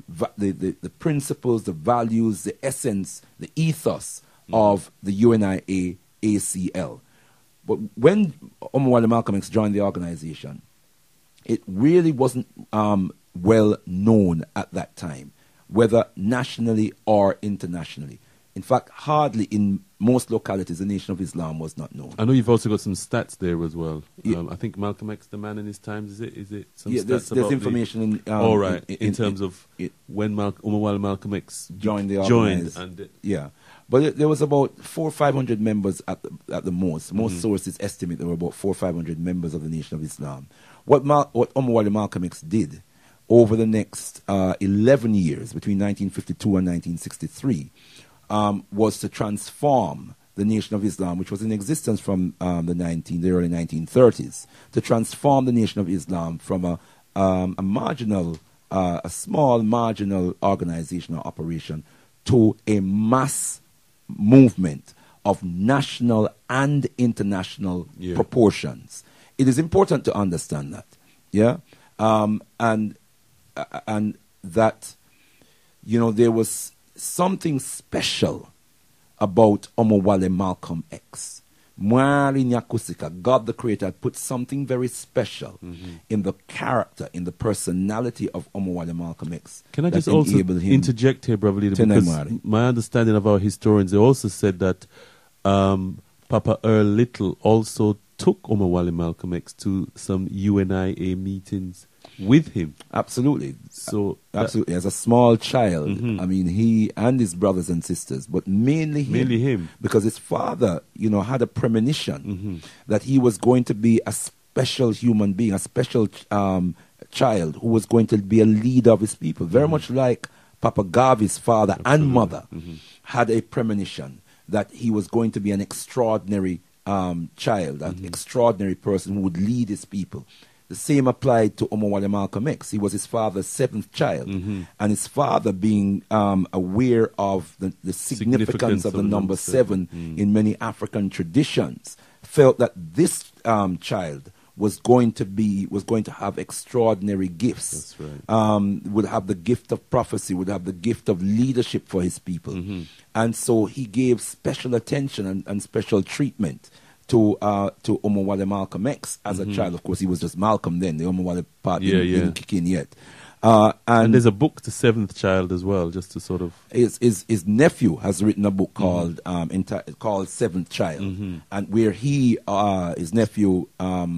principles, the values, the essence, the ethos of the UNIA-ACL. But when Omowale Malcolm X joined the organization, it really wasn't well known at that time, whether nationally or internationally. In fact, hardly in most localities the Nation of Islam was not known. I know you've also got some stats there as well. Yeah. I think Malcolm X, the man in his times, is it some Yeah, stats there's information in terms of when Omowale Malcolm X joined the joined organized. Yeah. But there was about 400 or 500 members at the most. Most sources estimate there were about 400 or 500 members of the Nation of Islam. What Omowale Malcolm X did over the next 11 years, between 1952 and 1963, was to transform the Nation of Islam, which was in existence from the early 1930s, to transform the Nation of Islam from a small marginal organization or operation to a mass movement of national and international proportions. It is important to understand that, and that, there was something special about Omowale Malcolm X. Mwari Nyakusika, God the Creator, had put something very special in the character, in the personality of Omowale Malcolm X. Can I just also interject here, Brother Leader? Because my understanding of our historians, they also said that Papa Earl Little also took Omowale Malcolm X to some UNIA meetings with him. Absolutely. So absolutely. As a small child, I mean, he and his brothers and sisters, but mainly him. Because his father, had a premonition that he was going to be a special human being, a special child who was going to be a leader of his people. Very much like Papa Garvey's father and mother had a premonition that he was going to be an extraordinary child, an extraordinary person who would lead his people. The same applied to Omowale Malcolm X. He was his father's seventh child. And his father, being aware of the significance of the number seven in many African traditions, felt that this child was going to have extraordinary gifts. That's right. Would have the gift of prophecy, would have the gift of leadership for his people. And so he gave special attention and special treatment to Omowale Malcolm X as a child. Of course, he was just Malcolm then. The Omowale part didn't kick in yet. And there's a book, The Seventh Child, as well, just to sort of... His nephew has written a book called Seventh Child, and where his nephew...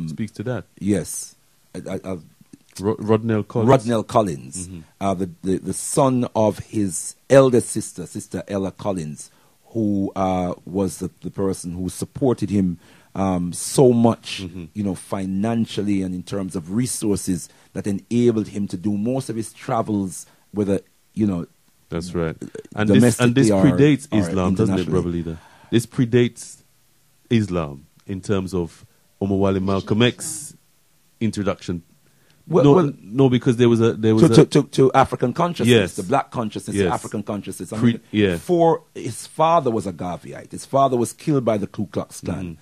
speaks to that. Yes. Rodnell Collins. Rodnell Collins, the son of his eldest sister, Sister Ella Collins, who was the person who supported him so much, financially and in terms of resources that enabled him to do most of his travels with That's right. And this predates Islam, doesn't it, Brother Leader? This predates Islam in terms of Omowale Malcolm X introduction. No, because there was to African consciousness, yes, the black consciousness, the African consciousness. For his father was a Garveyite. His father was killed by the Ku Klux Klan.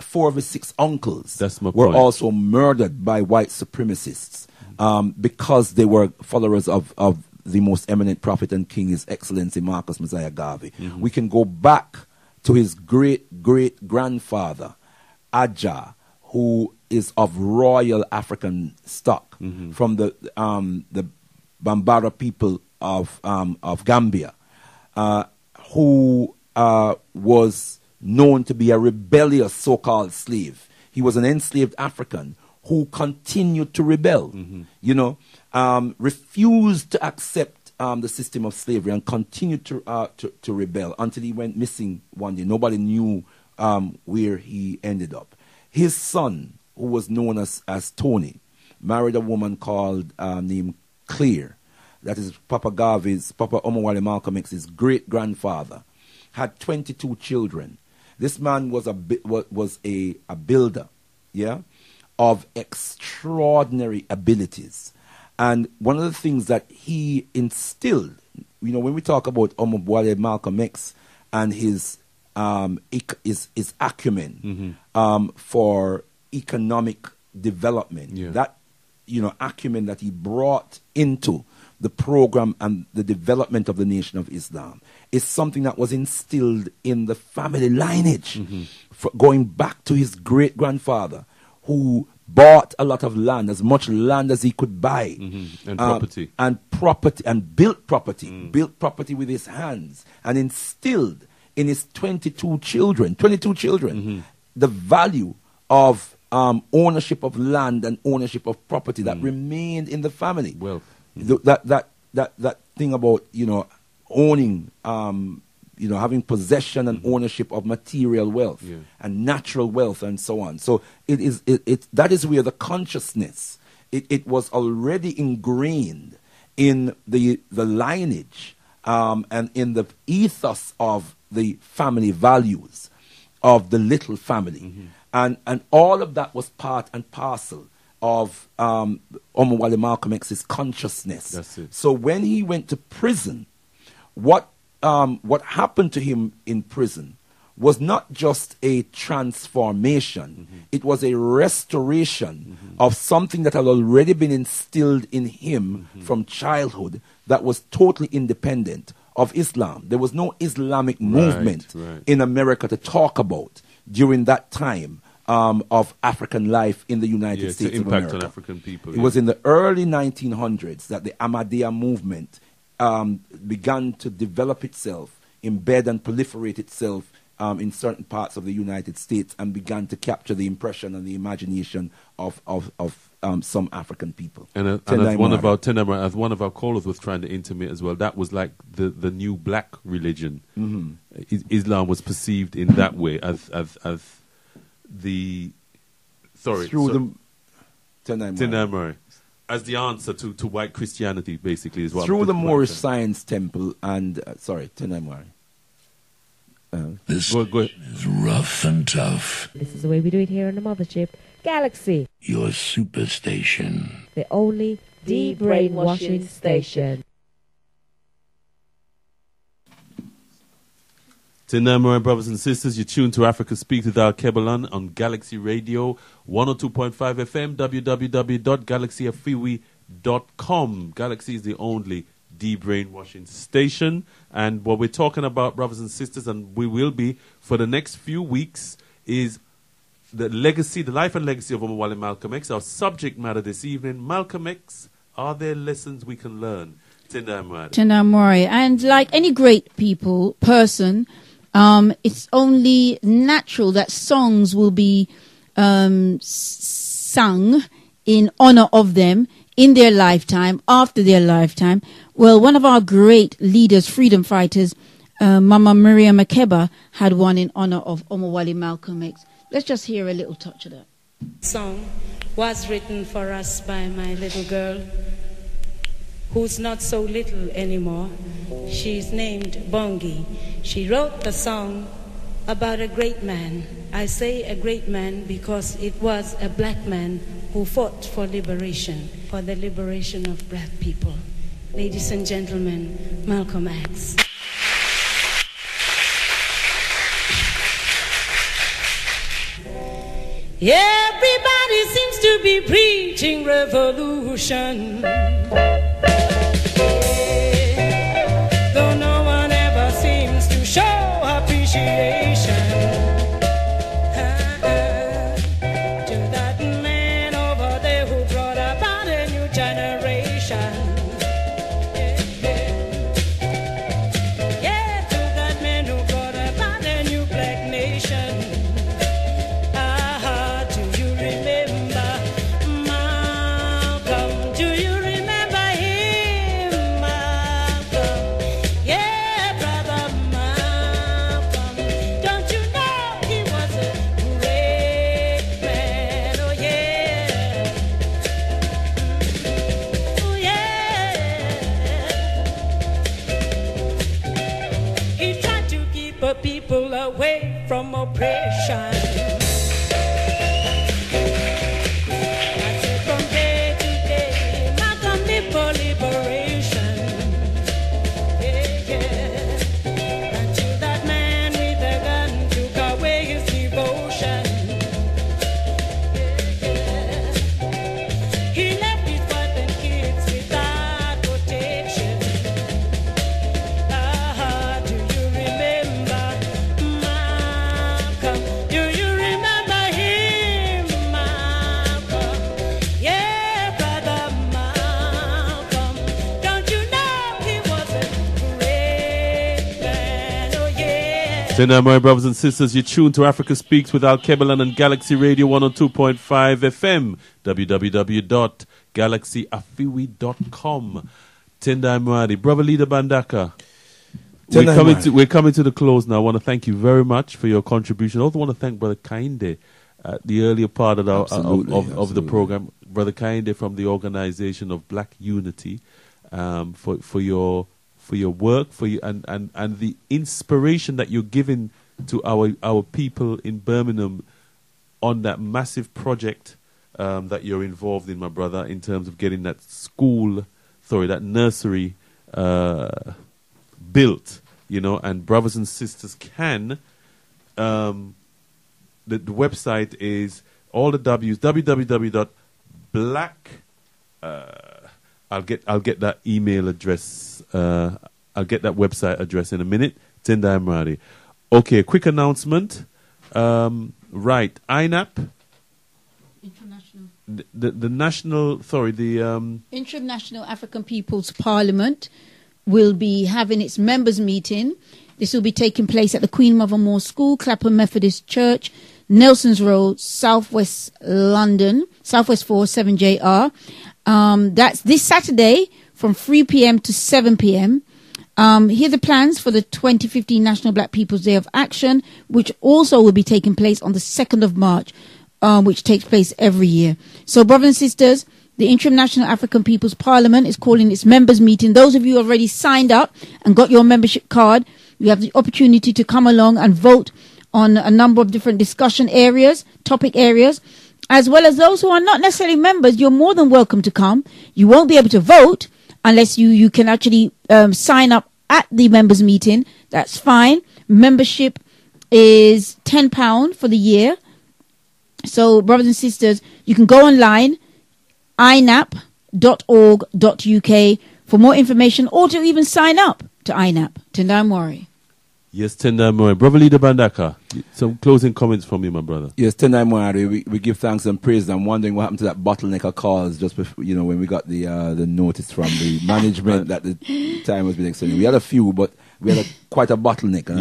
4 of his 6 uncles were also murdered by white supremacists because they were followers of the Most Eminent Prophet and King, His Excellency Marcus Mosiah Garvey. We can go back to his great-great-grandfather, Adja, who is of royal African stock from the Bambara people of Gambia, who was known to be a rebellious so-called slave. He was an enslaved African who continued to rebel, refused to accept the system of slavery and continued to rebel until he went missing one day. Nobody knew where he ended up. His son, who was known as Tony, married a woman called named Claire. That is Papa Omowale Malcolm X's great-grandfather. Had 22 children. This man was a builder, of extraordinary abilities. And one of the things that he instilled, when we talk about Omowale Malcolm X and his acumen for economic development, that acumen that he brought into the program and the development of the Nation of Islam is something that was instilled in the family lineage, going back to his great-grandfather, who bought a lot of land, as much land as he could buy. And property. And built property with his hands, and instilled in his 22 children, the value of ownership of land and ownership of property that remained in the family. Wealth. That thing about, owning, having possession and ownership of material wealth and natural wealth and so on. So that is where the consciousness, it was already ingrained in the lineage and in the ethos of the family values of the little family. And all of that was part and parcel of Omowale Malcolm X's consciousness. That's it. So when he went to prison, what happened to him in prison was not just a transformation, it was a restoration of something that had already been instilled in him from childhood that was totally independent of Islam. There was no Islamic movement in America to talk about during that time of African life in the United States of America. Impact on African people. It was in the early 1900s that the Ahmadiyya movement began to develop itself, embed and proliferate itself in certain parts of the United States, and began to capture the impression and the imagination of some African people. And as one of our callers was trying to intimate as well, that was like the new black religion. Islam was perceived in that way as the Tenamari. As the answer to white Christianity, basically, is what through the Moorish Science Temple and Tenamari. This is rough and tough. This is the way we do it here on the mothership. Galaxy, your superstation. The only de-brainwashing station. Tinamara, brothers and sisters, you're tuned to Africa Speaks with Alkebu-Lan on Galaxy Radio 102.5 FM, www.galaxyafiwi.com. Galaxy is the only de-brainwashing station. And what we're talking about, brothers and sisters, and we will be for the next few weeks, is the legacy, the life and legacy of Omowale Malcolm X. Our subject matter this evening, Malcolm X, are there lessons we can learn? Tinamara. And like any great person, it's only natural that songs will be sung in honor of them in their lifetime, after their lifetime. Well, one of our great leaders, freedom fighters, Mama Maria Makeba, had one in honor of Omowale Malcolm X. Let's just hear a little touch of that. Song was written for us by my little girl, who's not so little anymore. She's named Bongi. She wrote the song about a great man. I say a great man because it was a black man who fought for liberation, for the liberation of black people. Ladies and gentlemen, Malcolm X. Everybody seems to be preaching revolution, though no one ever seems to show appreciation to that man over there who brought about a new generation. Yeah, to that man who brought about a new black nation. People away from oppression. From day to day, Malcolm live for liberation. Until that man with a gun took away his devotion. He left his wife and kids without protection. Do you remember? Do you Tender my brothers and sisters, you're tuned to Africa Speaks with Alkebu-Lan and Galaxy Radio 102.5 FM, www.galaxyafiwi.com. Tender Mwari, Brother Leader Bandaka. We're coming to the close now. I want to thank you very much for your contribution. I also want to thank Brother Kainde at the earlier part of the program. Brother Kainde from the Organization of Black Unity, for your work, and the inspiration that you're giving to our people in Birmingham on that massive project that you're involved in, my brother, in terms of getting that nursery built, and brothers and sisters can. The website is all the W's, www.black. I'll get that email address. I'll get that website address in a minute. Tenda Amradi. Okay, quick announcement. Right, INAP. International. The International African People's Parliament will be having its members' meeting. This will be taking place at the Queen Mother Moore School, Clapham Methodist Church, Nelson's Road, Southwest London, Southwest 4, 7JR. That's this Saturday from 3 p.m. to 7 p.m. Here are the plans for the 2015 National Black People's Day of Action, which also will be taking place on the 2nd of March, which takes place every year. So, brothers and sisters, the International African People's Parliament is calling its members' meeting. Those of you who already signed up and got your membership card, you have the opportunity to come along and vote on a number of different discussion areas, topic areas, as well as those who are not necessarily members. You're more than welcome to come. You won't be able to vote unless you can actually sign up at the members' meeting. That's fine. Membership is £10 for the year. So, brothers and sisters, you can go online, inap.org.uk for more information, or to even sign up to INAP. Tendai Mwari. Yes, Tendai Mwari. Brother Leader Bandaka, some closing comments from you, my brother. Yes, Tendai Mwari, we give thanks and praise. I'm wondering what happened to that bottleneck of calls just before, when we got the notice from the management that the time has been extended. We had a few, but we had quite a bottleneck.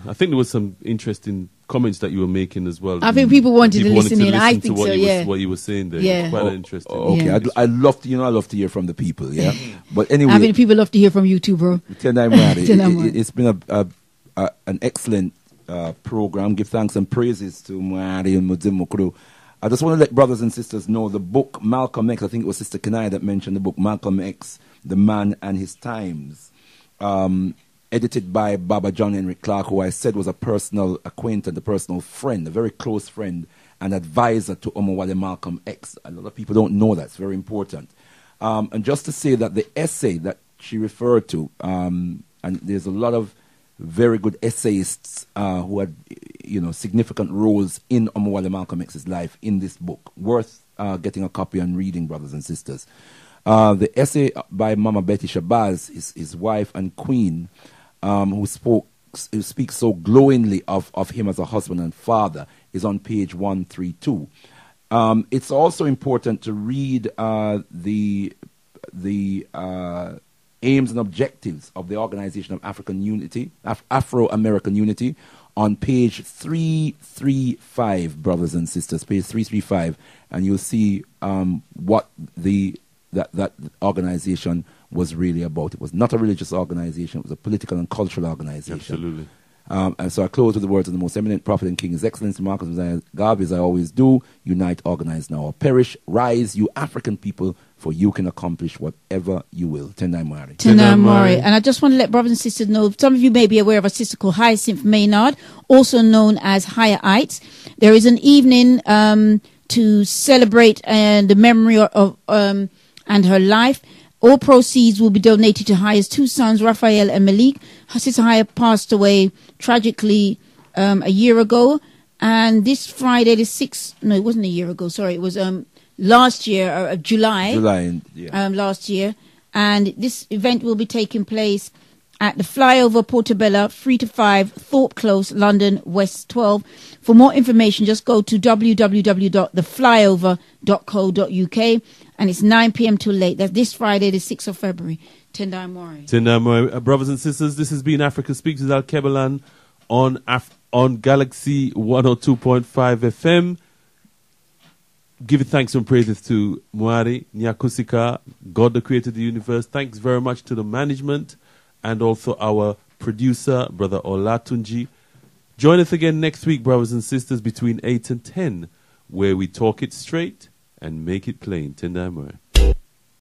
I think there was some interesting comments that you were making as well. I think people wanted to listen in. I think so, yeah. What you were saying there. Yeah. Quite interesting. Okay, yeah. I love to hear from the people, yeah. But anyway. I think people love to hear from you too, bro. Tendai Mwari, it's been an excellent program. Give thanks and praises to Mwari and Mudzimukuru. I just want to let brothers and sisters know the book Malcolm X, I think it was Sister Kanai that mentioned the book Malcolm X, The Man and His Times, edited by Baba John Henry Clark, who I said was a personal acquaintance, a personal friend, a very close friend and advisor to Omowale Malcolm X. A lot of people don't know that. It's very important. And just to say that the essay that she referred to, and there's a lot of very good essayists who had, significant roles in Omowale Malcolm X's life in this book. Worth getting a copy and reading, brothers and sisters. The essay by Mama Betty Shabazz, his wife and queen, who speaks so glowingly of him as a husband and father, is on page 132. It's also important to read the aims and objectives of the Organization of African Unity, Afro-American Unity, on page 335, brothers and sisters, page 335, and you'll see what that organization was really about. It was not a religious organization, it was a political and cultural organization. Absolutely. And so I close with the words of the Most Eminent Prophet and King, His Excellency Mosiah Garvey, as I always do: unite, organize now, or perish. Rise, you African people, for you can accomplish whatever you will. Tendai Mwari. Tendai Mwari. And I just want to let brothers and sisters know, some of you may be aware of a sister called Hyacinth Maynard, also known as Higher-ites. There is an evening to celebrate the memory of and her life. All proceeds will be donated to Haya's two sons, Raphael and Malik. Her sister Haya passed away tragically a year ago. And this Friday, the 6th, no, it wasn't a year ago, sorry, it was last year, July, last year. And this event will be taking place at the Flyover Portobello, 3 to 5, Thorpe Close, London, West 12. For more information, just go to www.theflyover.co.uk. And it's 9 p.m. till late. That's this Friday, the 6th of February. Tendai Mwari. Tendai Mwari. Brothers and sisters, this has been Africa Speaks with Alkebu-Lan on Galaxy 102.5 FM. Give thanks and praises to Mwari, Nyakusika, God the creator of the universe. Thanks very much to the management and also our producer, Brother Olatunji. Join us again next week, brothers and sisters, between 8 and 10, where we talk it straight and make it plain. Tenda amore.